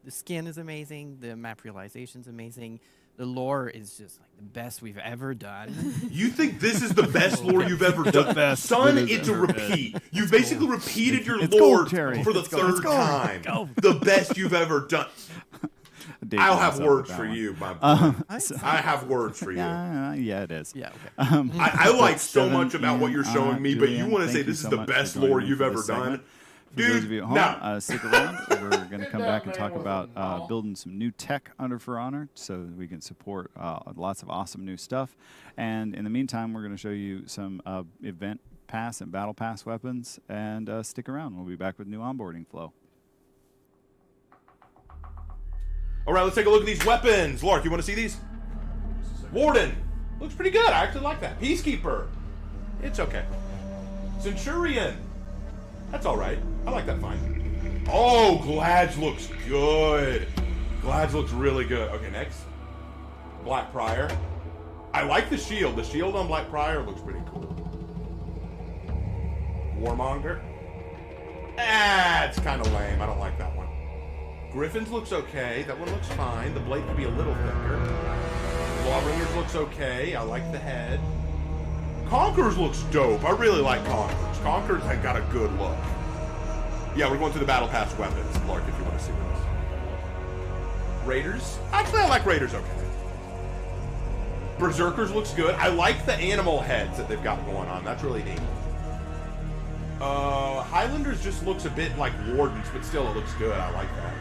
the skin is amazing. The map realization's amazing. The lore is just like the best we've ever done. You think this is the best lore you've ever done? Son, it's a repeat. You've basically repeated your lore for the third time. The best you've ever done. I'll have words for you, my boy. I have words for you. Yeah, it is. Yeah, okay. I like so much about what you're showing me, but you want to say this is the best lore you've ever done? For those of you at home, stick around. We're going to come back and talk about building some new tech under For Honor so that we can support lots of awesome new stuff. And in the meantime, we're going to show you some event pass and battle pass weapons. And stick around. We'll be back with new onboarding flow. All right, let's take a look at these weapons. Lark, you want to see these? Warden. Looks pretty good. I actually like that. Peacekeeper. It's okay. Centurion. That's all right. I like that fine. Oh, Glads looks good. Glads looks really good. Okay, next. Black Prior. I like the shield. The shield on Black Prior looks pretty cool. Warmonger. It's kind of lame. I don't like that one. Griffins looks okay. That one looks fine. The blade could be a little thicker. Lawbringers looks okay. I like the head. Conquerors looks dope. I really like Conquerors. Conquerors have got a good look. Yeah, we're going through the Battle Pass weapons, Lark, if you want to see those. Raiders? Actually, I like Raiders okay. Berserkers looks good. I like the animal heads that they've got going on. That's really neat. Highlanders just looks a bit like Wardens, but still it looks good. I like that.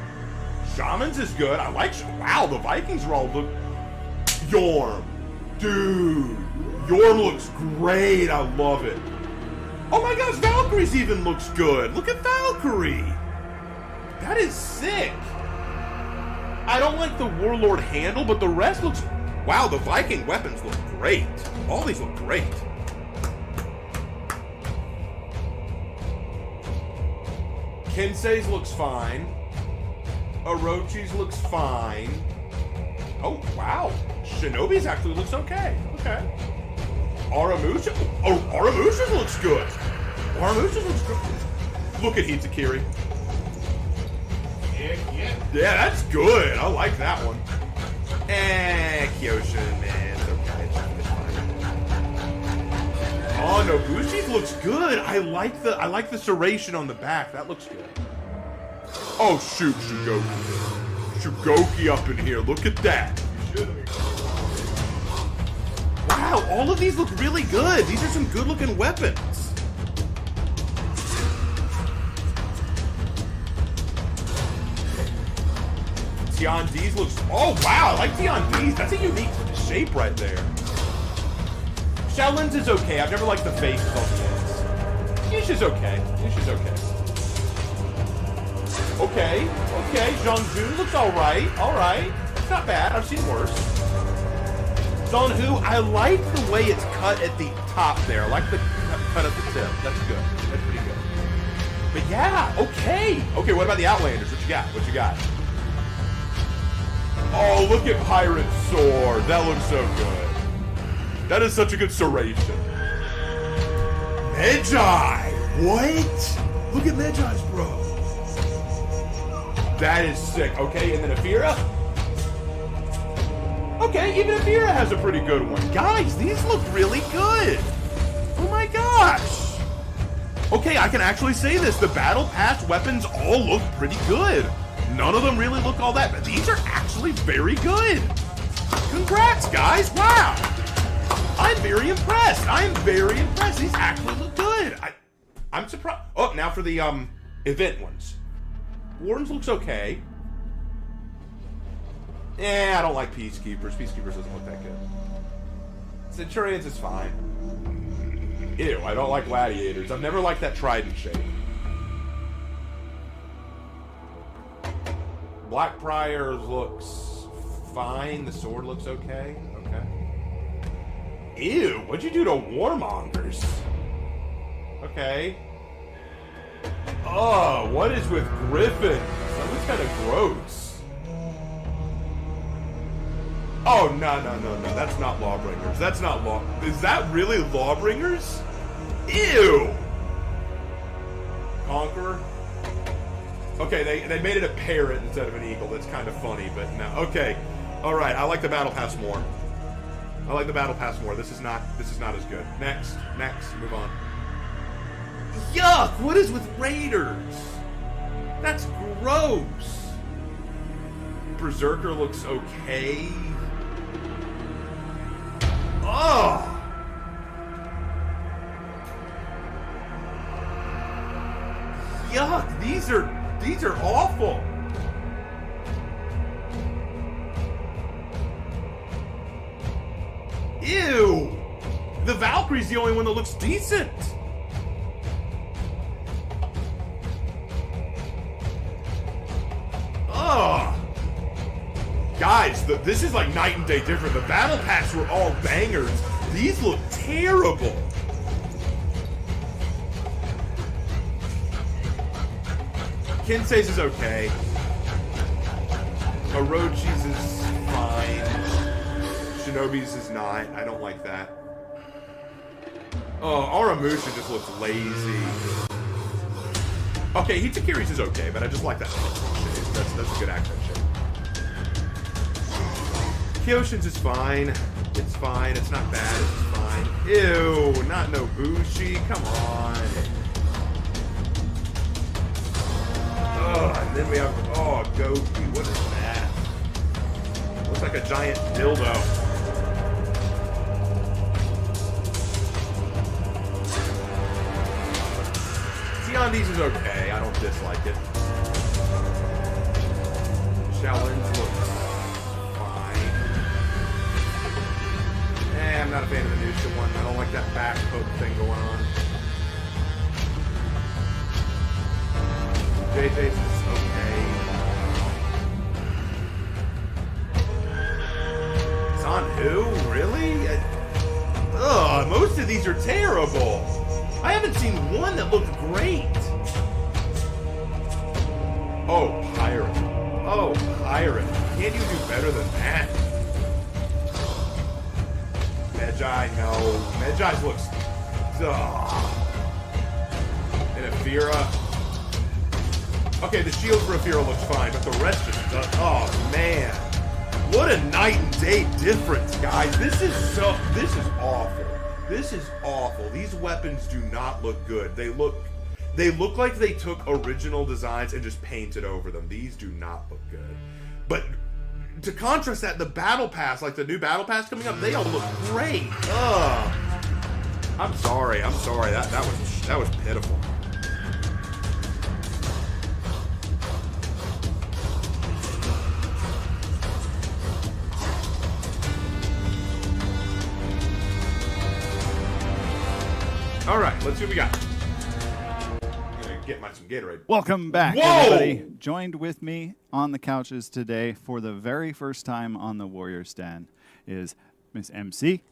Shamans is good. I like... Wow, the Vikings are all look... Yorm. Dude. Yorm looks great. I love it. Oh my gosh, Valkyrie's even looks good. Look at Valkyrie. That is sick. I don't like the Warlord handle, but the rest looks... Wow, the Viking weapons look great. All these look great. Kensei's looks fine. Orochi's looks fine. Oh, wow. Shinobi's actually looks okay. Okay. Aramusha. Oh, Aramusha's looks good. Aramusha's looks good. Look at Hitakiri. Yeah, that's good. I like that one. Kyoshin, man. It's okay. Oh, Nobushi's looks good. I like the serration on the back. That looks good. Oh, shoot, Shugoki. Shugoki up in here. Look at that. Wow, all of these look really good. These are some good-looking weapons. Tian D's looks... Oh, wow, I like Tian D's. That's a unique shape right there. Shaolin's is okay. I've never liked the faces on the ends. Yusha's okay. Yusha's okay. Okay, Zhongzhu looks alright. Alright. It's not bad. I've seen worse. Zonhu, I like the way it's cut at the top there. I like the cut at the tip. That's good. That's pretty good. But yeah, okay. Okay, what about the Outlanders? What you got? What you got? Oh, look at Pirate Sword. That looks so good. That is such a good serration. Medjai! What? Look at Medjai's, bro. That is sick. Okay, and then Afira? Okay, even Afira has a pretty good one. Guys, these look really good. Oh my gosh. Okay, I can actually say this. The Battle Pass weapons all look pretty good. None of them really look all that, but these are actually very good. Congrats, guys. Wow. I'm very impressed. These actually look good. I'm surprised. Oh, now for the event ones. Wardens looks okay. I don't like Peacekeepers. Peacekeepers doesn't look that good. Centurions is fine. Ew, I don't like Gladiators. I've never liked that trident shape. Blackbriar looks fine. The sword looks okay. Okay. Ew, what'd you do to Warmongers? Okay. Oh, what is with Griffins? That looks kind of gross. Oh, no. That's not Lawbringers. That's not Law... Is that really Lawbringers? Ew! Conqueror? Okay, they made it a parrot instead of an eagle. That's kind of funny, but no. Okay. Alright, I like the Battle Pass more. This is not as good. Next. Move on. Yuck! What is with Raiders? That's gross. Berserker looks okay. Oh! Yuck! These are awful. Ew! The Valkyrie's the only one that looks decent. Ugh! Guys, this is like night and day different. The battle packs were all bangers. These look terrible. Kensei's is okay. Orochi's is fine. Shinobi's is not. I don't like that. Oh, Aramusha just looks lazy. Okay, Hitakiri's is okay, but I just like that. That's a good accent shape. Kyoshin's is fine. It's fine. It's not bad. It's fine. Ew, not Nobushi. Come on. Oh, and then we have, Goki. What is that? Looks like a giant dildo. Xiondi's is okay. I don't dislike it. Shaolin's looks fine. I'm not a fan of the Nusha one. I don't like that back poke thing going on. JJ's is okay. It's on who? Really? Ugh, most of these are terrible. I haven't seen one that looked great. Oh, Pirate. Oh, Pirate. Can't you do better than that? Medjai, no. Medjai's looks... Ugh. And Ephira. Okay, the shield for Ephira looks fine, but the rest just does... Oh, man. What a night and day difference, guys. This is awful. This is awful. These weapons do not look good. They look like they took original designs and just painted over them. These do not look good. But to contrast that, the Battle Pass, like the new Battle Pass coming up, they all look great. Ugh. I'm sorry. That was pitiful. All right, let's see what we got. I'm gonna get some Gatorade. Welcome back, everybody. Joined with me on the couches today for the very first time on the Warriors Den is Miss MC.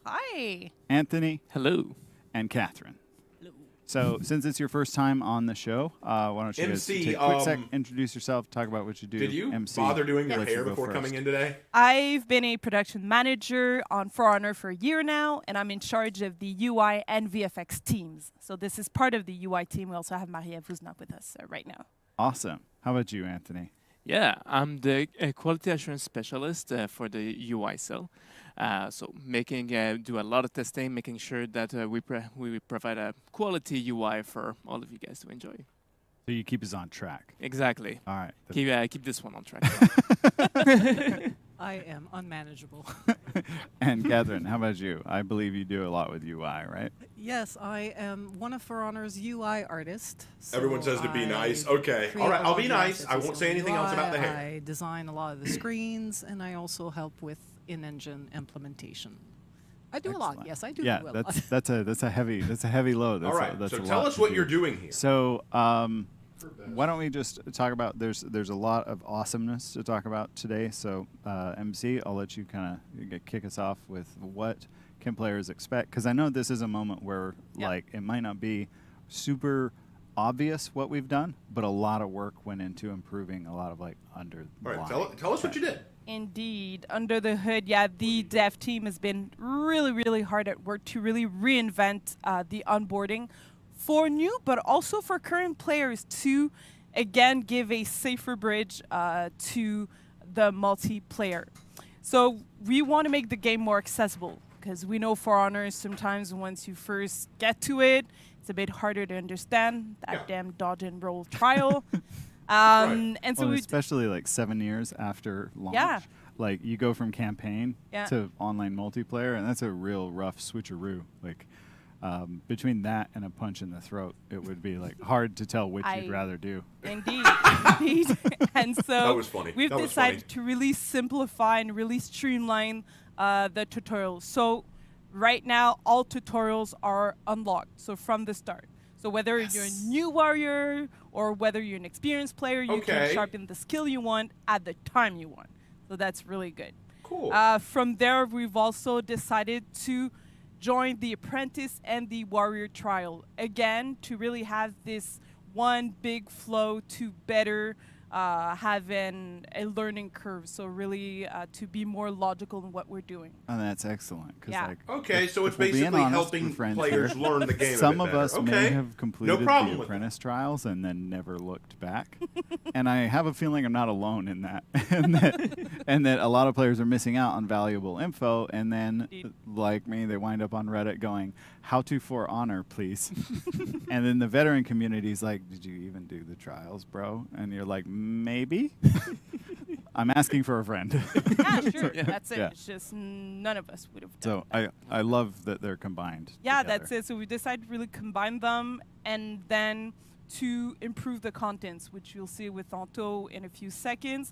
Hi. Anthony. Hello. And Catherine. So, since it's your first time on the show, why don't you guys take a quick sec, introduce yourself, talk about what you do. Did you MC, bother doing your hair before coming in today? I've been a production manager on For Honor for a year now, and I'm in charge of the UI and VFX teams. So this is part of the UI team. We also have Marie-Ève, who's not with us right now. Awesome. How about you, Anthony? Yeah, I'm the quality assurance specialist for the UI cell. So do a lot of testing, making sure that we provide a quality UI for all of you guys to enjoy. So you keep us on track. Exactly. All right. Keep this one on track. I am unmanageable. And Catherine, how about you? I believe you do a lot with UI, right? Yes, I am one of For Honor's UI artists. So Everyone says to be nice. Okay. create All right, a I'll lot be of nice. assets I won't on say anything else about the UI. hair. I design a lot of the screens, and I also help with in-engine implementation. I do a lot. Yes, I do. Yeah, do a lot. that's a heavy load. That's All right, that's so a tell lot us to what do. you're doing here. So, why don't we just talk about there's a lot of awesomeness to talk about today. So, MC, I'll let you kind of kick us off with what can players expect, because I know this is a moment where like it might not be super obvious what we've done, but a lot of work went into improving a lot of like under. All right, tell us what you did. Indeed. Under the hood, yeah, the dev team has been really, really hard at work to really reinvent the onboarding for new, but also for current players to, again, give a safer bridge to the multiplayer. So we want to make the game more accessible, because we know For Honor, sometimes once you first get to it, it's a bit harder to understand, that damn dodge and roll trial. And so well, we especially like 7 years after launch, Yeah. like you go from campaign Yeah. to online multiplayer, and that's a real rough switcheroo. Like between that and a punch in the throat, it would be like hard to tell which you'd rather do. Indeed, indeed. And so That was funny. we've That was decided funny. to really simplify and really streamline the tutorials. So right now, all tutorials are unlocked. So from the start. So whether you're a new warrior or whether you're an experienced player, you can Okay. sharpen the skill you want at the time you want. So that's really good. Cool. From there, we've also decided to join the apprentice and the warrior trial, again, to really have this one big flow to better having a learning curve. So really to be more logical in what we're doing. And that's excellent. 'Cause, Yeah. like, Okay, so it's if we're being basically honest, helping we're friends players here. learn the game a Some bit of better. us may Okay. have completed problem the with that. apprentice trials and then never looked back. And I have a feeling I'm not alone in that. and that a lot of players are missing out on valuable info. And then, like me, they wind up on Reddit going, "How to For Honor, please." And then the veteran community is like, "Did you even do the trials, bro?" And you're like, "Maybe." I'm asking for a friend. Yeah, sure. That's it. Yeah. It's just none of us would have done So I love that they're combined. Yeah, together. that's it. So we decided to really combine them and then to improve the contents, which you'll see with Anto in a few seconds.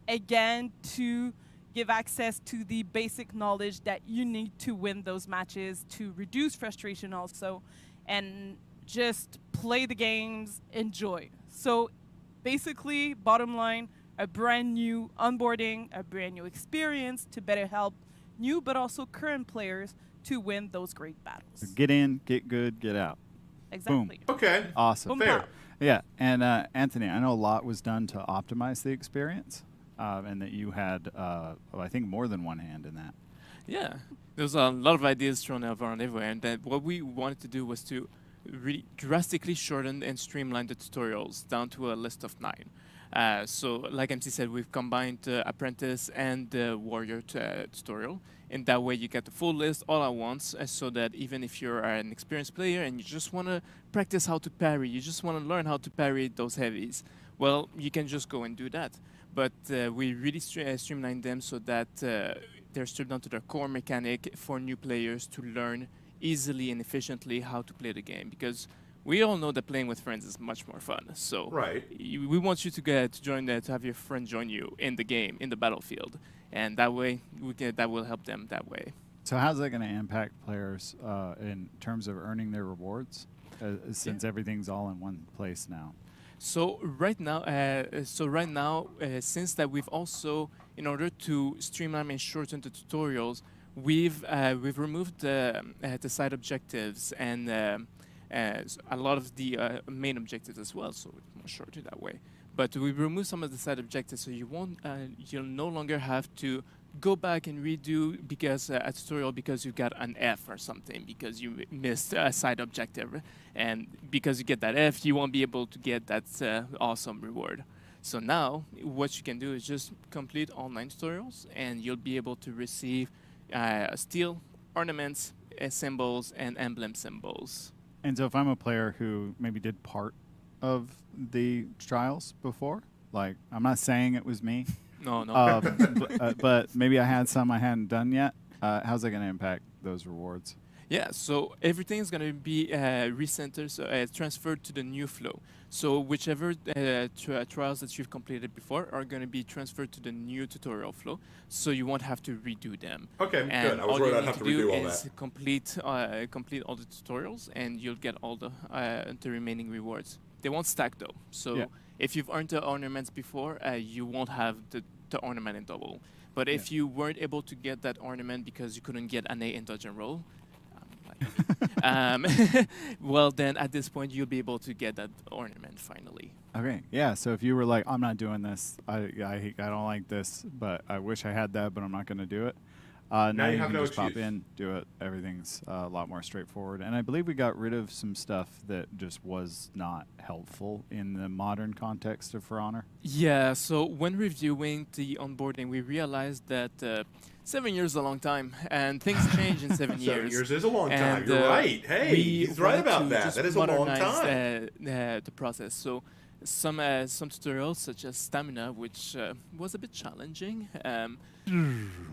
Again, to give access to the basic knowledge that you need to win those matches, to reduce frustration also, and just play the games, enjoy. So basically, bottom line, a brand new onboarding, a brand new experience to better help new but also current players to win those great battles. So get in, get good, get out. Exactly. Boom. Okay. Awesome. Boom, Fair. pow. Yeah, and Anthony, I know a lot was done to optimize the experience, and that you had, I think, more than one hand in that. Yeah, there's a lot of ideas thrown around everywhere, and then what we wanted to do was to really drastically shorten and streamline the tutorials down to a list of 9. So, like MC said, we've combined the Apprentice and the Warrior tutorial. And that way you get the full list all at once, so that even if you're an experienced player and you just want to practice how to parry, you just want to learn how to parry those heavies, well, you can just go and do that. But we really streamlined them so that they're stripped down to their core mechanic for new players to learn easily and efficiently how to play the game. Because we all know that playing with friends is much more fun. So we want you to join that, to have your friend join you in the game, in the battlefield, and that way that will help them that way. So how's that going to impact players in terms of earning their rewards, since everything's all in one place now? So right now, since that we've also, in order to streamline and shorten the tutorials, we've removed the side objectives and a lot of the main objectives as well, so it's more shorter that way. But we removed some of the side objectives, so you'll no longer have to go back and redo a tutorial because you got an F or something, because you missed a side objective, and because you get that F, you won't be able to get that awesome reward. So now what you can do is just complete online tutorials, and you'll be able to receive steel ornaments, symbols, and emblem symbols. And so if I'm a player who maybe did part of the trials before, like I'm not saying it was me. No, no. But maybe I had some I hadn't done yet. How's that going to impact those rewards? Yeah, so everything is going to be recentered, so transferred to the new flow. So whichever trials that you've completed before are going to be transferred to the new tutorial flow, so you won't have to redo them. Okay, and good. I was all worried you I'd need have to to do redo all is that. complete all the tutorials, and you'll get all the remaining rewards. They won't stack though. So Yeah. if you've earned the ornaments before, you won't have the ornament in double. But if you weren't able to get that ornament because you couldn't get an A in Dodge and Roll, well, then at this point you'll be able to get that ornament finally. Okay, yeah. So if you were like, I'm not doing this, I don't like this, but I wish I had that, but I'm not going to do it. Now you you have can no just pop excuse. in, do it. Everything's a lot more straightforward. And I believe we got rid of some stuff that just was not helpful in the modern context of For Honor. Yeah, so when reviewing the onboarding, we realized that 7 years is a long time, and things change in 7 years. 7 years is a long time. And, You're right. Hey, he's right wanted about to that. just That is a long modernize, time. The process. So some tutorials, such as stamina, which was a bit challenging.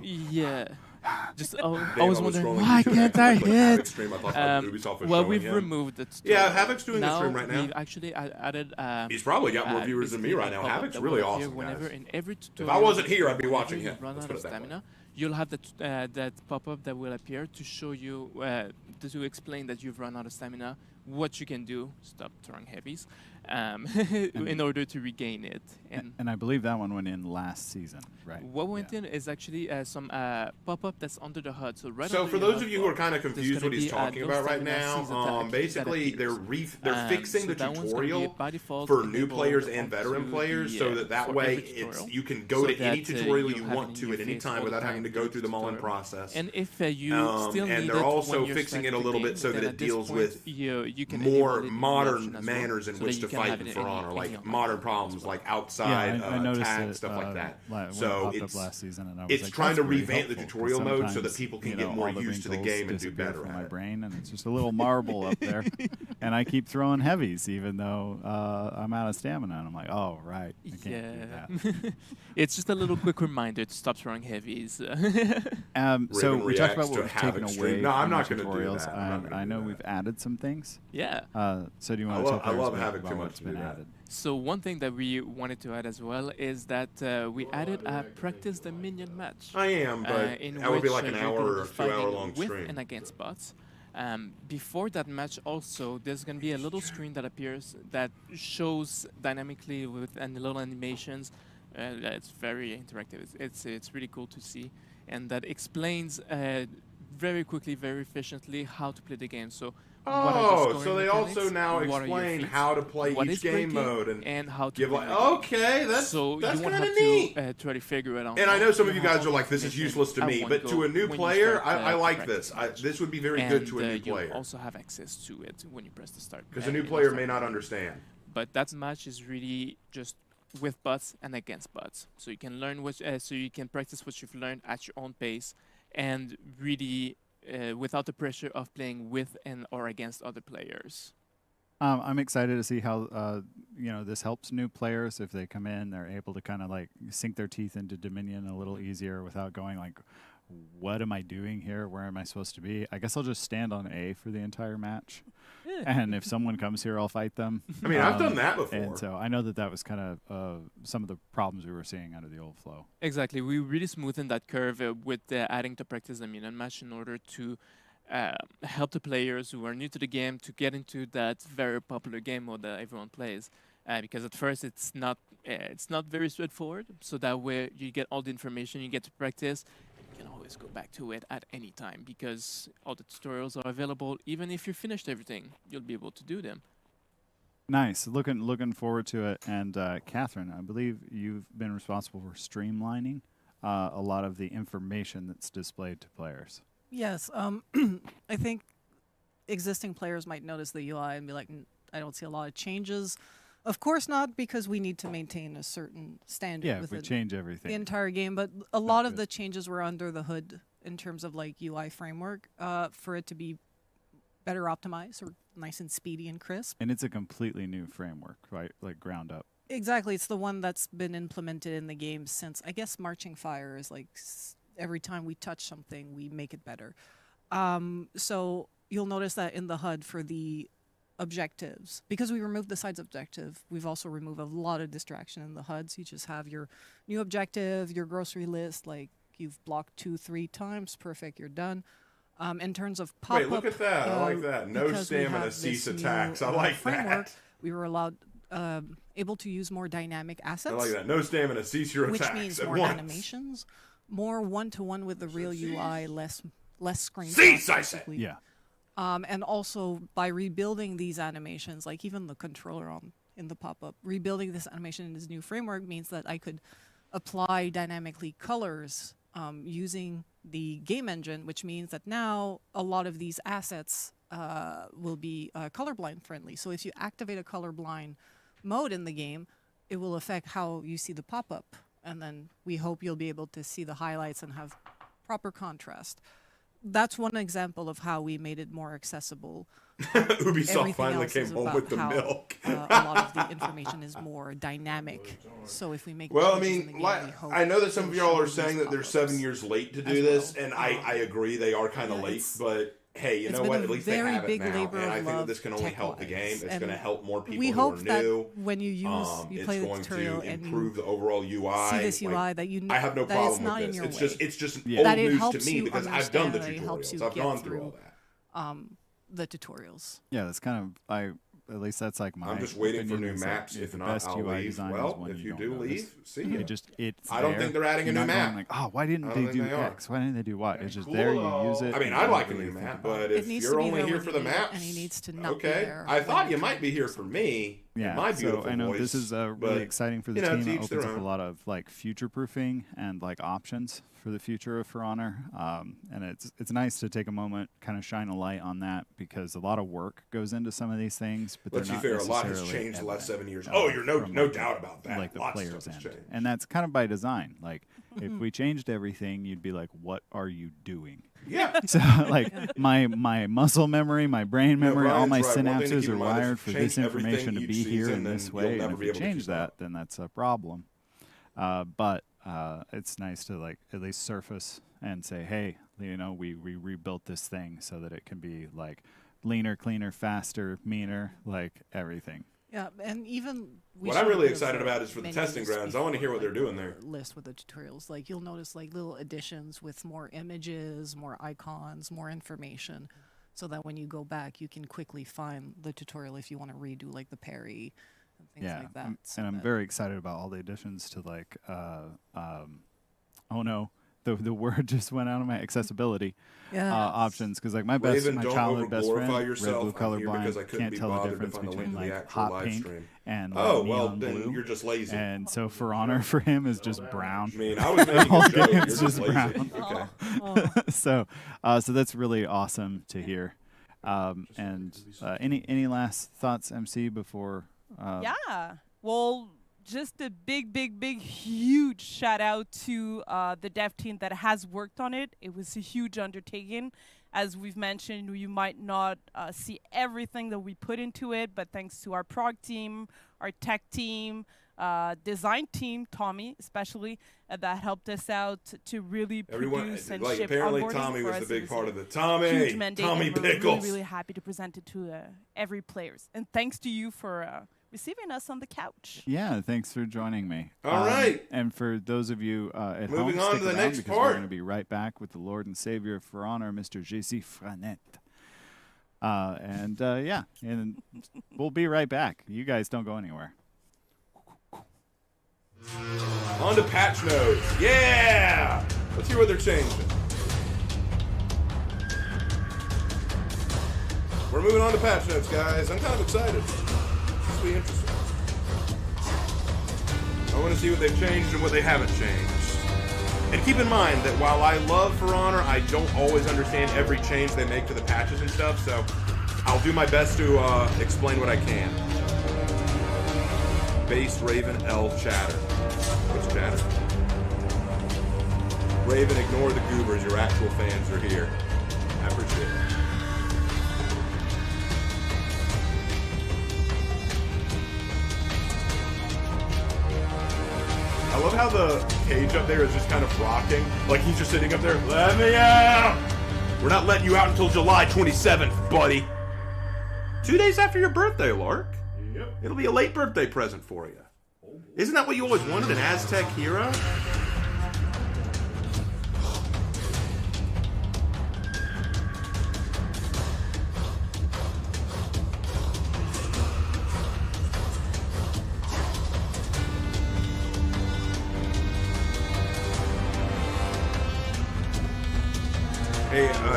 Yeah. Just always wondering, why can't I hit? Well, we've removed the tutorial. Yeah, Havoc's doing the now stream right now. We've actually added. He's probably got more viewers than me basically right now. a pop-up Havoc's that really will appear awesome, whenever guys. in every If tutorial, I wasn't here, I'd be whenever watching you him. run Let's out put of it that way. stamina, you'll have that pop-up that will appear to show you to explain that you've run out of stamina, what you can do, stop throwing heavies, in order to regain it. And I believe that one went in last season, right? What went in is actually some pop-up that's under the HUD. So right So under for your those HUD of you who are bar, kind of there's confused gonna what he's be, talking no about right stamina now, season that basically appears. they're fixing So the that one's gonna be tutorial by default for new enabled players and veteran onto players, the, so that for way every tutorial, you can go so to any that, tutorial you'll you have want it to in at your any face time all the without time having to during go through the Mullen tutorial. process. And if you still and need they're it also when you're fixing it a starting little the bit so game, that then it at this deals point, with you can more enable it in the modern option as well, manners in so that which you to can fight have in it For any Honor, like online modern as problems, well. like outside I noticed attack, it, stuff like that. when it So popped up it's last season, and I was it's like, trying that's to really revamp the helpful, tutorial 'cause mode so that sometimes, people can you get know, more all the used to the wrinkles game and do disappear better from at my it. brain, and it's just a little marble up there, and I keep throwing heavies even though I'm out of stamina, and I'm like, oh right, I can't do Yeah. that. It's just a little quick reminder to stop throwing heavies. So Raven we talked about reacts what to we've Havoc taken stream. away No, I'm from not the gonna do tutorials. that. I'm not gonna I do know that. we've added some things. Yeah. So do you I want to love- tell I love players Havoc about too much what's to do been that. added? So one thing that we wanted to add as well is that we added a practice the minion match. I am, but in that would be which, like an you're hour gonna or be 2 hour fighting long with stream. and against bots. Before that match also, there's going to be a little screen that appears that shows dynamically with and little animations. It's very interactive. It's really cool to see. And that explains very quickly, very efficiently how to play the game. So what are the Oh, scoring so they mechanics, also now what are your explain feats, how to play what each is game breaking, mode and how to give win like the game. okay, that's So that's you won't kind have of neat. to try to figure it out. And I know some of you have guys are all like, the this is information useless to at me, one but go to a new when you player, start, I like practice. this. This would be very And, good to a new you'll player. also have access to it when you press the start. Because a new you know, player start may not button. understand. But that match is really just with bots and against bots. So you can learn so you can practice what you've learned at your own pace, and really without the pressure of playing with and or against other players. I'm excited to see how this helps new players if they come in. They're able to kind of like sink their teeth into Dominion a little easier without going like, "What am I doing here? Where am I supposed to be?" I guess I'll just stand on A for the entire match, and if someone comes here, I'll fight them. I mean, I've done that before. And so I know that was kind of some of the problems we were seeing under the old flow. Exactly. We really smoothened that curve with adding to practice the minion match in order to help the players who are new to the game to get into that very popular game mode that everyone plays. Because at first it's not very straightforward. So that way you get all the information, you get to practice. You can always go back to it at any time because all the tutorials are available. Even if you finished everything, you'll be able to do them. Nice. Looking forward to it. And Catherine, I believe you've been responsible for streamlining a lot of the information that's displayed to players. Yes, I think existing players might notice the UI and be like, I don't see a lot of changes. Of course not, because we need to maintain a certain standard Yeah, if within we change everything. the entire game. But a lot of the changes were under the hood in terms of like UI framework for it to be better optimized or nice and speedy and crisp. And it's a completely new framework, right? Like ground up. Exactly, it's the one that's been implemented in the game since, I guess, Marching Fire is like every time we touch something, we make it better. So you'll notice that in the HUD for the objectives, because we removed the sides objective, we've also removed a lot of distraction in the HUDs. You just have your new objective, your grocery list, like you've blocked 2-3 times, perfect, you're done. In terms of pop-up, Wait, look at that. I like that. No stamina, cease attacks. I like framework, that. We were allowed able to use more dynamic assets. I like that. No stamina, cease your attacks which means at more once. animations, more one-to-one with the real UI, less screen. Cease, I said. Yeah. And also by rebuilding these animations, like even the controller in the pop-up, rebuilding this animation in this new framework means that I could apply dynamically colors using the game engine, which means that now a lot of these assets will be colorblind friendly. So if you activate a colorblind mode in the game, it will affect how you see the pop-up. And then we hope you'll be able to see the highlights and have proper contrast. That's one example of how we made it more accessible. Ubisoft finally came home with the milk. A lot of the information is more dynamic. So if we make well, I changes in the mean, game, like, we hope I know that some of it'll y'all show are these saying that they're pop-ups 7 years late to do this, and I agree they are kind of late, but hey, you it's know been what? a At least they very have it big now, labor and I of think that love this can only help the game. tech-wise. It's going to And help more people we who hope are that new. when you use, you It's play the going tutorial to and improve you the overall UI. see this UI like, that you I have no that it's problem not with in this. your It's way. just it's just that old it news to helps me you because I've done the understand, that it helps tutorials. you I've get gone through all through, that. The tutorials. Yeah, that's kind of at least that's like my. I'm just waiting for opinion new is that maps. If the not, best I'll UI leave. design is Well, when if you don't do notice. leave, see ya. It's I don't there. think they're adding a You're new not going map. Like, oh, why didn't I they don't think do they are. X? Why didn't they do Y? It's just Cool, there. You though. use it. I mean, and I'd you like a don't new really think map, about but it. if needs you're to be only there here when for you the need it, maps, and he needs to not be okay. there I when thought it you might be here for me. Yeah, my beautiful so I know voice, this is really but, exciting for the you know, team. to It each their opens up a own. lot of like future proofing and like options for the future of For Honor, and it's nice to take a moment, kind of shine a light on that because a lot of work goes into some of these things. But Let's they're be not fair, a lot has necessarily changed the last evident, 7 years. Oh, you're no from, like, doubt about that. Like the Lots of players' stuff has end, changed. and that's kind of by design. Like if we changed everything, you'd be like, "What are you doing?" Yeah. So like my muscle memory, my brain memory, all my Brian's right. One thing to synapses keep are in mind is wired for change this everything information to each be here season, in this and way. you'll And never if be you able to change keep that, up. then that's a problem. But it's nice to like at least surface and say, hey, you know, we rebuilt this thing so that it can be like leaner, cleaner, faster, meaner, like everything. Yeah, and even What I'm really excited about is for the testing grounds. I want to hear what they're doing there. List with the tutorials, like you'll notice like little additions with more images, more icons, more information, so that when you go back, you can quickly find the tutorial if you want to redo like the parry and things Yeah, like that. and I'm very excited about all the additions to like, oh no, the word just went out of my accessibility options because like my Raven, don't childhood best friend, overglorify red, yourself. blue, I'm here because I colorblind, couldn't can't be tell the bothered to difference find a link between to the like actual hot live pink stream. and Oh, like, well, neon then blue. you're just lazy. And so For Honor for him is just brown. I mean, I was making All a joke. You're games just lazy. brown. Okay. so that's really awesome to hear. And any last thoughts, MC, before? Yeah. Well, just a big, huge shout out to the dev team that has worked on it. It was a huge undertaking. As we've mentioned, you might not see everything that we put into it, but thanks to our prog team, our tech team, design team, Tommy especially, that helped us out to really Everyone, produce and like ship apparently onboarding Tommy for was us. the big It was part a of it. Tommy, huge mandate, Tommy and we're Pickles. really happy to present it to every players. And thanks to you for receiving us on the couch. Yeah, thanks for joining me. All right. And for those of you at Moving home, on stick to the around next because part. we're going to be right back with the Lord and Savior of For Honor, Mr. JC Franet. And we'll be right back. You guys don't go anywhere. On to patch notes. Yeah! Let's hear what they're changing. We're moving on to patch notes, guys. I'm kind of excited. This will be interesting. I want to see what they've changed and what they haven't changed. And keep in mind that while I love For Honor, I don't always understand every change they make to the patches and stuff, so I'll do my best to explain what I can. Base Raven L chatter. What's chatter? Raven, ignore the goobers. Your actual fans are here. I appreciate it. I love how the cage up there is just kind of rocking. Like he's just sitting up there. Let me out! We're not letting you out until July 27th, buddy. 2 days after your birthday, Lark. Yep. It'll be a late birthday present for you. Isn't that what you always wanted, an Aztec hero?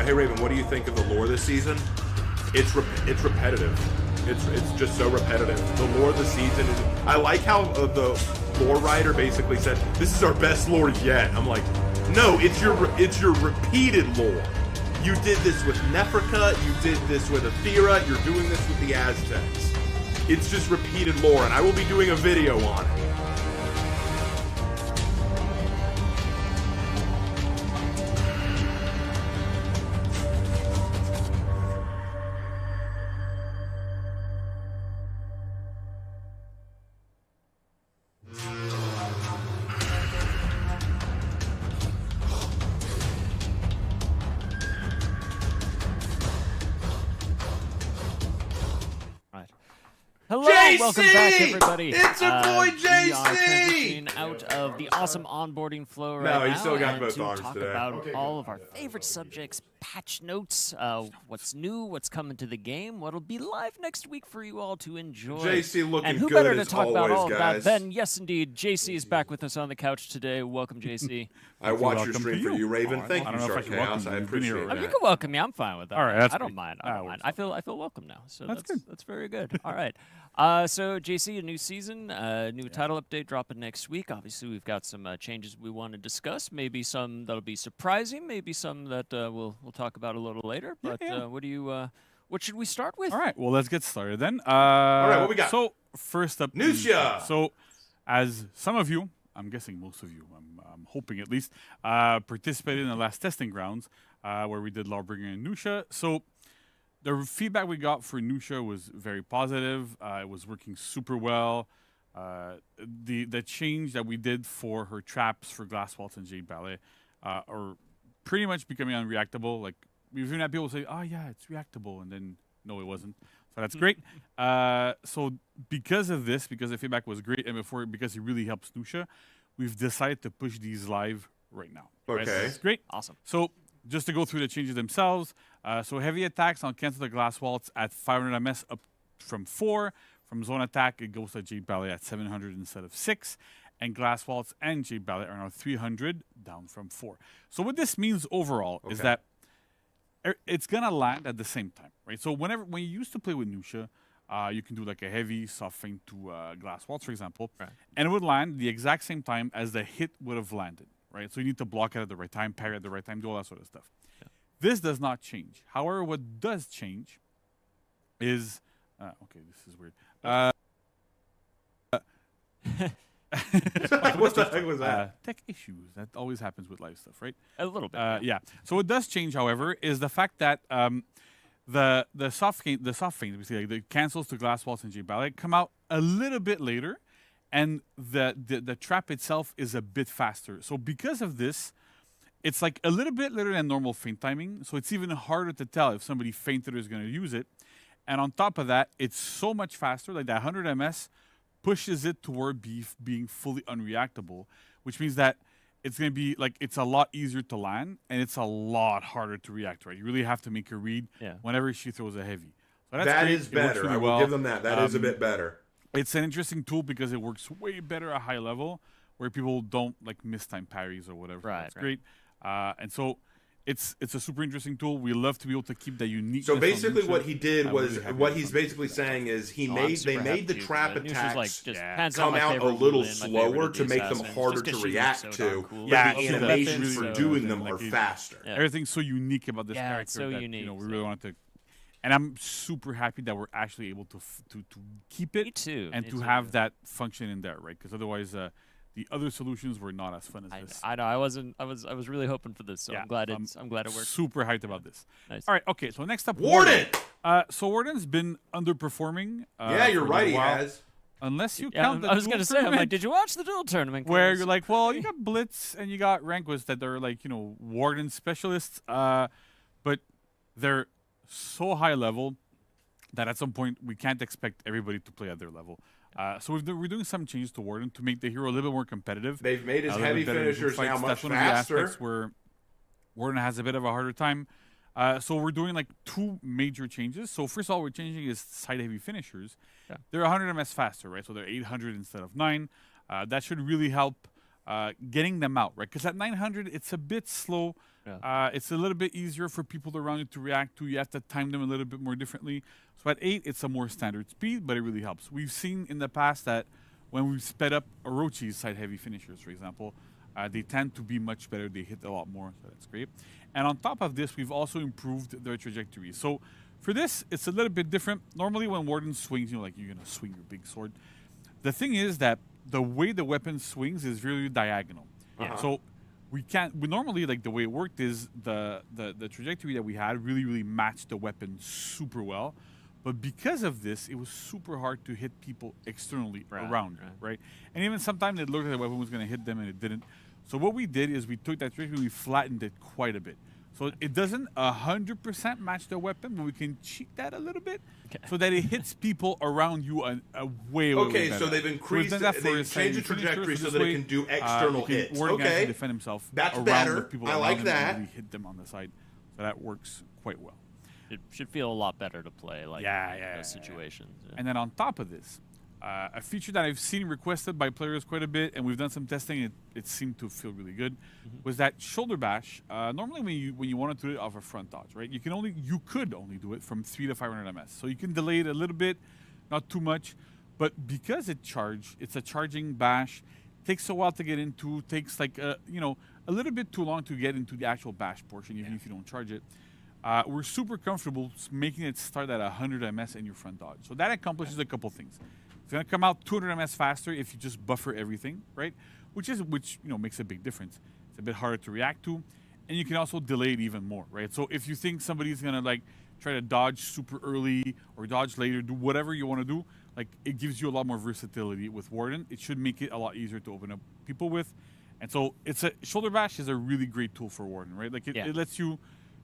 Hey Raven, what do you think of the lore this season? It's repetitive. It's just so repetitive. The lore of the season is. I like how the lore writer basically said, "This is our best lore yet." I'm like, no, it's your repeated lore. You did this with Nefrika. You did this with Aethera. You're doing this with the Aztecs. It's just repeated lore, and I will be doing a video on it. Hello, JC! welcome back, everybody. It's your boy JC! We are transitioning out of the awesome onboarding flow right now. No, you still got both to arms talk today. about Okay, all of our favorite subjects, patch notes, what's new, what's coming to the game, what'll be live next week for you all to enjoy. JC looking and who good better to as talk about always, all of guys. that than, yes, indeed, JC is back with us on the couch today. Welcome, JC. I watch your stream for you, Raven. Thank you, I don't know if I Shark can Chaos. welcome I you. appreciate You've been that. You can welcome me. I'm fine with that. All right, that's I don't great. mind. I don't mind. I feel welcome now. So That's good. That's very good. All right. So JC, a new season, new title update dropping next week. Obviously, we've got some changes we want to discuss. Maybe some that'll be surprising. Maybe some that we'll talk about a little later. But what do you? What should we start with? All right, well, let's get started then. All right, what we got? So, first up, Nusha! So, as some of you, I'm guessing most of you, I'm hoping at least, participated in the last testing grounds where we did Lawbringer and Nusha. So, the feedback we got for Nusha was very positive. It was working super well. The change that we did for her traps for Glass Waltz and Jade Ballet are pretty much becoming unreactable. Like, we've even had people say, "Oh yeah, it's reactable," and then no, it wasn't. So that's great. So because of this, because the feedback was great, and because it really helps Nusha, we've decided to push these live right now. Okay, right? So that's great. Awesome. So just to go through the changes themselves. So heavy attacks on Cancel the Glass Waltz at 500 MS up from 4. From zone attack, it goes to Jade Ballet at 700 instead of 6. And Glass Waltz and Jade Ballet are now 300, down from 4. So what this means overall is that it's going to land at the same time, right? So when you used to play with Nusha, you can do like a heavy soft feint to Glass Waltz, for example, and it would land the exact same time as the hit would have landed, right? So you need to block it at the right time, parry at the right time, do all that sort of stuff. This does not change. However, what does change is... okay, this is weird. What the heck was that? Tech issues. That always happens with live stuff, right? A little bit. Yeah. So what does change, however, is the fact that the soft feint, basically like the cancels to Glass Waltz and Jade Ballet, come out a little bit later, and the trap itself is a bit faster. So because of this, it's like a little bit later than normal feint timing. So it's even harder to tell if somebody feinted or is going to use it. And on top of that, it's so much faster. Like that 100 MS pushes it toward being fully unreactable, which means that it's going to be like it's a lot easier to land and it's a lot harder to react, right? You really have to make a read whenever she throws a heavy. So that's That great. is It works better. really I will well. give them that. That is a bit better. It's an interesting tool because it works way better at high level where people don't like miss time parries or whatever. Right, That's right. great. And so it's a super interesting tool. We love to be able to keep that unique. So basically, what he did was what he's basically saying is they made the trap attacks come out a little slower to make them harder to react to. Yeah, the animations for doing them are faster. Everything's so unique about this character. It's so that, unique. we really wanted to. And I'm super happy that we're actually able to keep it Me too. and me to too. have that function in there, right? Because otherwise, the other solutions were not as fun as this. I know. I was really hoping for this, so Yeah, I'm glad it worked. Super hyped about this. Nice. All right, okay. So next up, Warden! So Warden's been underperforming. Yeah, you're for a right, little he while. has. Unless you Yeah, count the I was dual gonna say, I'm like, tournament, did you watch the dual tournament? where 'Cause- you're like, well, you got Blitz and you got Ranquist that are like, Warden specialists, but they're so high level that at some point we can't expect everybody to play at their level. So we're doing some changes to Warden to make the hero a little bit more competitive. They've made his a little heavy bit better in group finishers now fights. much That's one faster. of the aspects where Warden has a bit of a harder time. So we're doing like 2 major changes. So first of all, we're changing his side heavy finishers. Yeah. They're 100 ms faster, right? So they're 800 instead of 9. That should really help getting them out, right? Because at 900, it's a bit slow. Yeah. It's a little bit easier for people around you to react to. You have to time them a little bit more differently. So at 8, it's a more standard speed, but it really helps. We've seen in the past that when we've sped up Orochi's side heavy finishers, for example, they tend to be much better. They hit a lot more, so that's great. And on top of this, we've also improved their trajectory. So for this, it's a little bit different. Normally when Warden swings, you're going to swing your big sword. The thing is that the way the weapon swings is really diagonal. So we normally, like, the way it worked is the trajectory that we had really matched the weapon super well. But because of this, it was super hard to hit people externally around, right? And even sometimes it looked like the weapon was going to hit them and it didn't. So what we did is we took that trajectory and we flattened it quite a bit. So it doesn't 100% match the weapon, but we can cheat that a little bit so that it hits people around you way Okay, better. so they've increased it, they've changed the trajectory so that it can do external hits. Warden can Okay. defend himself That's around better. the people I around like him that. and really hit them on the side. So that works quite well. It should feel a lot better to play like those situations. Yeah. And then on top of this, a feature that I've seen requested by players quite a bit, and we've done some testing, it seemed to feel really good, was that shoulder bash. Normally when you wanted to do it off a front dodge, right? You could only do it from 3 to 500 ms. So you can delay it a little bit, not too much, but because it's a charging bash, takes a while to get into, takes like a little bit too long to get into the actual bash portion, even if you don't charge it. We're super comfortable making it start at 100 ms in your front dodge. So that accomplishes a couple things. It's going to come out 200 ms faster if you just buffer everything, right? Which makes a big difference. It's a bit harder to react to, and you can also delay it even more, right? So if you think somebody's going to like try to dodge super early or dodge later, do whatever you want to do, like it gives you a lot more versatility with Warden. It should make it a lot easier to open up people with. And so shoulder bash is a really great tool for Warden, right? Like it lets you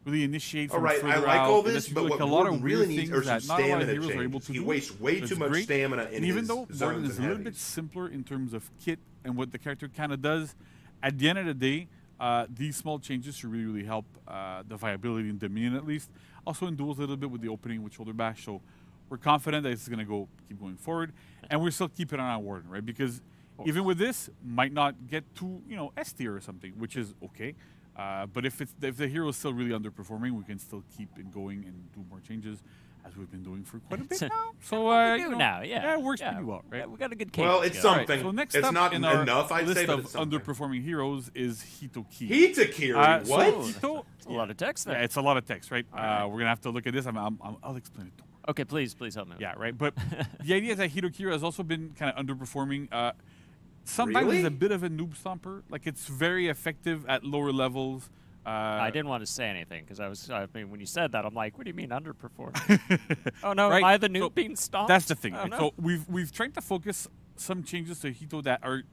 really initiate from All right, further I like out. all It this, lets you but do, what like, a lot Warden of really weird needs things are some that not a lot of stamina heroes are able changes. to He do. wastes way So too it's much great. stamina in And even his though zones Warden and is a little bit heavies. simpler in terms of kit and what the character kind of does, at the end of the day, these small changes should really help the viability in Dominion at least. Also in duels a little bit with the opening with shoulder bash. So we're confident that it's going to keep going forward, and we're still keeping an eye on Warden, right? Because even with this, might not get to S tier or something, which is okay. But if the hero is still really underperforming, we can still keep it going and do more changes, as we've been doing for quite a bit now. So it works pretty well, right? Yeah, we got a good case. Well, it's something. So next It's up not in our enough, I'd list say, but of it's something. underperforming heroes is Hitokiri. Hitakiri, what? Hito, It's a lot of text there. yeah, it's a lot of text, right? We're gonna have to look at this. I'll explain it. Okay, please help me. Yeah, right. But the idea is that Hitokiri has also been kind of underperforming. Sometimes Really? he's a bit of a noob stomper. Like it's very effective at lower levels. I didn't want to say anything because when you said that, I'm like, what do you mean underperforming? Oh no, Right? am I the noob So being stomped? That's the thing. Oh, Right? no. So we've tried to focus some changes to Hito that are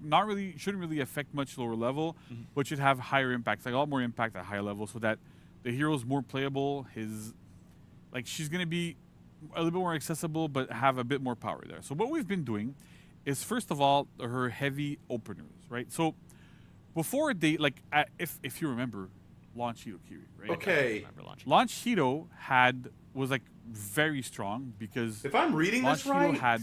shouldn't really affect much lower level, but should have higher impact, like a lot more impact at higher level, so that the hero is more playable. She's gonna be a little bit more accessible, but have a bit more power there. So what we've been doing is, first of all, her heavy openers, right? So before if you remember, Launch Hitokiri, right? Okay. Launch Hito was like very strong because If I'm reading Launch this right, Hito had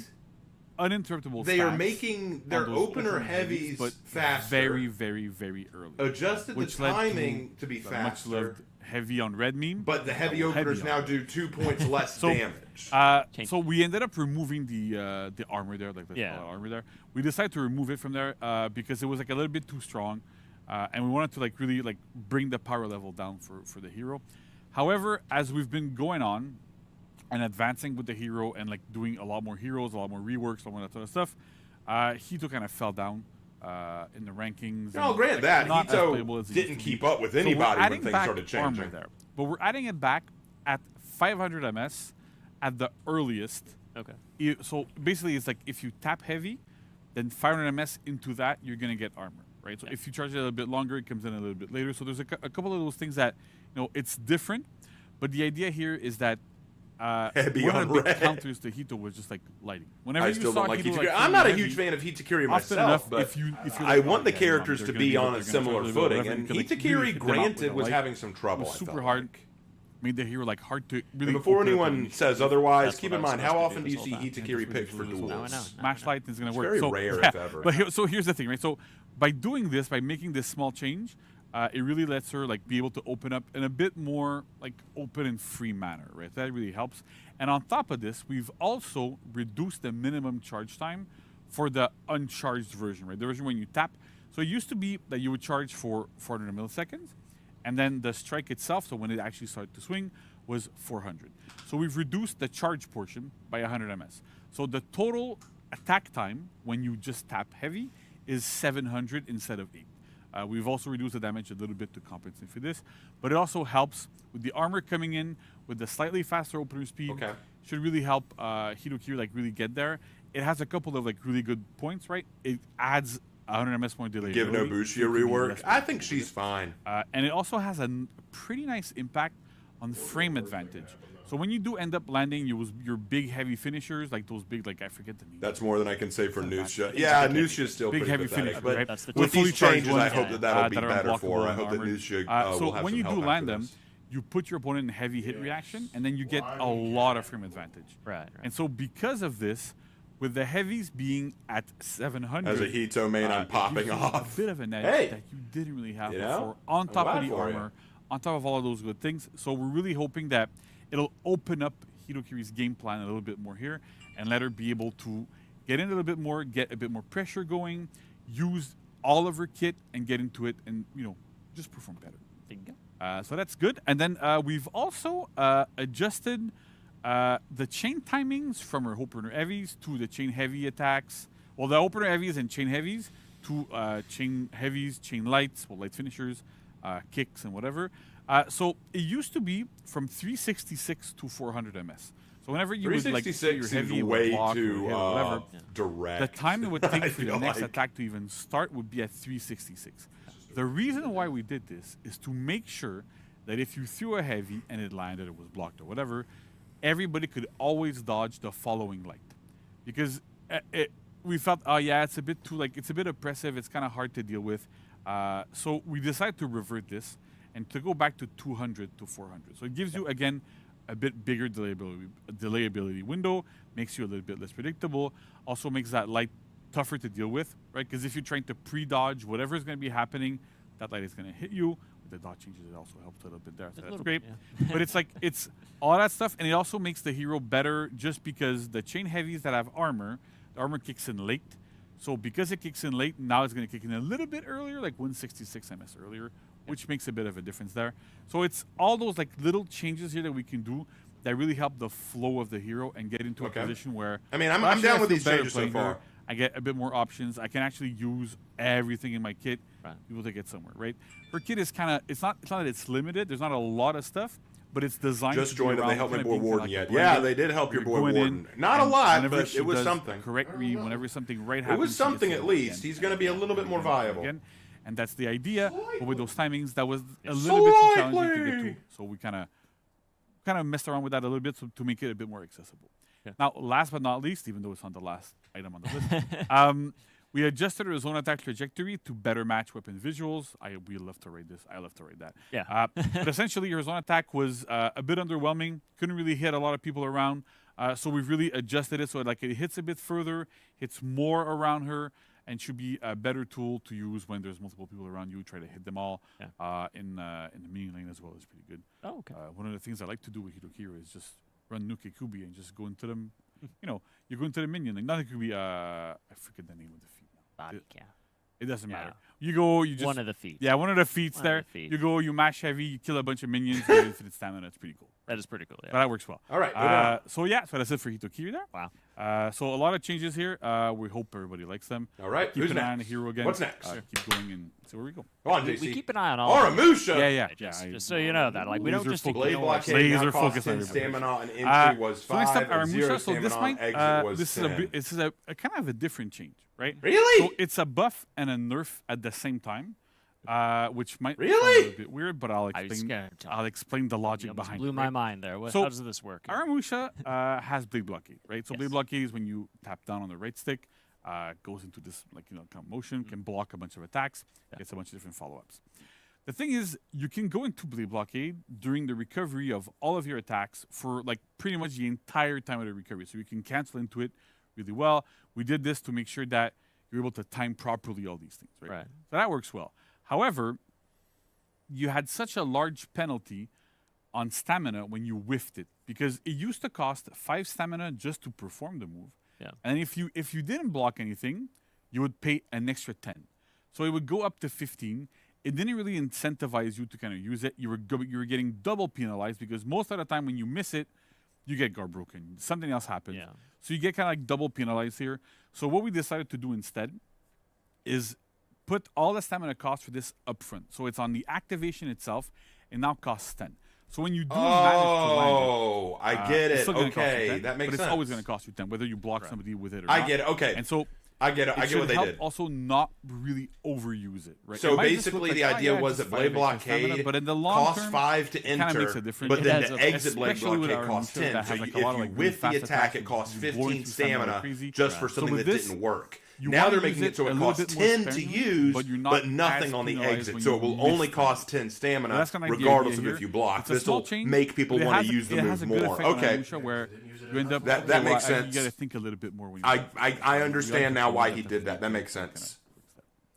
uninterruptible they are stats making their on those opener heavies but faster. very, very, very early. Adjusted the which led timing to be the faster. much loved heavy on red meme. But the heavy openers now do 2 points less So, damage. So we ended up removing the armor there, like the armor there. We decided to remove it from there because it was like a little bit too strong, and we wanted to really bring the power level down for the hero. However, as we've been going on, and advancing with the hero and like doing a lot more heroes, a lot more reworks, a lot more that sort of stuff, Hito kind of fell down in the rankings. No, and, grant like, that not as Hito playable as it didn't used to be. keep up with So we're anybody when adding things back started armor changing. there, but we're adding it back at 500 MS at the earliest. Okay. So basically, it's like if you tap heavy, then 500 MS into that, you're gonna get armor, right? So if you charge it a little bit longer, it comes in a little bit later. So there's a couple of those things that, it's different, but the idea here is that Heavy one on of the big red. counters to Hito was just like lighting. Whenever I you still saw don't like Hito, Hitakiri. like, I'm not a heavy, huge fan of Hitakiri often myself, enough, but if you're I like, want the okay, characters they're to gonna be do on what a they're gonna similar try to do, footing, whatever, and you can, like, really Hitakiri, pick them out with granted, the was light. having some trouble. It was I super felt hard. like. Made the hero like hard to really. And before open up anyone and- says otherwise, That's keep what in I was mind, how supposed to often do do you this see whole time. Hitakiri picked for Now I duels? know. Smash Light is going It's to work. very so, rare, yeah, if ever. But here's the thing, right? So by doing this, by making this small change, it really lets her like be able to open up in a bit more like open and free manner, right? That really helps. And on top of this, we've also reduced the minimum charge time for the uncharged version, right? The version when you tap. So it used to be that you would charge for 400 milliseconds, and then the strike itself, so when it actually started to swing, was 400. So we've reduced the charge portion by 100 ms. So the total attack time when you just tap heavy is 700 instead of 8. We've also reduced the damage a little bit to compensate for this, but it also helps with the armor coming in with the slightly faster opener speed. Okay. Should really help Hitokiri like really get there. It has a couple of like really good points, right? It adds 100 ms more delay. Give Nobushi a rework. I think she's fine. And it also has a pretty nice impact on frame advantage. So when you do end up landing your big heavy finishers, like those big, like I forget the name. That's more than I can say for Nusha. Yeah, Nusha's still big pretty heavy pathetic, finisher, but right? with fully these charged changes, I ones, hope that that'll be that are better for her. I unblockable hope that and Nusha so will have when some you help do after land them, this. you put your opponent in heavy hit reaction, and then you get a lot of frame advantage. Right. And so because of this, with the heavies being at 700, As a Hito main, I'm it popping gives you off. a bit of an edge Hey! that you didn't really have You before. know? On I'm top of glad the for you. armor, on top of all of those good things. So we're really hoping that it'll open up Hitokiri's game plan a little bit more here and let her be able to get in a little bit more, get a bit more pressure going, use all of her kit and get into it and, just perform better. Bingo. So that's good. And then we've also adjusted the chain timings from her opener heavies to the chain heavy attacks. Well, the opener heavies and chain heavies to chain heavies, chain lights, light finishers, kicks, and whatever. So it used to be from 366 to 400 ms. So whenever you would like do your 366 heavy seems or way block or too hit or whatever, direct. the time it would take I for the feel next like. attack to even start would be at 366. The reason why we did this is to make sure that if you threw a heavy and it landed, it was blocked or whatever, everybody could always dodge the following light. Because we felt, it's a bit too, it's a bit oppressive, it's kind of hard to deal with. So we decided to revert this and to go back to 200 to 400. So it gives you, again, a bit bigger delayability window, makes you a little bit less predictable, also makes that light tougher to deal with, right? Because if you're trying to pre-dodge whatever is going to be happening, that light is going to hit you. With the dodge changes, it also helps a little bit there. So that's great. But it's all that stuff, and it also makes the hero better just because the chain heavies that have armor, the armor kicks in late. So because it kicks in late, now it's going to kick in a little bit earlier, like 166 ms earlier, which makes a bit of a difference there. So it's all those little changes here that we can do that really help the flow of the hero and get into a position where I mean, I'm actually down I with feel these better changes so playing her. far. I get a bit more options. I can actually use everything in my kit. Able to get somewhere, right? Her kit is kind of it's not that it's limited. There's not a lot of stuff, but it's designed. Just to be joined and they around helped my kinda boy being Warden like yet. blended. Yeah, they did help your You're boy going in, Warden. Not a and lot, whenever but she it was does something. the correct read, whenever something right It happens, was she gets something to at go least. again. He's going to be a little bit more viable. Again. And that's the idea. But with those timings, that was a little So bit too challenging to likely. get to. So we kind of messed around with that a little bit to make it a bit more accessible. Now, last but not least, even though it's on the last item on the list, we adjusted our zone attack trajectory to better match weapon visuals. We love to rate this. I love to rate that. Yeah. But essentially, your zone attack was a bit underwhelming. Couldn't really hit a lot of people around. So we've really adjusted it so it hits a bit further, hits more around her, and should be a better tool to use when there's multiple people around you. Try to hit them all in the mini lane as well is pretty good. Oh, okay. One of the things I like to do with Hitokiri is just run Nuke Kubi and just go into them. You go into the minion. Like not Kubi. I forget the name of the feat now. Body cam. It doesn't matter. You go, you just one of the feats. Yeah, one of the feats One of there. the feats. You go, you mash heavy, you kill a bunch of minions, you get infinite stamina. It's pretty cool. That is pretty cool. Yeah. But that works well. All right, moving on. So that's it for Hitokiri there. Wow. So a lot of changes here. We hope everybody likes them. All right, Keep who's an eye on the next? hero again. What's next? Keep going and see where we go. Go on, We JC. keep an eye on all. of them. Aramusha. Yeah. Just so you know that, like, we don't Laser just focus. Blade ignore blockade Laser now costs focus 10 on everybody. stamina and entry was So next 5 up, and 0 Aramusha. So this stamina might exit was this 10. is a kind of a different change, right? Really? So it's a buff and a nerf at the same time, which might sound Really? a bit weird, but I'll explain the logic behind. Blew it, my right? mind there. So, How does this work? Aramusha has blade blockade, right? So blade blockade is when you tap down on the right stick, goes into this kind of motion, can block a bunch of attacks, gets a bunch of different follow-ups. The thing is, you can go into blade blockade during the recovery of all of your attacks for like pretty much the entire time of the recovery. So you can cancel into it really well. We did this to make sure that you're able to time properly all these things, right? So that works well. However, you had such a large penalty on stamina when you whiffed it, because it used to cost 5 stamina just to perform the move. Yeah. And if you didn't block anything, you would pay an extra 10. So it would go up to 15. It didn't really incentivize you to kind of use it. You were getting double penalized, because most of the time when you miss it, you get guard broken. Something else happens. Yeah. So you get kind of like double penalized here. So what we decided to do instead is put all the stamina costs for this up front. So it's on the activation itself, and now costs 10. So when you do manage to land it, I get it's it. still gonna cost you Okay, 10, that makes but it's sense. always going to cost you 10, whether you block somebody with it or I not. get it. Okay. And so I get it. I get should what they help did. also not really overuse it, right? So It might just basically, look the like, idea yeah, was just that blade 5 extra stamina, blockade but in the long costs term, 5 to it kinda enter, makes a difference. but It then has the a- exit blade especially with blockade our costs Aramusha 10. that So has, like, if a lot of, you like, really whiff the fast attack, attacks it and costs you blow 15 into stamina stamina crazy. just for So something with that this, didn't work. you Now wanna they're use making it so a it little costs bit more 10 to sparingly, use, but you're not but nothing as on the penalized exit. when So you it will miss only them. cost 10 So stamina, that's kinda like the regardless idea of if here. you block. It's a This small will change, make people but it want has to a- use the it move has a good more. effect on Okay. Aramusha where you end up That makes You sense. got to think a little bit more when you I understand now why he did that. That makes sense.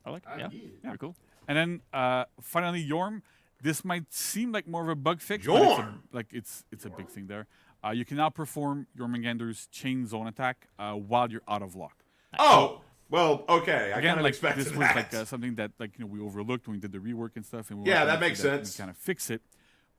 I like it. Yeah. Very cool. And then finally, Yorm. This might seem like more of a bug fix, Yorm! but it's a big thing there. You can now perform Jormungandr's chain zone attack while you're out of lock. Oh, well, okay. I Again, kind of like, expected this that. was like something that we overlooked when we did the rework and stuff. And we Yeah, wanted to that make makes sure sense. We kind of fix it,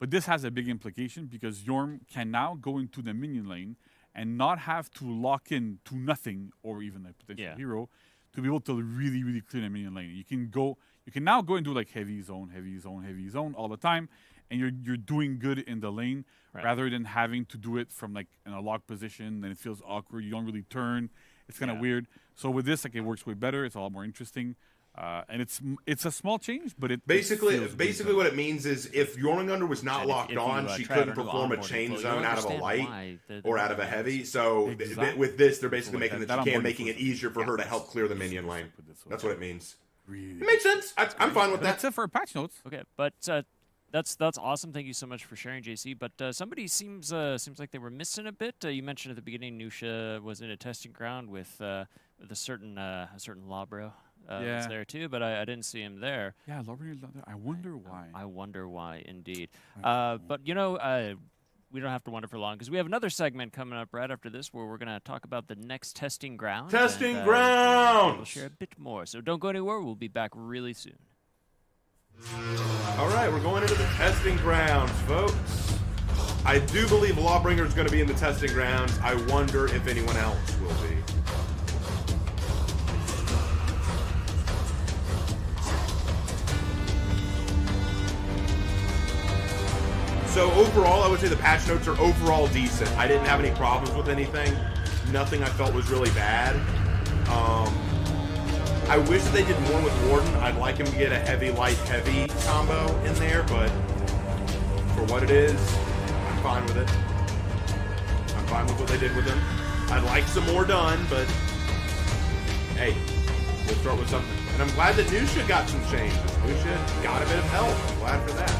but this has a big implication because Yorm can now go into the minion lane and not have to lock in to nothing or even a potential hero to be able to really, really clear the minion lane. You can now go and do like heavy zone all the time, and you're doing good in the lane rather than having to do it from like in a locked position, and it feels awkward. You don't really turn. It's kind of weird. So with this, like, it works way better. It's a lot more interesting. And it's a small change, but it Basically, feels way better. what it means is if Jormungandr was not locked if you, on, she try couldn't to do perform a onboarding chain flow, you zone out of a understand light why the or out of a heavy. So Exactly. with this, they're basically Like making that that she can, onboarding making it flow. easier for her to help clear the minion lane. That's what it means. Really, It makes sense. I'm fine with But that. that's it for patch notes. Okay, but that's awesome. Thank you so much for sharing, JC. But somebody seems like they were missing a bit. You mentioned at the beginning, Nusha was in a testing ground with a certain Labro. Was there too, but I didn't see him there. Yeah, Labro. I wonder why. I wonder why, indeed. But we don't have to wonder for long because we have another segment coming up right after this where we're going to talk about the next testing ground. Testing and, grounds! We'll share a bit more. So don't go anywhere. We'll be back really soon. All right, we're going into the testing grounds, folks. I do believe Lawbringer is going to be in the testing grounds. I wonder if anyone else will be. So overall, I would say the patch notes are overall decent. I didn't have any problems with anything. Nothing I felt was really bad. I wish that they did more with Warden. I'd like him to get a heavy, light, heavy combo in there, but for what it is, I'm fine with it. I'm fine with what they did with him. I'd like some more done, but hey, we'll start with something. And I'm glad that Nusha got some changes. Nusha got a bit of help. I'm glad for that.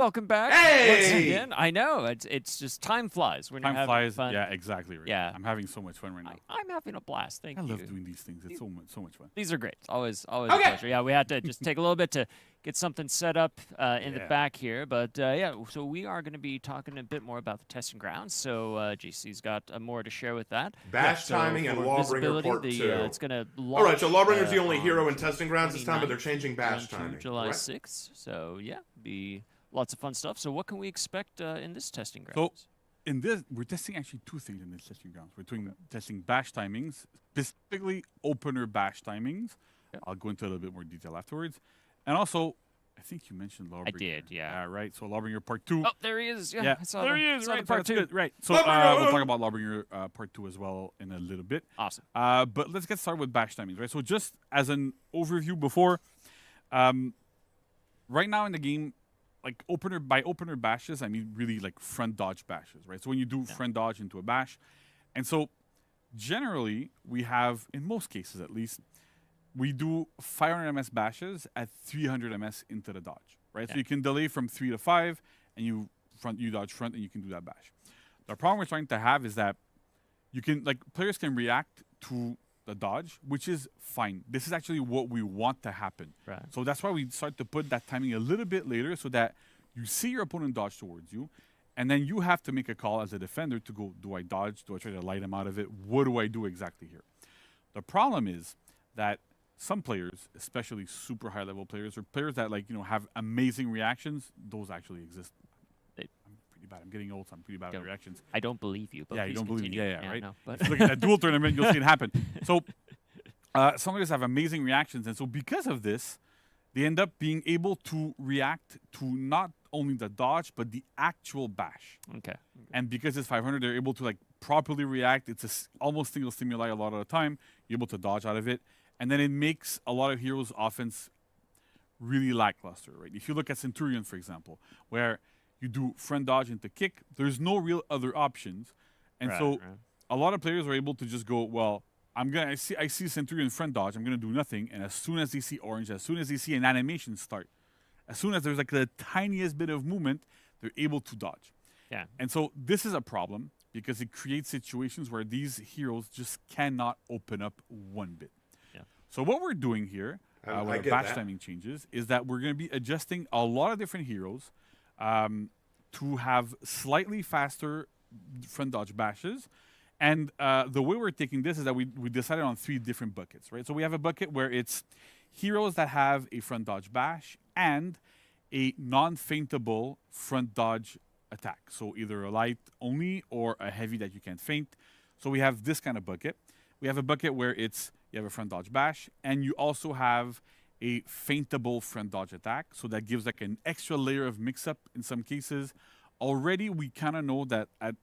welcome back. Hey! Once again, I know it's just time flies when Time you're having flies. fun. Yeah, exactly. Right. Yeah. I'm having so much fun right now. I'm having a blast. Thank I you. love doing these things. It's so much fun. These are great. It's always a Okay. pleasure. Yeah, we had to just take a little bit to get something set up in the Yeah. back here, but yeah. So we are going to be talking a bit more about the testing grounds. So GC's got more to share with that. Bash So timing and for Lawbringer visibility, Part 2. It's going to launch. All right, so Lawbringer's the only on hero in testing grounds this time, but they're 29th changing bash to timing. July correct? 6th. So yeah, be lots of fun stuff. So what can we expect in this testing So grounds? in this, we're testing actually two things in this testing grounds. We're doing testing bash timings, specifically opener bash timings. I'll go into a little bit more detail afterwards. And also, I think you mentioned Lawbringer. I did, yeah. Right. So Lawbringer Part 2. Oh, there he is. Yeah, I saw there the, he is. saw the Right, part so that's 2. good. Right. So Lawbringer! we'll talk about Lawbringer Part 2 as well in a little bit. Awesome. But let's get started with bash timings, right? So just as an overview before, right now in the game, like opener bashes, I mean really like front dodge bashes, right? So when you do front dodge into a bash, and so generally we have, in most cases at least, we do 500 ms bashes at 300 ms into the dodge, right? So you can delay from 3 to 5, and you dodge front, and you can do that bash. The problem we're trying to have is that you can, like, players can react to the dodge, which is fine. This is actually what we want to happen. Right. So that's why we start to put that timing a little bit later, so that you see your opponent dodge towards you, and then you have to make a call as a defender to go, do I dodge? Do I try to light him out of it? What do I do exactly here? The problem is that some players, especially super high level players, or players that have amazing reactions, those actually exist. I'm pretty bad. I'm getting old, so I'm pretty bad at reactions. I don't believe you, but Yeah, you please don't believe me. continue. Yeah, right. No, but If you look at that duel tournament, you'll see it happen. So some players have amazing reactions, and so because of this, they end up being able to react to not only the dodge but the actual bash. Okay. And because it's 500, they're able to properly react. It's almost single stimuli a lot of the time. You're able to dodge out of it, and then it makes a lot of heroes' offense really lackluster, right? If you look at Centurion, for example, where you do front dodge into kick, there's no real other options, and so a lot of players are able to just go, well, I see Centurion front dodge, I'm gonna do nothing, and as soon as they see orange, as soon as they see an animation start, as soon as there's the tiniest bit of movement, they're able to dodge. Yeah. And so this is a problem because it creates situations where these heroes just cannot open up one bit. Yeah. So what we're doing here I with our get bash that. timing changes is that we're going to be adjusting a lot of different heroes to have slightly faster front dodge bashes. And the way we're taking this is that we decided on 3 different buckets, right? So we have a bucket where it's heroes that have a front dodge bash and a non-feintable front dodge attack. So either a light only or a heavy that you can't feint. So we have this kind of bucket. We have a bucket where you have a front dodge bash, and you also have a feintable front dodge attack. So that gives an extra layer of mix-up in some cases. Already we kind of know that at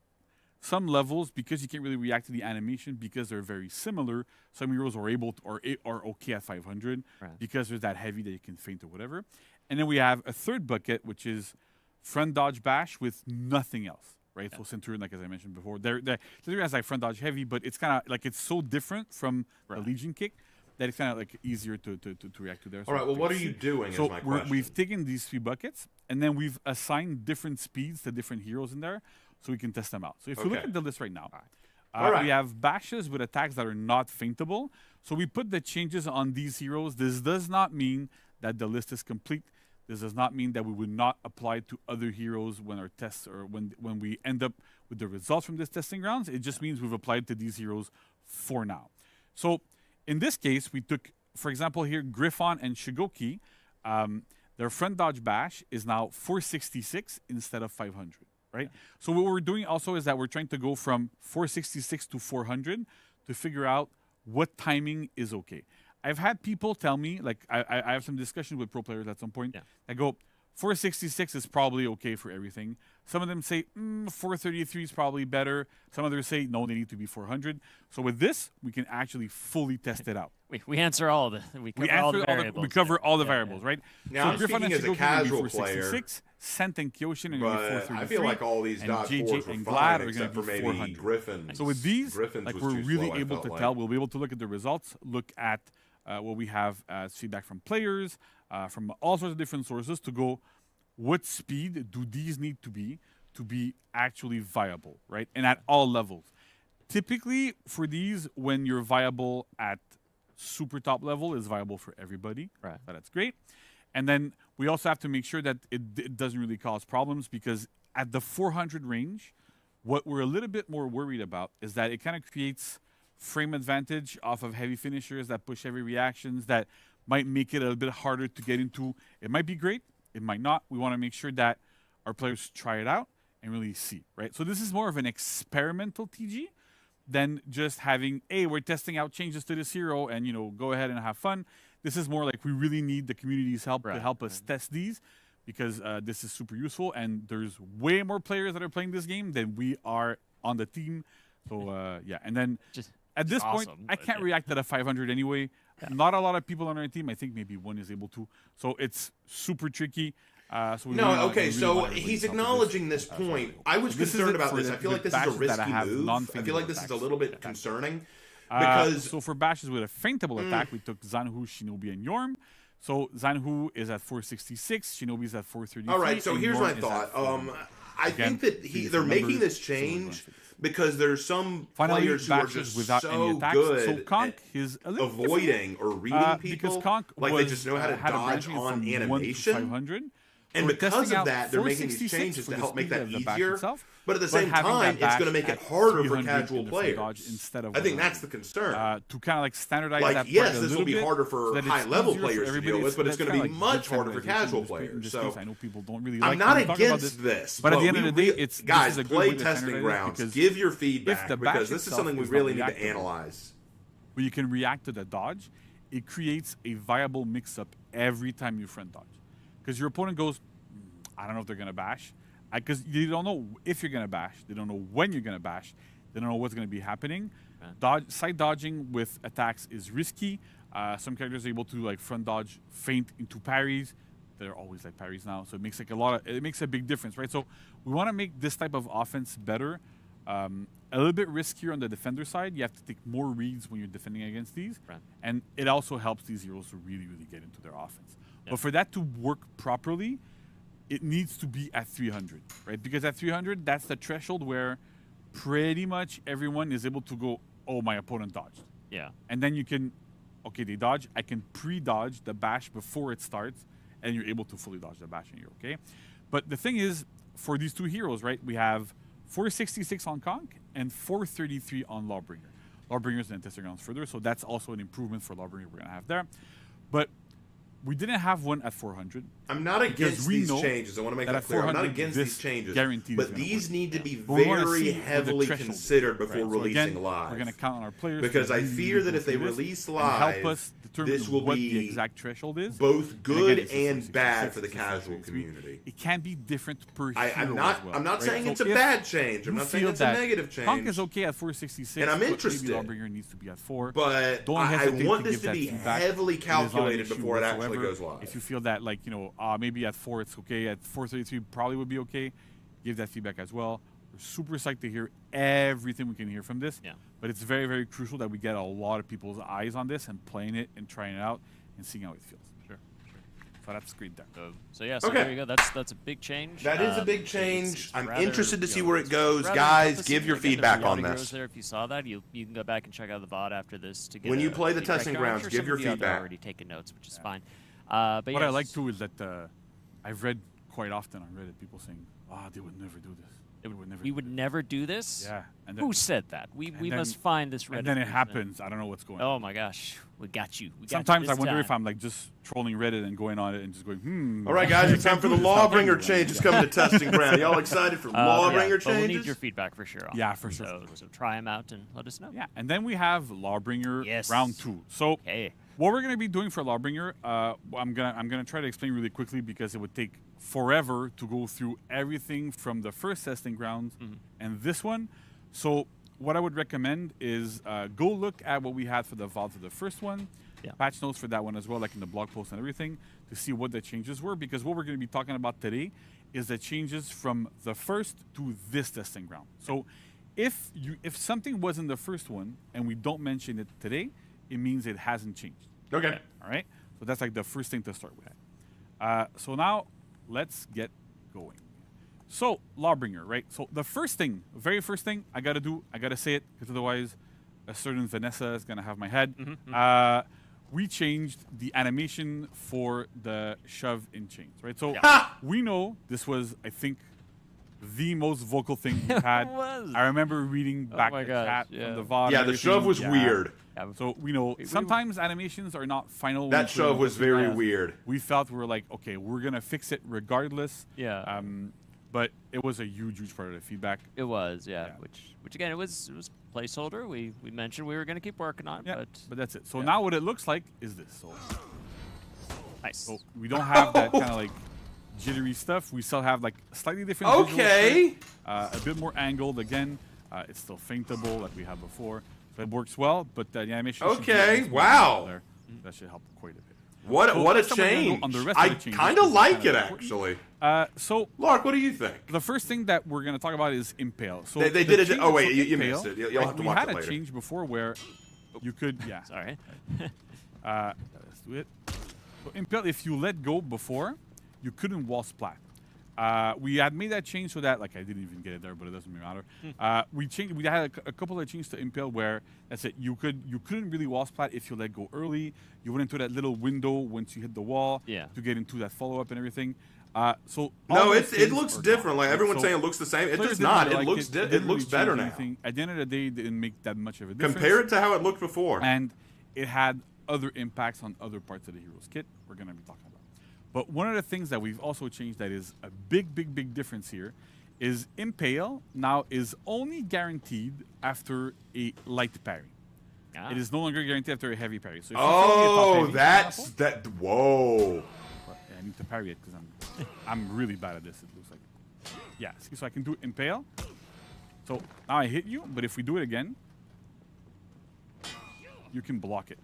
some levels, because you can't really react to the animation because they're very similar, some heroes are able to, are okay at 500 because there's that heavy that you can feint or whatever. And then we have a third bucket, which is front dodge bash with nothing else, right? Yeah. So Centurion, as I mentioned before, Centurion has front dodge heavy, but it's kind of it's so different from a Legion kick that it's kind of easier to react to there. All right, well, what are you doing So is my question. we've taken these 3 buckets, and then we've assigned different speeds to different heroes in there, so we can test them out. So if you look Okay. at the list right now, All right. we have bashes with attacks that are not feintable. So we put the changes on these heroes. This does not mean that the list is complete. This does not mean that we would not apply it to other heroes when our tests or when we end up with the results from this testing grounds. It just means we've applied to these heroes for now. So in this case, we took, for example, here Griffon and Shigoki. Their front dodge bash is now 466 instead of 500. Right? So what we're doing also is that we're trying to go from 466 to 400 to figure out what timing is okay. I've had people tell me, I have some discussions with pro players at some point. Yeah. I go, 466 is probably okay for everything. Some of them say 433 is probably better. Some others say no, they need to be 400. So with this, we can actually fully test it out. We answer all the we cover all the variables, right? Now, so I'm Griffon speaking and as a Shigoki casual are player, Scent and Kyoshin are going to be but 433. I feel like all these and dodge JJ fours were and fine, Glad are going except to for be maybe 400. Griffin. So with these, Griffin's was we're too really slow, I able felt to like. tell. We'll be able to look at the results, look at what we have as feedback from players, from all sorts of different sources to go, what speed do these need to be actually viable, right? And at all levels. Typically, for these, when you're viable at super top level, is viable for everybody. Right. So that's great. And then we also have to make sure that it doesn't really cause problems, because at the 400 range, what we're a little bit more worried about is that it kind of creates frame advantage off of heavy finishers that push heavy reactions that might make it a little bit harder to get into. It might be great. It might not. We want to make sure that our players try it out and really see, right? So this is more of an experimental TG than just having, hey, we're testing out changes to this hero and, you know, go ahead and have fun. This is more like we really need the community's help to help us test these, because this is super useful, and there's way more players that are playing this game than we are on the team. So, yeah. And then at this point, I can't react to the 500 anyway. Not a lot of people on our team. I think maybe one is able to. So it's super tricky. So he's acknowledging this point. I was concerned about this. I feel like this is a risky move. I feel like this is a little bit concerning. Because so for bashes with a feintable attack, we took Zanhu, Shinobi, and Yorm. So Zanhu is at 466, Shinobi is at 433. All right, so here's my thought. I think that they're making this change because there's some players who are just so good so Conk is avoiding or reading people. Because Conk they just know how to dodge on animation. And because of that, they're making these changes to help make that easier. But at the same time, it's going to make it harder for casual players. I think that's the concern. To kind of like standardize that. Yes, this will be harder for high-level players to deal with, but it's going to be much harder for casual players. So I know people don't really I'm not against this, but at the end of the day, it's guys, play testing grounds. Give your feedback, because this is something we really need to analyze. When you can react to the dodge, it creates a viable mix-up every time you front dodge. Because your opponent goes, I don't know if they're going to bash. Because you don't know if you're going to bash. They don't know when you're going to bash. They don't know what's going to be happening. Side dodging with attacks is risky. Some characters are able to like front dodge, feint into parries. They're always like parries now, so it makes like it makes a big difference, right? So we want to make this type of offense better. A little bit riskier on the defender side. You have to take more reads when you're defending against these, and it also helps these heroes to really get into their offense. But for that to work properly, it needs to be at 300, right? Because at 300, that's the threshold where pretty much everyone is able to go, oh, my opponent dodged. Yeah. And then you can, okay, they dodge. I can pre-dodge the bash before it starts, and you're able to fully dodge the bash, and you're okay. But the thing is, for these two heroes, right, we have 466 on Conk and 433 on Lawbringer. Lawbringer's going to test their grounds further, so that's also an improvement for Lawbringer we're going to have there. But we didn't have one at 400. I'm not against these changes. I want to make that clear. I'm not against these changes. But these need to be very heavily considered before releasing live. We're going to count on our players. Because I fear that if they release live, this will what be the exact threshold is. Both good and bad for the casual community. It can be different per hero I'm not saying it's a bad change. I'm not saying it's a negative change. Conk is okay at 466. And I'm interested. Lawbringer needs to be at 4. But I want this to be heavily calculated before it actually goes live. If you feel that, like, you know, maybe at 4 it's okay, at 433 probably would be okay, give that feedback as well. We're super psyched to hear everything we can hear from this. Yeah. But it's very, very crucial that we get a lot of people's eyes on this and playing it and trying it out and seeing how it feels. Sure. So that's great there. So yeah, there you go. That's a big change. That is a big change. I'm interested to see where it goes. Guys, give your feedback on this. There, if you saw that, you can go back and check out the VOD after this to get. When you play the testing grounds, give your feedback. Already taking notes, which is fine. But what I like too is that I've read quite often on Reddit people saying, they would never do this. We would never do this? Yeah. And who said that? We must find this Reddit. And then it happens. I don't know what's going on. Oh my gosh. We got you. Sometimes I wonder if I'm like just trolling Reddit and going on it and just going, All right, guys, it's time for the Lawbringer changes coming to testing ground. Y'all excited for Lawbringer changes? We'll need your feedback for sure. Yeah, for sure. So try them out and let us know. Yeah, and then we have Lawbringer round 2. So what we're going to be doing for Lawbringer, I'm gonna try to explain really quickly because it would take forever to go through everything from the first testing grounds and this one. So what I would recommend is go look at what we had for the VOD for the first one, patch notes for that one as well, like in the blog post and everything, to see what the changes were. Because what we're going to be talking about today is the changes from the first to this testing ground. So if something was in the first one and we don't mention it today, it means it hasn't changed. Okay. All right. So that's like the first thing to start with. So now let's get going. So, Lawbringer, right? So the very first thing I gotta do, I gotta say it, because otherwise a certain Vanessa is gonna have my head. We changed the animation for the shove in chains, right? So we know this was, I think, the most vocal thing we had. It was. I remember reading back the chat from the VOD. Yeah, the shove was weird. So we know sometimes animations are not final. That shove was very weird. We felt we were like, okay, we're gonna fix it regardless. Yeah. But it was a huge part of the feedback. It was, yeah. Which again, it was placeholder. We mentioned we were going to keep working on, but that's it. So yeah. now what it looks like is this. So nice. So we don't have that kind of like jittery stuff. We still have like slightly different. Okay. A bit more angled again. It's still faintable like we had before. So it works well, but the animation. Okay. Wow. There. That should help quite a bit. What a change! I kind of like it actually. So, Lark, what do you think? The first thing that we're going to talk about is Impale. So they did it. Oh wait, you missed it. You'll have to watch it later. We had a change before where you could. Yeah. Sorry. Let's do it. So Impale, if you let go before, you couldn't wall splat. We had made that change so that, like, I didn't even get it there, but it doesn't matter. We changed. We had a couple of changes to Impale where that's it. You couldn't really wall splat if you let go early. You went into that little window once you hit the wall to get into that follow up and everything. So no, it looks different. Like everyone's saying, it looks the same. It does not. It looks it looks better now. At the end of the day, it didn't make that much of a difference. Compare it to how it looked before, and it had other impacts on other parts of the hero's kit. We're gonna be talking about. But one of the things that we've also changed that is a big difference here is Impale now is only guaranteed after a light parry. It is no longer guaranteed after a heavy parry. So if that's that. Whoa. I need to parry it because I'm really bad at this. It looks like. Yeah. See, so I can do Impale. So now I hit you, but if we do it again, you can block it.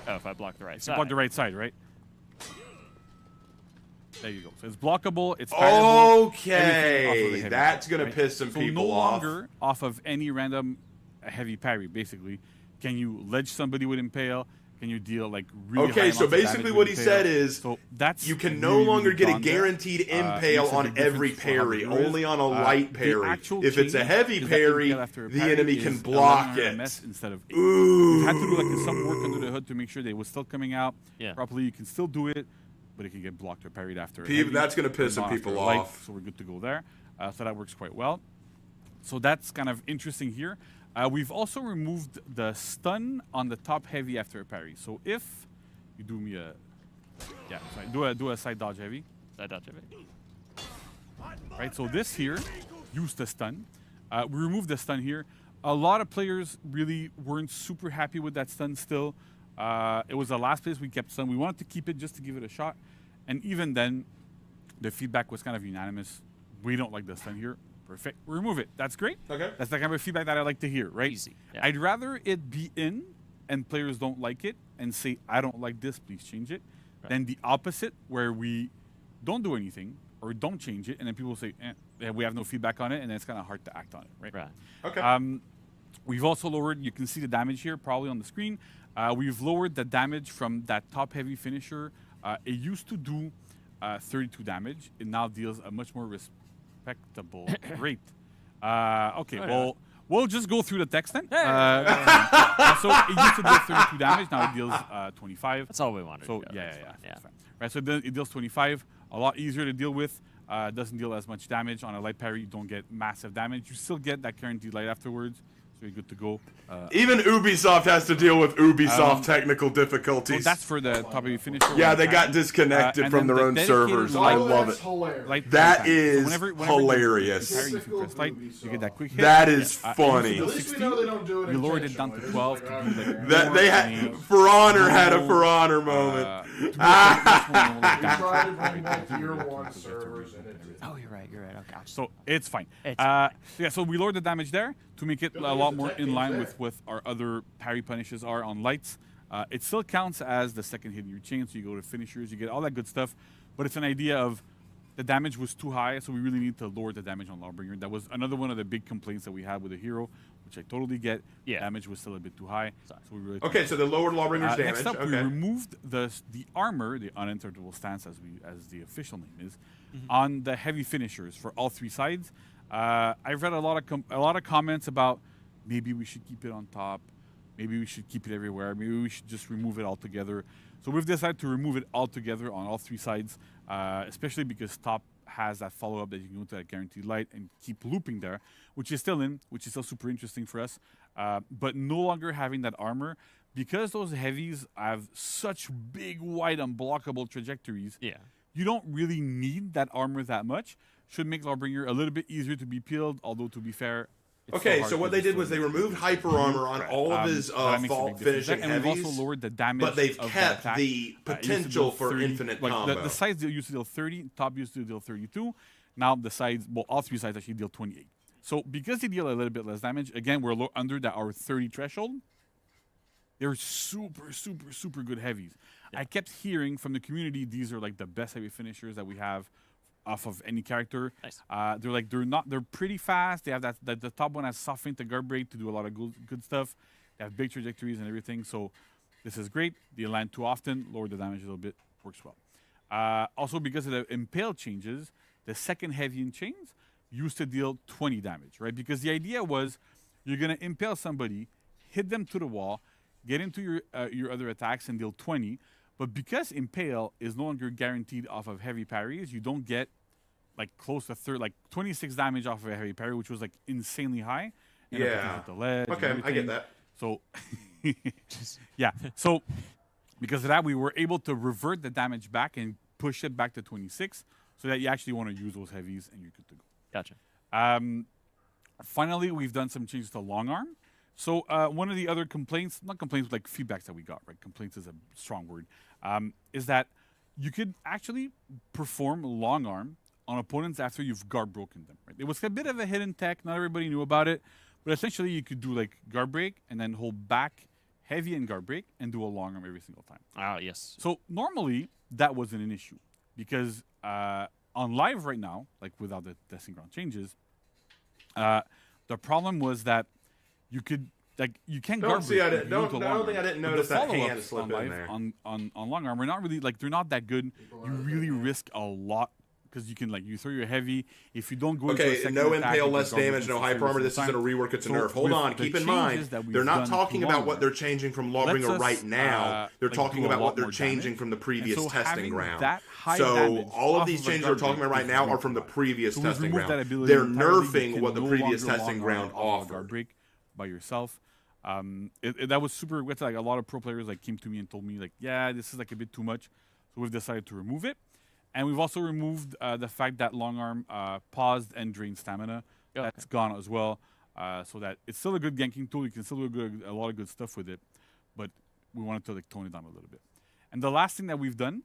Oh, if I block the right side. Block the right side, right? There you go. So it's blockable. It's parryable. Okay, that's gonna piss some people off. So no longer off of any random heavy parry. Basically, can you ledge somebody with Impale? Can you deal like really okay? So basically, what he said is that's you can no longer get a guaranteed Impale on every parry, only on a light parry. If it's a heavy parry, the enemy can block it. Instead of ooh, you had to do like some work under the hood to make sure they was still coming out properly. You can still do it, but it can get blocked or parried after. That's going to piss some people off. So we're good to go there. So that works quite well. So that's kind of interesting here. We've also removed the stun on the top heavy after a parry. So if you do me a, do a side dodge heavy. Side dodge heavy. Right, so this here, use the stun. We removed the stun here. A lot of players really weren't super happy with that stun still. It was the last place we kept stun. We wanted to keep it just to give it a shot. And even then, the feedback was kind of unanimous. We don't like the stun here. Perfect. Remove it. That's great. Okay. That's the kind of feedback that I like to hear, right? Easy. Yeah. I'd rather it be in and players don't like it and say, I don't like this, please change it, than the opposite where we don't do anything or don't change it and then people say, we have no feedback on it and then it's kind of hard to act on it, right? Okay. We've also lowered, you can see the damage here probably on the screen. We've lowered the damage from that top heavy finisher. It used to do 32 damage. It now deals a much more respectable rate. Well, we'll just go through the text then. So it used to deal 32 damage. Now it deals 25. That's all we wanted. So to yeah. Right. So it deals 25. A lot easier to deal with. Doesn't deal as much damage on a light parry. You don't get massive damage. You still get that guaranteed light afterwards. So you're good to go. Even Ubisoft has to deal with Ubisoft technical difficulties. So that's for the top heavy finisher. Yeah, they got disconnected from their own servers. I love it. That is hilarious. You press light, you get that quick hit. That is funny. At least we know they don't do it You lowered it down to 12 to be like that they had For Honor had a For Honor moment. We tried to bring back tier 1 servers and it didn't. Oh, you're right. Okay. So it's fine. It's So we lowered the damage there to make it a lot more in line with our other parry punishes are on lights. It still counts as the second hit in your chain, so you go to finishers, you get all that good stuff. But it's an idea of the damage was too high, so we really need to lower the damage on Lawbringer. That was another one of the big complaints that we had with the hero, which I totally get. Yeah. Damage was still a bit too high. So we really Okay, so they lowered Lawbringer's damage. Next up, okay. we removed the armor, the uninterruptible stance, as the official name is, on the heavy finishers for all three sides. I've read a lot of comments about maybe we should keep it on top, maybe we should keep it everywhere, maybe we should just remove it altogether. So we've decided to remove it altogether on all three sides, especially because top has that follow-up that you can go to that guaranteed light and keep looping there, which is still super interesting for us. But no longer having that armor, because those heavies have such big, wide, unblockable trajectories. Yeah. You don't really need that armor that much. Should make Lawbringer a little bit easier to be peeled, although to be fair, it's Okay, still so hard what to they just did was throw they it. removed hyper armor on all of his That makes a vault big difference. finishing And heavies, we've also lowered the damage but they've of the kept attack. the It used to potential deal for 30 infinite like combo. The sides used to deal 30, top used to deal 32. Now the sides, well, all three sides actually deal 28. So because they deal a little bit less damage, again, we're under our 30 threshold. They're super, super, super good heavies. I kept hearing from the community these are like the best heavy finishers that we have off of any character. Nice. They're pretty fast. They have that the top one has soft feint to guard break to do a lot of good stuff. They have big trajectories and everything. So this is great. They land too often, lower the damage a little bit, works well. Also because of the impale changes, the second heavy in chains used to deal 20 damage, right? Because the idea was you're gonna impale somebody, hit them to the wall, get into your other attacks and deal 20. But because impale is no longer guaranteed off of heavy parries, you don't get like close to 26 damage off of a heavy parry, which was like insanely high. And Yeah. with the ledge and Okay, I get everything. that. So yeah. So because of that, we were able to revert the damage back and push it back to 26, so that you actually want to use those heavies and you're good to go. Gotcha. Finally, we've done some changes to long arm. So one of the other complaints, not complaints, like feedbacks that we got, right? Complaints is a strong word, is that you could actually perform long arm on opponents after you've guard broken them, right? It was a bit of a hidden tech. Not everybody knew about it, but essentially you could do like guard break and then hold back heavy and guard break and do a long arm every single time. Ah, yes. So normally that wasn't an issue because on live right now, like without the testing ground changes, the problem was that you can't Don't guard see, break. I if didn't- you go don't- to I long don't think arm. I didn't But notice the that hand follow-ups slip on in live there. on long arm are not really like they're not that good. You really risk a lot because you can like you throw your heavy if you don't go into a Okay, second no attack, impale, you can less guard damage, break no for hyper armor. 30% This isn't a time. rework, it's a So nerf. Hold with on, the keep in mind, changes that we've they're not done to talking about long what arm, they're changing from lets Lawbringer us, right now. They're like, talking do a about lot what they're more changing damage. from the And previous so testing having ground. that high So damage all of off these of a changes guard we're talking break about right is now really are from the cool. previous So we've testing removed that ground. ability They're entirely. You nerfing can what the no previous longer testing long ground arm off of a guard offered. break by yourself. That was super. Like a lot of pro players like came to me and told me like, yeah, this is like a bit too much. So we've decided to remove it, and we've also removed the fact that long arm paused and drained stamina. Okay. That's gone as well. So that it's still a good ganking tool. You can still do a lot of good stuff with it, but we wanted to like tone it down a little bit. And the last thing that we've done,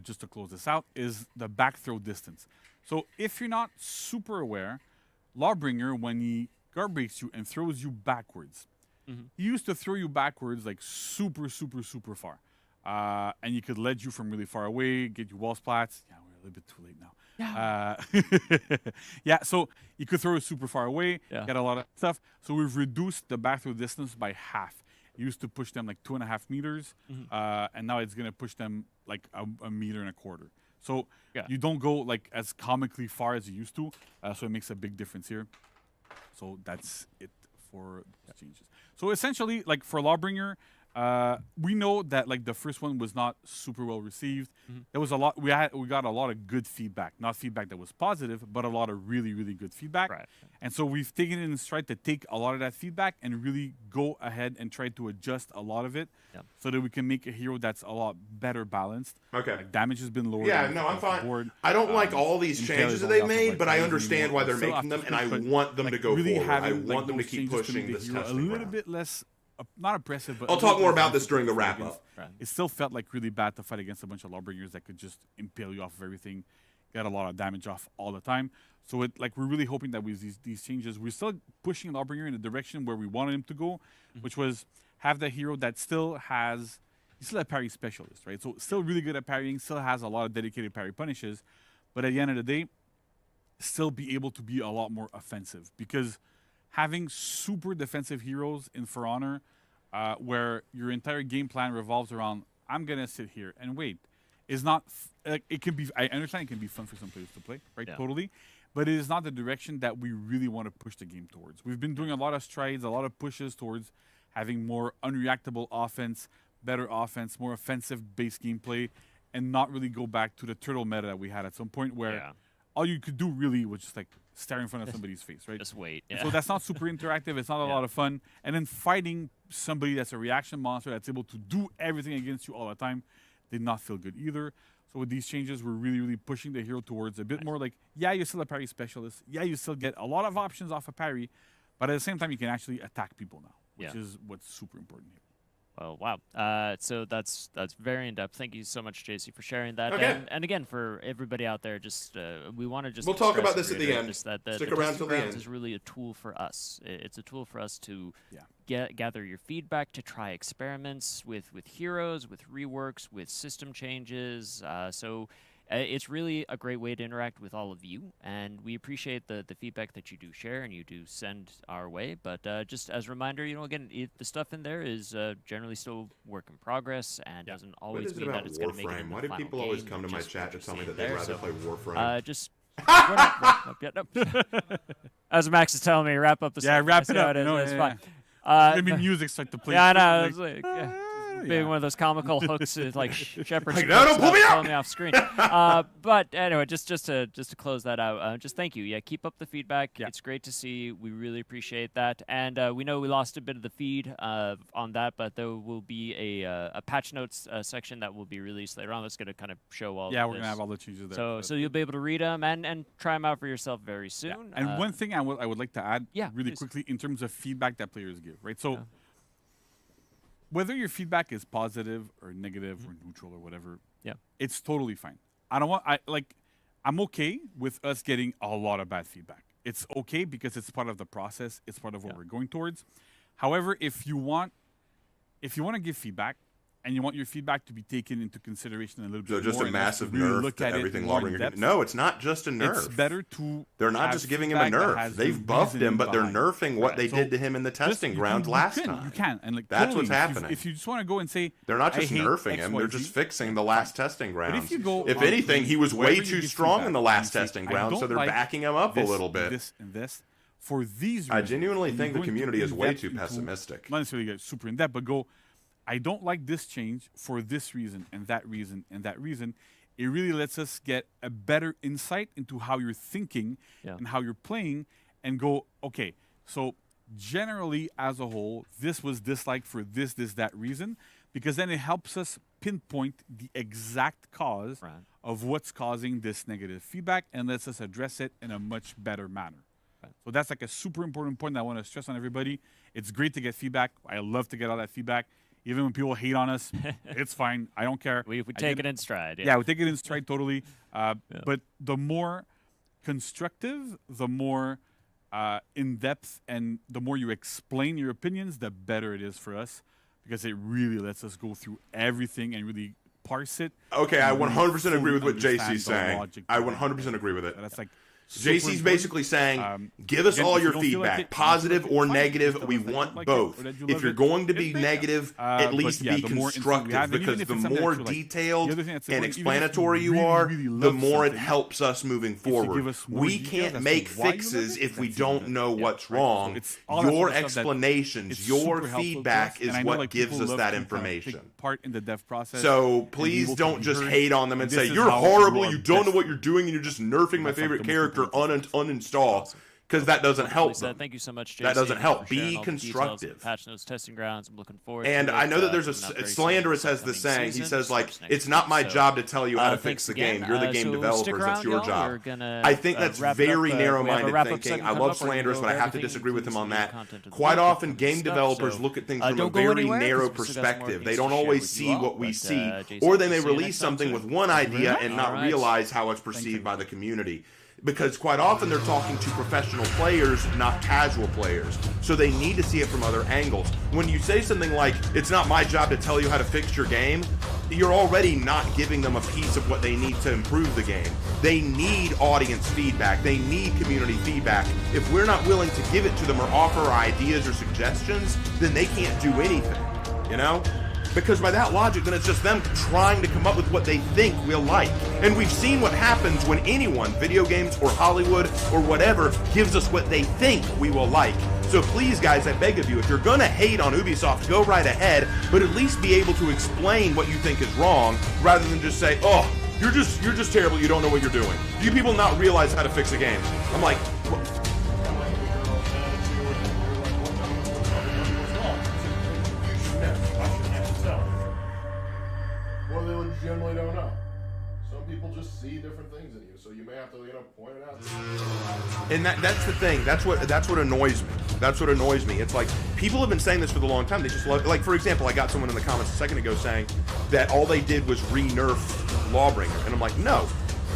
just to close this out, is the back throw distance. So if you're not super aware, Lawbringer, when he guard breaks you and throws you backwards, he used to throw you backwards like super, super, super far. And you could ledge you from really far away, get you wall splats. Yeah, we're a little bit too late now. Yeah, so you could throw it super far away, get a lot of stuff. So we've reduced the back throw distance by half. It used to push them like 2.5 meters, and now it's going to push them like a meter and a quarter. So you don't go like as comically far as you used to, so it makes a big difference here. So that's it for the changes. So essentially, like for Lawbringer, we know that like the first one was not super well received. There was a lot. We got a lot of good feedback, not feedback that was positive, but a lot of really, really good feedback. Right. And so we've taken it in stride to take a lot of that feedback and really go ahead and try to adjust a lot of it, so that we can make a hero that's a lot better balanced. Okay. Like damage has been lowered. Yeah, no, I'm fine. I don't like all these Impale changes is that only they've off of, made, like, but I 90 understand why they're still making them, off and I but, want them to like, go really forward. I having, like, want them to those keep changes to pushing make the this hero testing a little ground. bit less, not oppressive, but I'll a talk little more bit about less this during the aggressive wrap-up. against- It still felt like really bad to fight against a bunch of Lawbringers that could just impale you off of everything, get a lot of damage off all the time. So it like we're really hoping that with these changes, we're still pushing Lawbringer in the direction where we wanted him to go, which was have the hero that still has, he's still a parry specialist, right? So still really good at parrying, still has a lot of dedicated parry punishes, but at the end of the day, still be able to be a lot more offensive, because having super defensive heroes in For Honor, where your entire game plan revolves around I'm gonna sit here and wait, is not. It can be. I understand it can be fun for some players to play, right? Yeah. Totally, but it is not the direction that we really want to push the game towards. We've been doing a lot of strides, a lot of pushes towards having more unreactable offense, better offense, more offensive based gameplay, and not really go back to the turtle meta that we had at some point where all you could do really was just like stare in front of somebody's face, right? Just wait. And Yeah. so that's not super interactive. It's not a lot of fun. And then fighting somebody that's a reaction monster that's able to do everything against you all the time did not feel good either. So with these changes, we're really, really pushing the hero towards a bit more like, yeah, you're still a parry specialist. Yeah, you still get a lot of options off a parry, but at the same time, you can actually attack people now, which is what's super important here. Well, wow. So that's very in depth. Thank you so much, JC, for sharing that. Okay. And again, for everybody out there, just we want to just We'll talk stress about and this at the reiterate end. just that Stick the around Testing till the Grounds end. is really a tool for us. It's a tool for us to gather your feedback, to try experiments with heroes, with reworks, with system changes. So it's really a great way to interact with all of you, and we appreciate the feedback that you do share and you do send our way. But just as a reminder, again, the stuff in there is generally still work in progress and doesn't What always is it mean about that it's going to make it Warframe? into Why the do final people always game, come to my just chat what to you're tell me seeing that they'd there. rather So, play Warframe? just as Max is telling me, wrap up the Yeah, song. wrap That's it how up. it is. No, It's yeah, fine. There's gonna be music start to play. Yeah, I know. Like, It's like, being one of those comical hooks, like Shepard. Like, no, don't pull me out! Me off screen. But anyway, just to close that out, just thank you. Yeah, keep up the feedback. It's great to see. We really appreciate that. And we know we lost a bit of the feed on that, but there will be a patch notes section that will be released later on. That's going to kind of show all. Yeah, of we're gonna this. have all the changes there. So you'll be able to read them and try them out for yourself very soon. And one thing I would like to add really please. quickly in terms of feedback that players give, right? So whether your feedback is positive or negative or neutral or whatever, it's totally fine. I'm okay with us getting a lot of bad feedback. It's okay because it's part of the process. It's part of what we're going towards. However, if you want to give feedback and you want your feedback to be taken into consideration a little bit So just more a and us to massive really nerf look to at it everything more logging. in depth, No, it's not just a nerf. It's better to. They're not have just giving him a feedback that nerf. has They've the buffed him, reasoning but they're behind it. nerfing what Right. they So did to him in the testing grounds last time. You can, and like That's totally, what's happening. If you just want to go and say They're not I just hate nerfing X, him; Y, they're Z, just fixing the last testing grounds. But if you go, if on anything, he was wherever way you too give strong feedback in the and last you say, testing "I grounds, so don't they're like backing him up this, a little bit. This and this. For these I reasons, genuinely and think you're the going community is in way depth too into- pessimistic. Not necessarily get super in depth, but go, I don't like this change for this reason and that reason and that reason. It really lets us get a better insight into how you're thinking and how you're playing and go, okay, so generally as a whole, this was disliked for this, that reason, because then it helps us pinpoint the exact cause of what's causing this negative feedback and lets us address it in a much better manner. So that's like a super important point that I want to stress on everybody. It's great to get feedback. I love to get all that feedback. Even when people hate on us, it's fine. I don't care. We take it in stride. Yeah, we take it in stride totally. But the more constructive, the more in depth, and the more you explain your opinions, the better it is for us, because it really lets us go through everything and really parse it. Okay, I and really 100% agree with what fully JC's understand the saying. logic I behind 100% agree with it. That's like JC's super basically important. saying, give us again, all if you your don't feel like feedback, it, positive or fine. negative. Tell We us that you want like it both. or that you If love you're it. going to be It's big. negative, But at least yeah, be the more insight we constructive, have, and even because if the it's something more that you're like- detailed the other thing that's and important, even if you explanatory you really, are, really the love more it something, helps us moving if you give forward. us more We details can't as to make why you love fixes it, if we that's don't even know better. what's Right, so wrong. it's all that Your sort of stuff that explanations, it's your super helpful to us, feedback and is I know, what like, gives people us love that to information. take part in the dev process. So and please people don't can be just heard, hate on them and this say, is you're how horrible, are you don't know best. what you're doing, and you're just nerfing my That's like favorite the most character, important uninstall. Because that doesn't help Lisa, them. thank you so much, JC. That doesn't help. for sharing Be all the details of constructive. Patch notes, testing grounds. I'm looking forward. And to it. I know that there's coming up very soon Slanderous this has this upcoming saying. He season. says, like, Starts next it's not my week, so, job to tell you how to thanks fix the again. game. You're the game So developers. stick That's around, your y'all. job. We're gonna, I think that's wrap it very up. We have a narrow-minded wrap-up thinking. segment I coming love up where we Slanderous, go but I over have to everything, disagree with him on including that. content of the Quite week, often, and game stuff, developers so, look at things from a don't go very anywhere, narrow 'cause we still got more perspective. They things don't to share always with see you all, what we but, see, JC, or they may we'll see you release next time something soon. with one idea and not All right. realize how it's perceived by the community. because quite often they're talking to professional players, not casual players. So they need to see it from other angles. When you say something like, it's not my job to tell you how to fix your game, you're already not giving them a piece of what they need to improve the game. They need audience feedback. They need community feedback. If we're not willing to give it to them or offer ideas or suggestions, then they can't do anything, you know? Because by that logic, then it's just them trying to come up with what they think we'll like. And we've seen what happens when anyone, video games or Hollywood or whatever, gives us what they think we will like. So please, guys, I beg of you, if you're going to hate on Ubisoft, go right ahead, but at least be able to explain what you think is wrong, rather than just say, oh, you're just terrible, you don't know what you're doing. Do you people not realize how to fix a game? I'm like, what? Well, they legitimately don't know. Some people just see different things in you, so you may have to, point it out. And that's the thing. That's what annoys me. That's what annoys me. It's like, people have been saying this for the long time. They just love, like, for example, I got someone in the comments a second ago saying that all they did was re-nerf Lawbringer. And I'm like, no,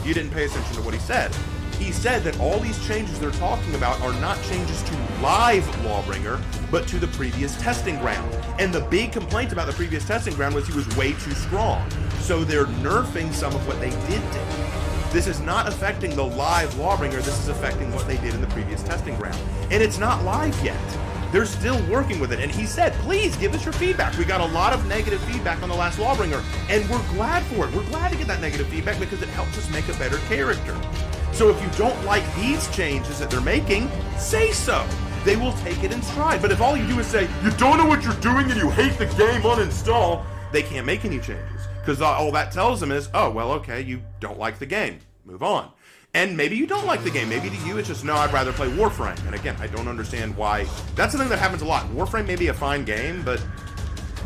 you didn't pay attention to what he said. He said that all these changes they're talking about are not changes to live Lawbringer, but to the previous testing ground. And the big complaint about the previous testing ground was he was way too strong. So they're nerfing some of what they did to him. This is not affecting the live Lawbringer, this is affecting what they did in the previous testing ground. And it's not live yet. They're still working with it. And he said, please give us your feedback. We got a lot of negative feedback on the last Lawbringer, and we're glad for it. We're glad to get that negative feedback because it helps us make a better character. So if you don't like these changes that they're making, say so. They will take it in stride. But if all you do is say, you don't know what you're doing and you hate the game, uninstall, they can't make any changes. Because all that tells them is, oh, well, okay, you don't like the game. Move on. And maybe you don't like the game. Maybe to you it's just, no, I'd rather play Warframe. And again, I don't understand why. That's the thing that happens a lot. Warframe may be a fine game, but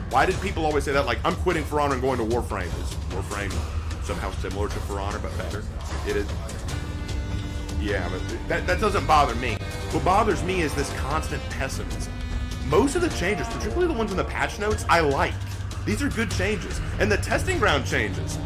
why did people always say that? Like, I'm quitting For Honor and going to Warframe. Is Warframe somehow similar to For Honor, but better? It is. Yeah, but that doesn't bother me. What bothers me is this constant pessimism. Most of the changes, particularly the ones in the patch notes, I like. These are good changes. And the testing ground changes,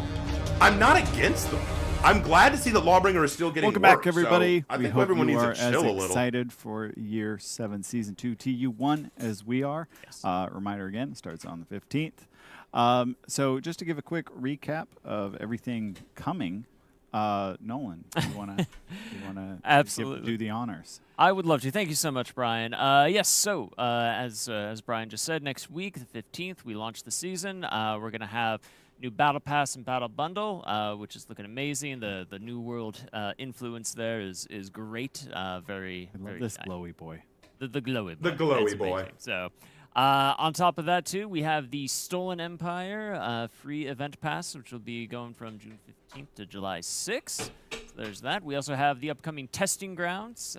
I'm not against them. I'm glad to see that Lawbringer is still getting Welcome work, back, everybody. So I we think hope everyone you needs are to chill a as little. excited for Year 7 Season 2 TU1 as we are. Yes. Reminder again, starts on the 15th. So just to give a quick recap of everything coming, Nolan, you wanna Absolutely do the honors? I would love to. Thank you so much, Brian. Yes, so as Brian just said, next week, the 15th, we launch the season. We're going to have new Battle Pass and Battle Bundle, which is looking amazing. The New World influence there is great. Very, I love very this glowy boy. The glowy boy. The glowy It's boy. amazing. So, on top of that, too, we have the Stolen Empire free event pass, which will be going from June 15th to July 6th. So there's that. We also have the upcoming Testing Grounds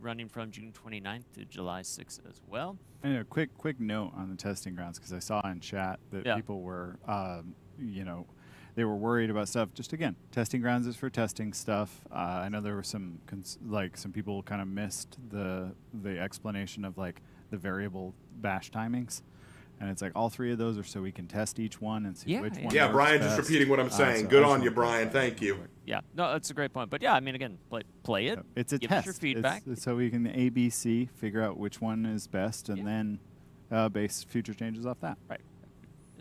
running from June 29th to July 6th as well. And a quick note on the Testing Grounds, because I saw in chat that people were, they were worried about stuff. Just again, Testing Grounds is for testing stuff. I know there were some people kind of missed the explanation of like the variable bash timings. And it's like all three of those are so we can test each one and see which one. Yeah, works Brian best. just repeating what I'm saying. So Good I just on you, wanted to Brian. Thank you. Yeah, no, that's a great point. But yeah, I mean, again, play it. It's a give test. us your feedback. It's so we can ABC, figure out which one is best, and then base future changes off that. Right.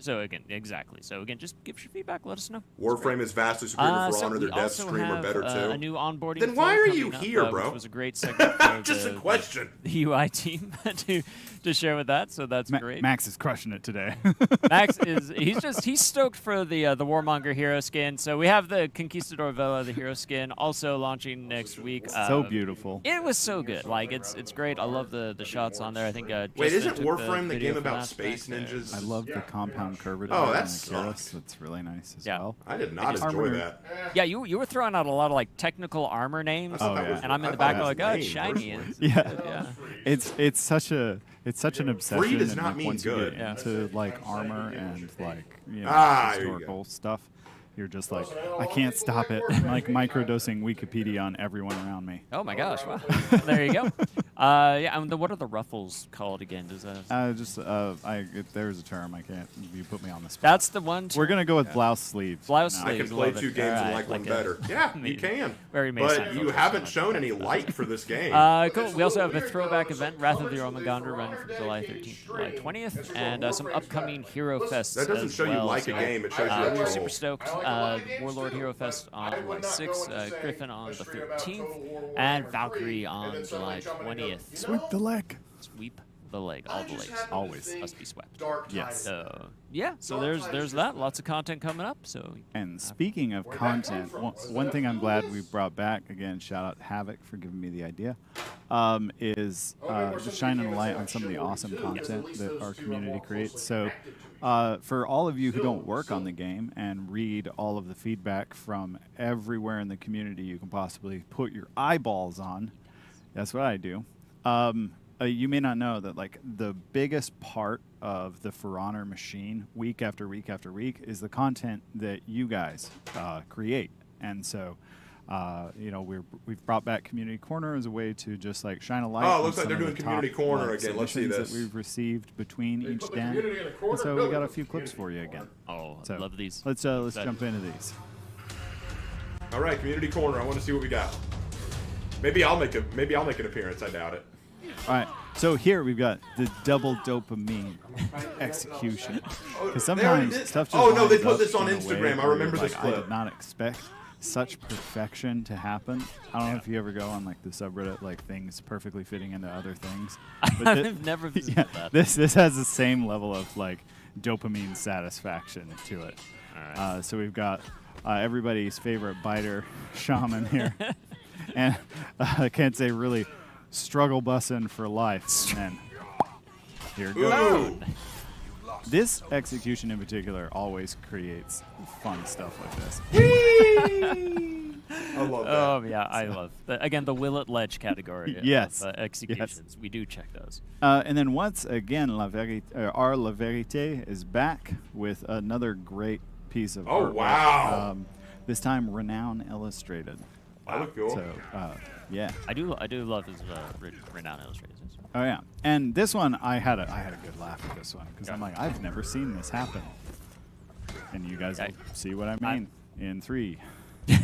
So again, exactly. So again, just give us your feedback. Let us know. Warframe is vastly superior to For so Honor. Their we Death also Stream are have, better too. A new onboarding. Then flow why are coming you up, here, bro? Which was a great segment for Just a question. The UI team to share with that. So that's great. Max is crushing it today. Max he's stoked for the Warmonger hero skin. So we have the Conquistador Vela, the hero skin, also launching next week. So beautiful. It was so good. Like it's great. I love the shots on there. I think. Wait, isn't Justin took Warframe the video game for about that space back there. ninjas? I love the compound curvature. Oh, on that the sucked. Kyrus. It's really nice as Yeah. well. I did not enjoy that. Yeah, you were throwing out a lot of like technical armor names, and I'm in the back like, oh, it's shiny. Yeah. It's such an obsession. Free does and, not like, mean once good. you get into like armor and like here you historical stuff, You're just like, I can't stop it. Like microdosing Wikipedia on everyone around me. Oh my gosh! Wow. There you go. Yeah. What are the ruffles called again? Does that? There's a term I can't. You put me on the spot. That's the one. We're gonna go with blouse sleeves. Blouse now. sleeves. I can play love two it. games and Alright, like one a- better. Yeah, you can. Very But you haven't shown any light for this game. Cool. We also have a throwback event, Wrath of the Jormungandr, run from July 13th to July 20th, and some upcoming Hero Fests. That doesn't as show you well. like a game, it shows you a We're troll. super stoked. Warlord Hero Fest on July 6th, Griffin on the 13th, and Valkyrie on July 20th. Sweep the leg. Sweep the leg. All the legs. Always. Must be swept. Yes. So there's that. Lots of content coming up. So. And speaking of content, one thing I'm glad we brought back, again, shout out Havoc for giving me the idea, is just shining a light on some of the awesome content that our community creates. So for all of you who don't work on the game and read all of the feedback from everywhere in the community you can possibly put your eyeballs on, that's what I do. You may not know that like the biggest part of the For Honor machine week after week after week is the content that you guys create. And so we've brought back Community Corner as a way to just like shine a light Oh, it on looks like some they're of doing the Community top, Corner like, again. Let's see submissions this. that we've received between each den. community in the corner, And so we building got a up few the clips for you again. Oh, So love these. Let's jump into these. All right, Community Corner. I want to see what we got. Maybe I'll make an appearance. I doubt it. All right, so here we've got the double dopamine execution. Because they already sometimes did- stuff just Oh, no, they lines put up this on in a way Instagram. I where remember you're this like, I clip. did not expect such perfection to happen. I don't know if you ever go on like the subreddit, like things perfectly fitting into other things. I've never visited that. This has the same level of like dopamine satisfaction to it. All right. So we've got everybody's favorite biter shaman here, and I can't say really struggle bussing for life. And here goes. Ooh. This execution in particular always creates fun stuff like this. I love that. Oh yeah, I love again the Will It Ledge category. Yes. Of, executions. We do check those. And then once again, La Verite is back with another great piece of Oh, artwork. wow. This time, Renown Illustrated. That look cool. So, yeah. I do love his Renown illustrations. Oh yeah. And this one, I had a good laugh at this one because I'm like, I've never seen this happen. And you guys will see what I mean in 3,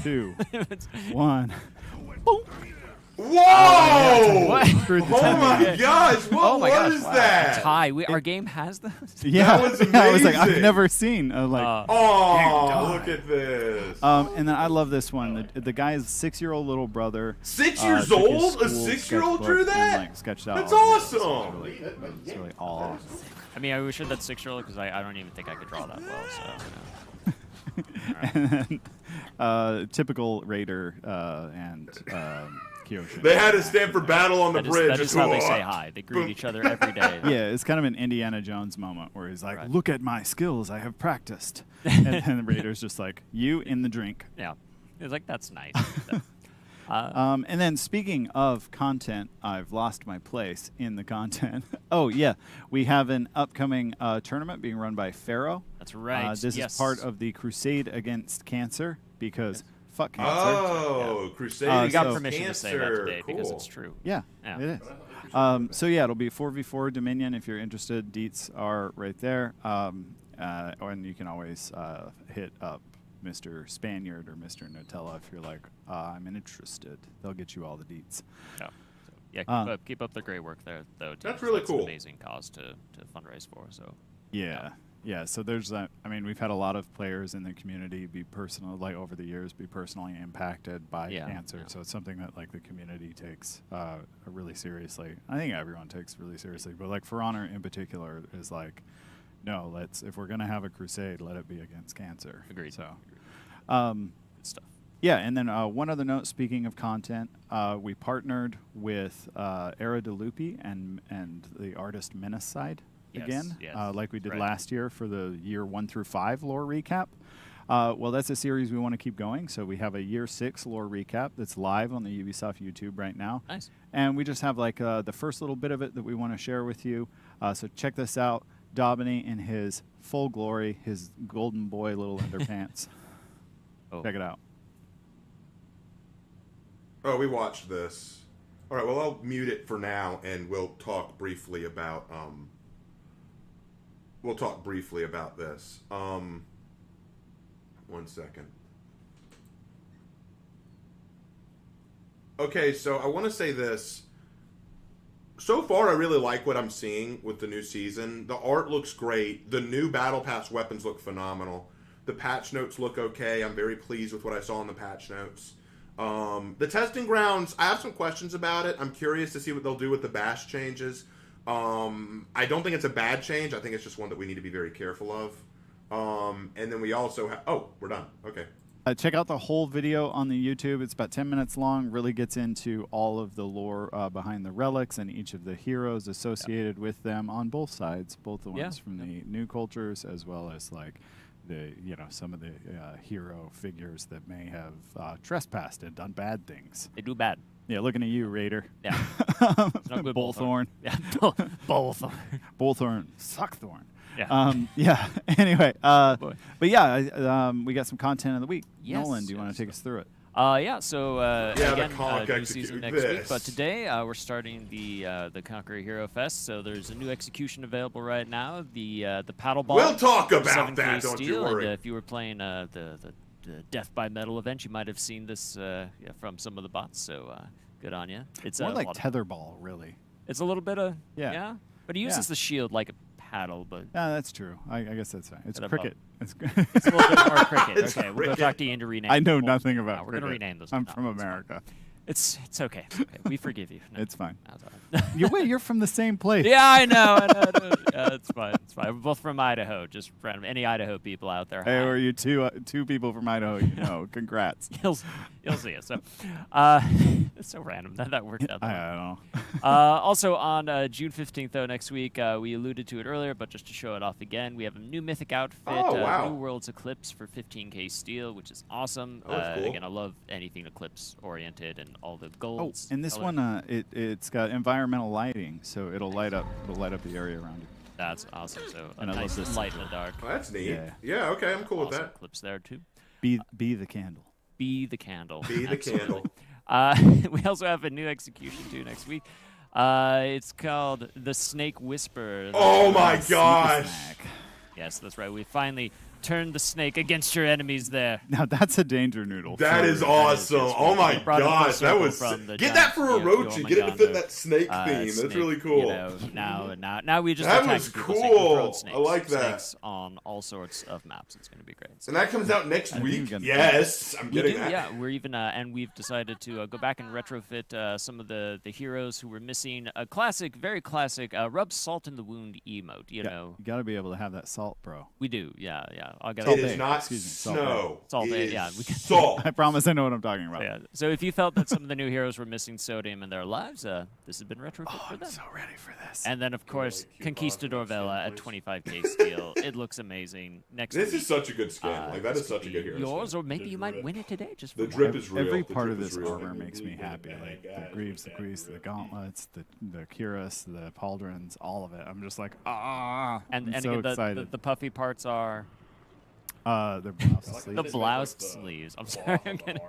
2, 1. Whoa! What? Screwed the Oh timing my up. gosh! What Oh my gosh! was Wow. that? Tie. Our game has those. Yeah, That was I was like, I've amazing. never seen. Like, Oh, look at this. and then I love this one. The guy's 6-year-old little brother. 6 years took his old? A school 6-year-old sketchbook drew and, that? like, sketched out That's all of it. awesome. It's really awesome. I mean, I wish that 6-year-old because I don't even think I could draw that well. So. And then, typical Raider and Kyoshin. They had to stand for battle on the bridge. That is how they say hi. They greet each other every day. Yeah, it's kind of an Indiana Jones moment where he's like, "Look at my skills, I have practiced," and then the Raider's just like, "You in the drink." Yeah, it's like that's nice. And then speaking of content, I've lost my place in the content. Oh yeah, we have an upcoming tournament being run by Pharaoh. That's right. This is part of the Crusade Against Cancer because fuck cancer. Oh, Crusade We got Against permission Cancer. to say that today because Cool. it's true. Yeah, Yeah. it is. So yeah, it'll be 4v4 Dominion if you're interested. Deets are right there, and you can always hit up Mr. Spaniard or Mr. Nutella if you're like, I'm interested. They'll get you all the deets. Yeah. So, yeah, keep up the great work there, though. Too. That's really cool. An amazing cause to fundraise for. So. Yeah. So there's that. I mean, we've had a lot of players in the community be over the years, be personally impacted by cancer. So it's something that like the community takes really seriously. I think everyone takes really seriously, but like For Honor in particular is like, no, if we're gonna have a crusade, let it be against cancer. Agreed. So, good stuff. Yeah, and then one other note. Speaking of content, we partnered with Era DeLupi and the artist Menacide again, like we did last year for the year 1 through 5 lore recap. Well, that's a series we want to keep going. So we have a year 6 lore recap that's live on the Ubisoft YouTube right now. Nice. And we just have like the first little bit of it that we want to share with you. So check this out. Daubeny in his full glory, his golden boy little underpants. Check it out. Oh, we watched this. All right, well, I'll mute it for now, and we'll talk briefly about this. 1 second. Okay, so I want to say this. So far, I really like what I'm seeing with the new season. The art looks great. The new Battle Pass weapons look phenomenal. The patch notes look okay. I'm very pleased with what I saw in the patch notes. The testing grounds, I have some questions about it. I'm curious to see what they'll do with the bash changes. I don't think it's a bad change. I think it's just one that we need to be very careful of. And then we also have... Oh, we're done. Okay. Check out the whole video on the YouTube. It's about 10 minutes long. Really gets into all of the lore behind the relics and each of the heroes associated with them on both sides, both the ones from the new cultures as well as like the some of the hero figures that may have trespassed and done bad things. They do bad. Yeah, looking at you, Raider. Yeah. Bullthorn. Yeah, Bullthorn. Bullthorn. Suckthorn. Yeah. Anyway, but yeah, we got some content of the week. Yes, Nolan, do you want to take us through it? So again, new season next week. But today we're starting the Conqueror Hero Fest. So there's a new execution available right now. The paddle ball. We'll talk about 7K that. Don't you steel. worry. And if you were playing the Death by Metal event, you might have seen this from some of the bots. So good on you. It's more like tetherball, really. It's a little bit of but he uses the shield like a paddle, but yeah, that's true. I guess that's fine. It's Bit of cricket. It's a little bit more cricket. It's Okay, we'll go cricket. talk to Ian to rename. I know them. nothing about We're cricket. gonna rename those. I'm No, from it's fine. America. It's okay. It's okay. We forgive you. No, It's fine. that's all right. Wait, you're from the same place. Yeah, I know. Yeah, it's fine. It's fine. We're both from Idaho. Just random. Any Idaho people out there? Hey, hi. are you two people from Idaho? You know, congrats. You'll see it. So, it's so random that worked out. I don't know. Also on June 15th, though, next week, we alluded to it earlier, but just to show it off again, we have a new Mythic outfit, Oh, wow. New Worlds Eclipse for 15k steel, which is awesome. Oh, that's cool. Again, I love anything Eclipse oriented and all the Oh, golds. and this colors. one, it's got environmental lighting, so it'll light up the area around it. That's awesome. So a And I love nice this. light in the dark. Oh, that's neat. Yeah. Yeah, okay, I'm cool with Awesome that. clips there too. Be the candle. Be the candle. Be the Absolutely. candle. We also have a new execution too next week. It's called the Snake Whisperer. Oh my Sneak gosh. snack. Yes, that's right. We finally turned the snake against your enemies there. Now that's a danger noodle. That for is real. awesome. Oh my Brought it full gosh, that circle was from the get giant, that for a you know, Orochi. Get it to fit that snake theme. That's snake, really cool. You know, now we just That attack was people, so you can throw cool. snakes, I like that. Snakes on all sorts of maps. It's going to be great. So And that comes out next I think week. we're gonna- Yes, I'm we getting do, that. yeah. We're even and we've decided to go back and retrofit some of the heroes who were missing a classic, very classic, rub salt in the wound emote. You know, You got to be able to have that salt, bro. we do. Yeah. I'll get It it. is not Excuse me, Salt snow. Salt It Bay, is yeah, we can- salt. I promise I know what I'm talking about. Yeah. So if you felt that some of the new heroes were missing sodium in their lives, this has been retrofit Oh, for I'm them. so ready for this. And then, of course, cute Conquistador Bosnian Vela skin, at please. 25k steel. It looks amazing. Next This week, is such a good skin. Like that is this such could a good be hero. yours, skin. or maybe you might win it today. Just The for drip one. is real. Every The part drip of is this real. armor makes me happy. Like the Greaves, the Gauntlets, the Cuirass, the Pauldrons, all of it. I'm just like, And I'm so again, excited. the puffy parts are The blouse the sleeves. blouse sleeves. I'm sorry, I'm getting.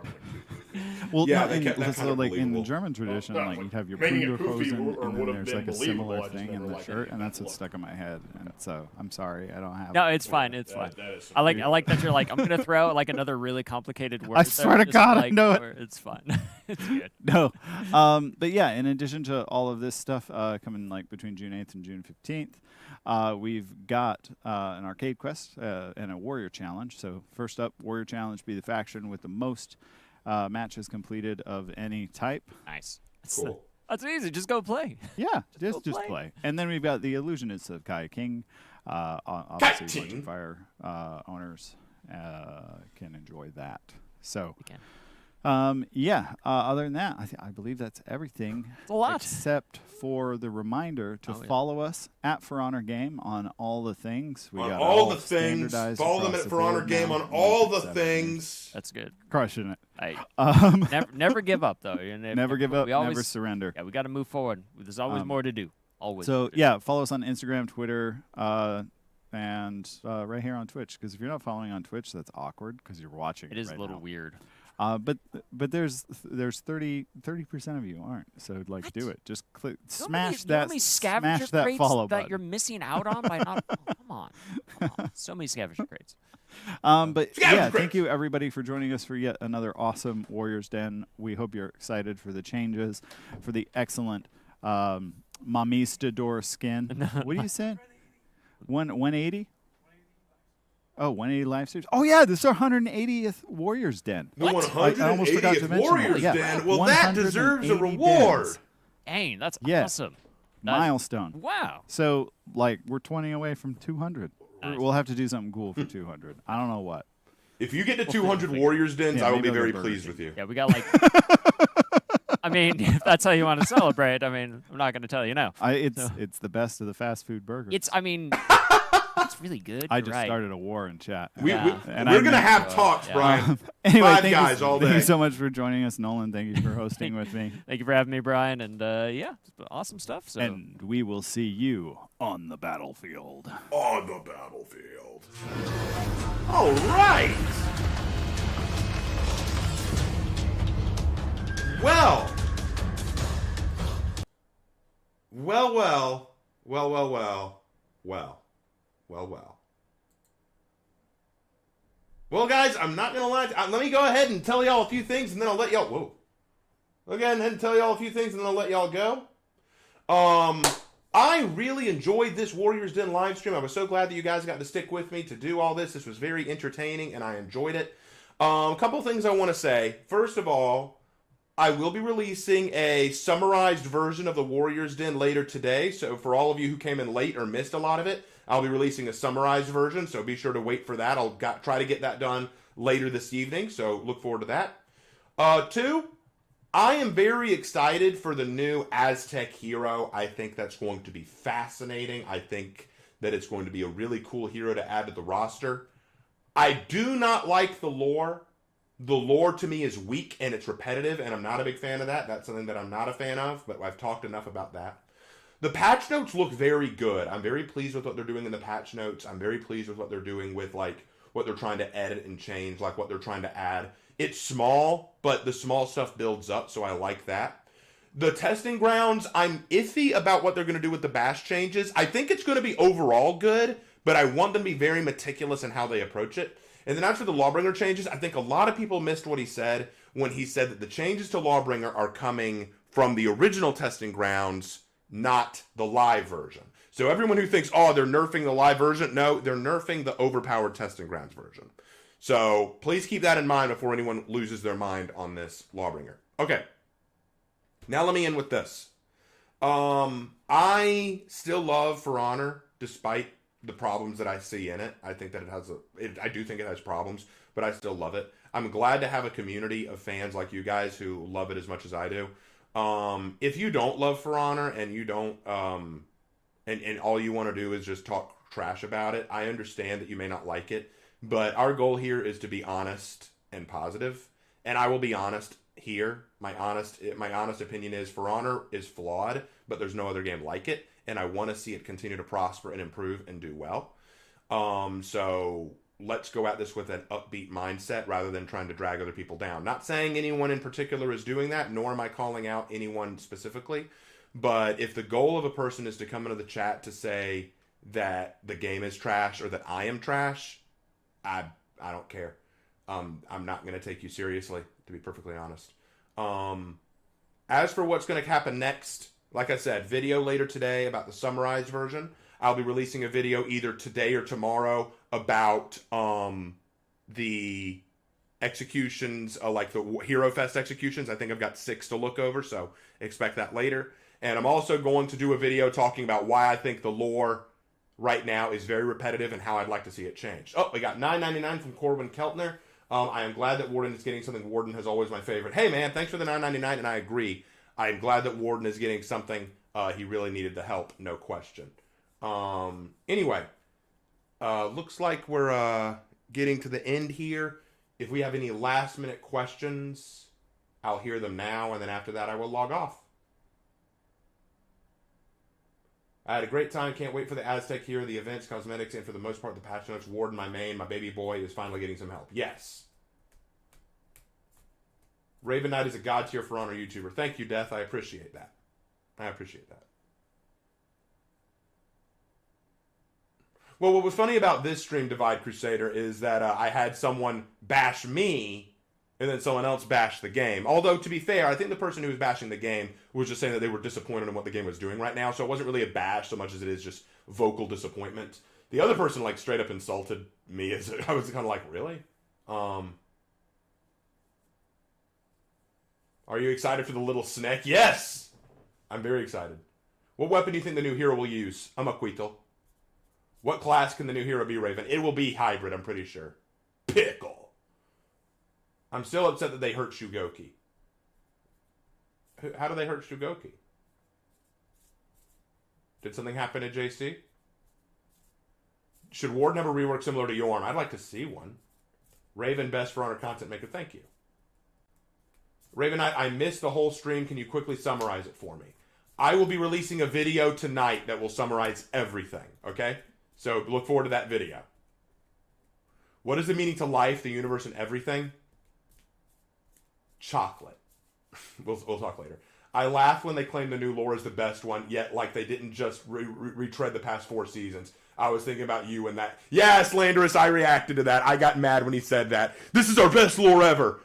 Well, Yeah, no, they kept that kind so of like in the believable. German tradition, like you'd have your making it Brunderhosen, goofy and would then have there's been like a believable, similar I just thing in never the liked shirt, any and that's of what's that stuck in my head. And so I'm sorry, I don't have. No, it's fine. It's fine. that is I like that you're like, I'm gonna throw out like another really complicated word. I there, swear to just God, I like, know it. where It's fine. It's good. No, but yeah. In addition to all of this stuff coming like between June 8th and June 15th, we've got an arcade quest and a warrior challenge. So first up, warrior challenge: be the faction with the most matches completed of any type. Nice. Cool. That's easy. Just go play. Yeah, Just just go play. And then we've got the illusionists of Kai King. Obviously, King. Legend Fire owners can enjoy that. So, You can. Other than that, I believe that's everything. It's a lot. Except for the reminder to Oh, yeah. follow us at For Honor Game on all the things. We On got all the things. standardized Follow them across at the For Honor board Game now. on all the 157. things. That's good. Crushing it. Hey, Um, never give up though. never give up. We always, never surrender. Yeah, we got to move forward. There's always more to do. Always. So more to do. yeah, follow us on Instagram, Twitter, and right here on Twitch. Because if you're not following on Twitch, that's awkward because you're watching. It is right a little now. weird. But there's 30% of you aren't. So like do it. Just click smash that scavenger smash that crates follow that button. you're missing out on by not. Oh, come on. So many scavenger crates. But yeah, thank you everybody for joining us for yet another awesome Warriors Den. We hope you're excited for the changes, for the excellent Mamistador skin. What are you saying? 180? Oh, 180 live streams. Oh yeah, this is our 180th Warriors Den. The I almost forgot to 180th mention Warriors that. Den. Well, that deserves a 180 reward. dens. Dang, that's Yeah. awesome. Milestone. Wow. So like we're 20 away from 200. We'll have to do something cool for 200. I don't know what. If you get to 200 Warriors Dens, I will be very pleased with you. Yeah, we got like. I mean, if that's how you want to celebrate, I mean, I'm not going to tell you no. It's the best of the fast food burgers. I mean, it's really good. I You're just right. started a war in chat. We're going to have talks, Brian. Anyway, Five thank guys you, all Thank day. you so much for joining us, Nolan. Thank you for hosting with me. Thank you for having me, Brian. And yeah, it's been awesome stuff. So. And we will see you on the battlefield. On the battlefield. All right. Well. Well, guys, I'm not going to lie. Let me go ahead and tell y'all a few things, and then I'll let y'all... Whoa. I'll go ahead and tell y'all a few things, and then I'll let y'all go. I really enjoyed this Warriors Den live stream. I was so glad that you guys got to stick with me to do all this. This was very entertaining, and I enjoyed it. A couple things I want to say. First of all, I will be releasing a summarized version of the Warriors Den later today. So for all of you who came in late or missed a lot of it, I'll be releasing a summarized version. So be sure to wait for that. I'll try to get that done later this evening. So look forward to that. 2, I am very excited for the new Aztec hero. I think that's going to be fascinating. I think that it's going to be a really cool hero to add to the roster. I do not like the lore. The lore to me is weak and it's repetitive, and I'm not a big fan of that. That's something that I'm not a fan of, but I've talked enough about that. The patch notes look very good. I'm very pleased with what they're doing in the patch notes. I'm very pleased with what they're doing with like what they're trying to edit and change, like what they're trying to add. It's small, but the small stuff builds up, so I like that. The testing grounds, I'm iffy about what they're going to do with the bash changes. I think it's going to be overall good, but I want them to be very meticulous in how they approach it. And then as for the Lawbringer changes, I think a lot of people missed what he said when he said that the changes to Lawbringer are coming from the original testing grounds, not the live version. So everyone who thinks, oh, they're nerfing the live version, no, they're nerfing the overpowered testing grounds version. So please keep that in mind before anyone loses their mind on this Lawbringer. Okay. Now let me end with this. I still love For Honor, despite the problems that I see in it. I think that I do think it has problems, but I still love it. I'm glad to have a community of fans like you guys who love it as much as I do. If you don't love For Honor and you don't, and all you want to do is just talk trash about it, I understand that you may not like it, but our goal here is to be honest and positive, and I will be honest here. My honest opinion is For Honor is flawed, but there's no other game like it, and I want to see it continue to prosper and improve and do well. So let's go at this with an upbeat mindset rather than trying to drag other people down. Not saying anyone in particular is doing that, nor am I calling out anyone specifically, but if the goal of a person is to come into the chat to say that the game is trash or that I am trash, I don't care. I'm not going to take you seriously, to be perfectly honest. As for what's going to happen next, like I said, video later today about the summarized version. I'll be releasing a video either today or tomorrow about the executions, like the Hero Fest executions. I think I've got 6 to look over, so expect that later. And I'm also going to do a video talking about why I think the lore right now is very repetitive and how I'd like to see it change. Oh, we got $9.99 from Corbin Keltner. I am glad that Warden is getting something. Warden has always my favorite. Hey, man, thanks for the $9.99, and I agree. I am glad that Warden is getting something. He really needed the help, no question. Anyway, looks like we're getting to the end here. If we have any last-minute questions, I'll hear them now, and then after that I will log off. I had a great time. Can't wait for the Aztec here, the events, cosmetics, and for the most part, the patch notes. Warden, my main, my baby boy, is finally getting some help. Yes. Raven Knight is a god tier For Honor YouTuber. Thank you, Death. I appreciate that. I appreciate that. Well, what was funny about this stream, Divide Crusader, is that I had someone bash me and then someone else bash the game. Although, to be fair, I think the person who was bashing the game was just saying that they were disappointed in what the game was doing right now, so it wasn't really a bash so much as it is just vocal disappointment. The other person, like, straight up insulted me. As I was kind of like, really? Are you excited for the little snake? Yes! I'm very excited. What weapon do you think the new hero will use? I'm a Queetle. What class can the new hero be, Raven? It will be hybrid, I'm pretty sure. Pickle. I'm still upset that they hurt Shugoki. How do they hurt Shugoki? Did something happen to JC? Should Warden have a rework similar to Yorm? I'd like to see one. Raven, best For Honor content maker. Thank you. Raven, I missed the whole stream. Can you quickly summarize it for me? I will be releasing a video tonight that will summarize everything, okay? So look forward to that video. What is the meaning to life, the universe, and everything? Chocolate. We'll talk later. I laughed when they claimed the new lore is the best one, yet like they didn't just retread the past 4 seasons. I was thinking about you and that. Yeah, Slanderous, I reacted to that. I got mad when he said that. This is our best lore ever.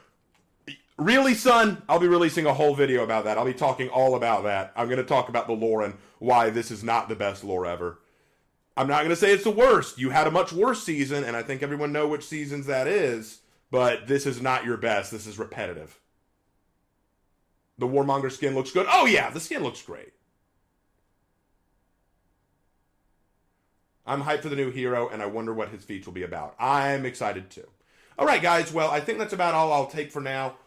Really, son? I'll be releasing a whole video about that. I'll be talking all about that. I'm going to talk about the lore and why this is not the best lore ever. I'm not going to say it's the worst. You had a much worse season, and I think everyone knows which seasons that is, but this is not your best. This is repetitive. The Warmonger skin looks good. Oh, yeah, the skin looks great. I'm hyped for the new hero, and I wonder what his feats will be about. I'm excited, too. All right, guys. Well, I think that's about all I'll take for now.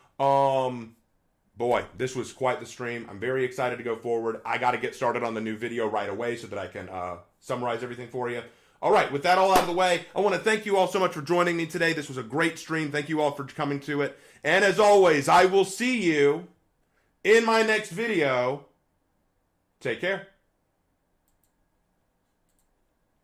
Boy, this was quite the stream. I'm very excited to go forward. I got to get started on the new video right away so that I can summarize everything for you. All right, with that all out of the way, I want to thank you all so much for joining me today. This was a great stream. Thank you all for coming to it. And as always, I will see you in my next video. Take care.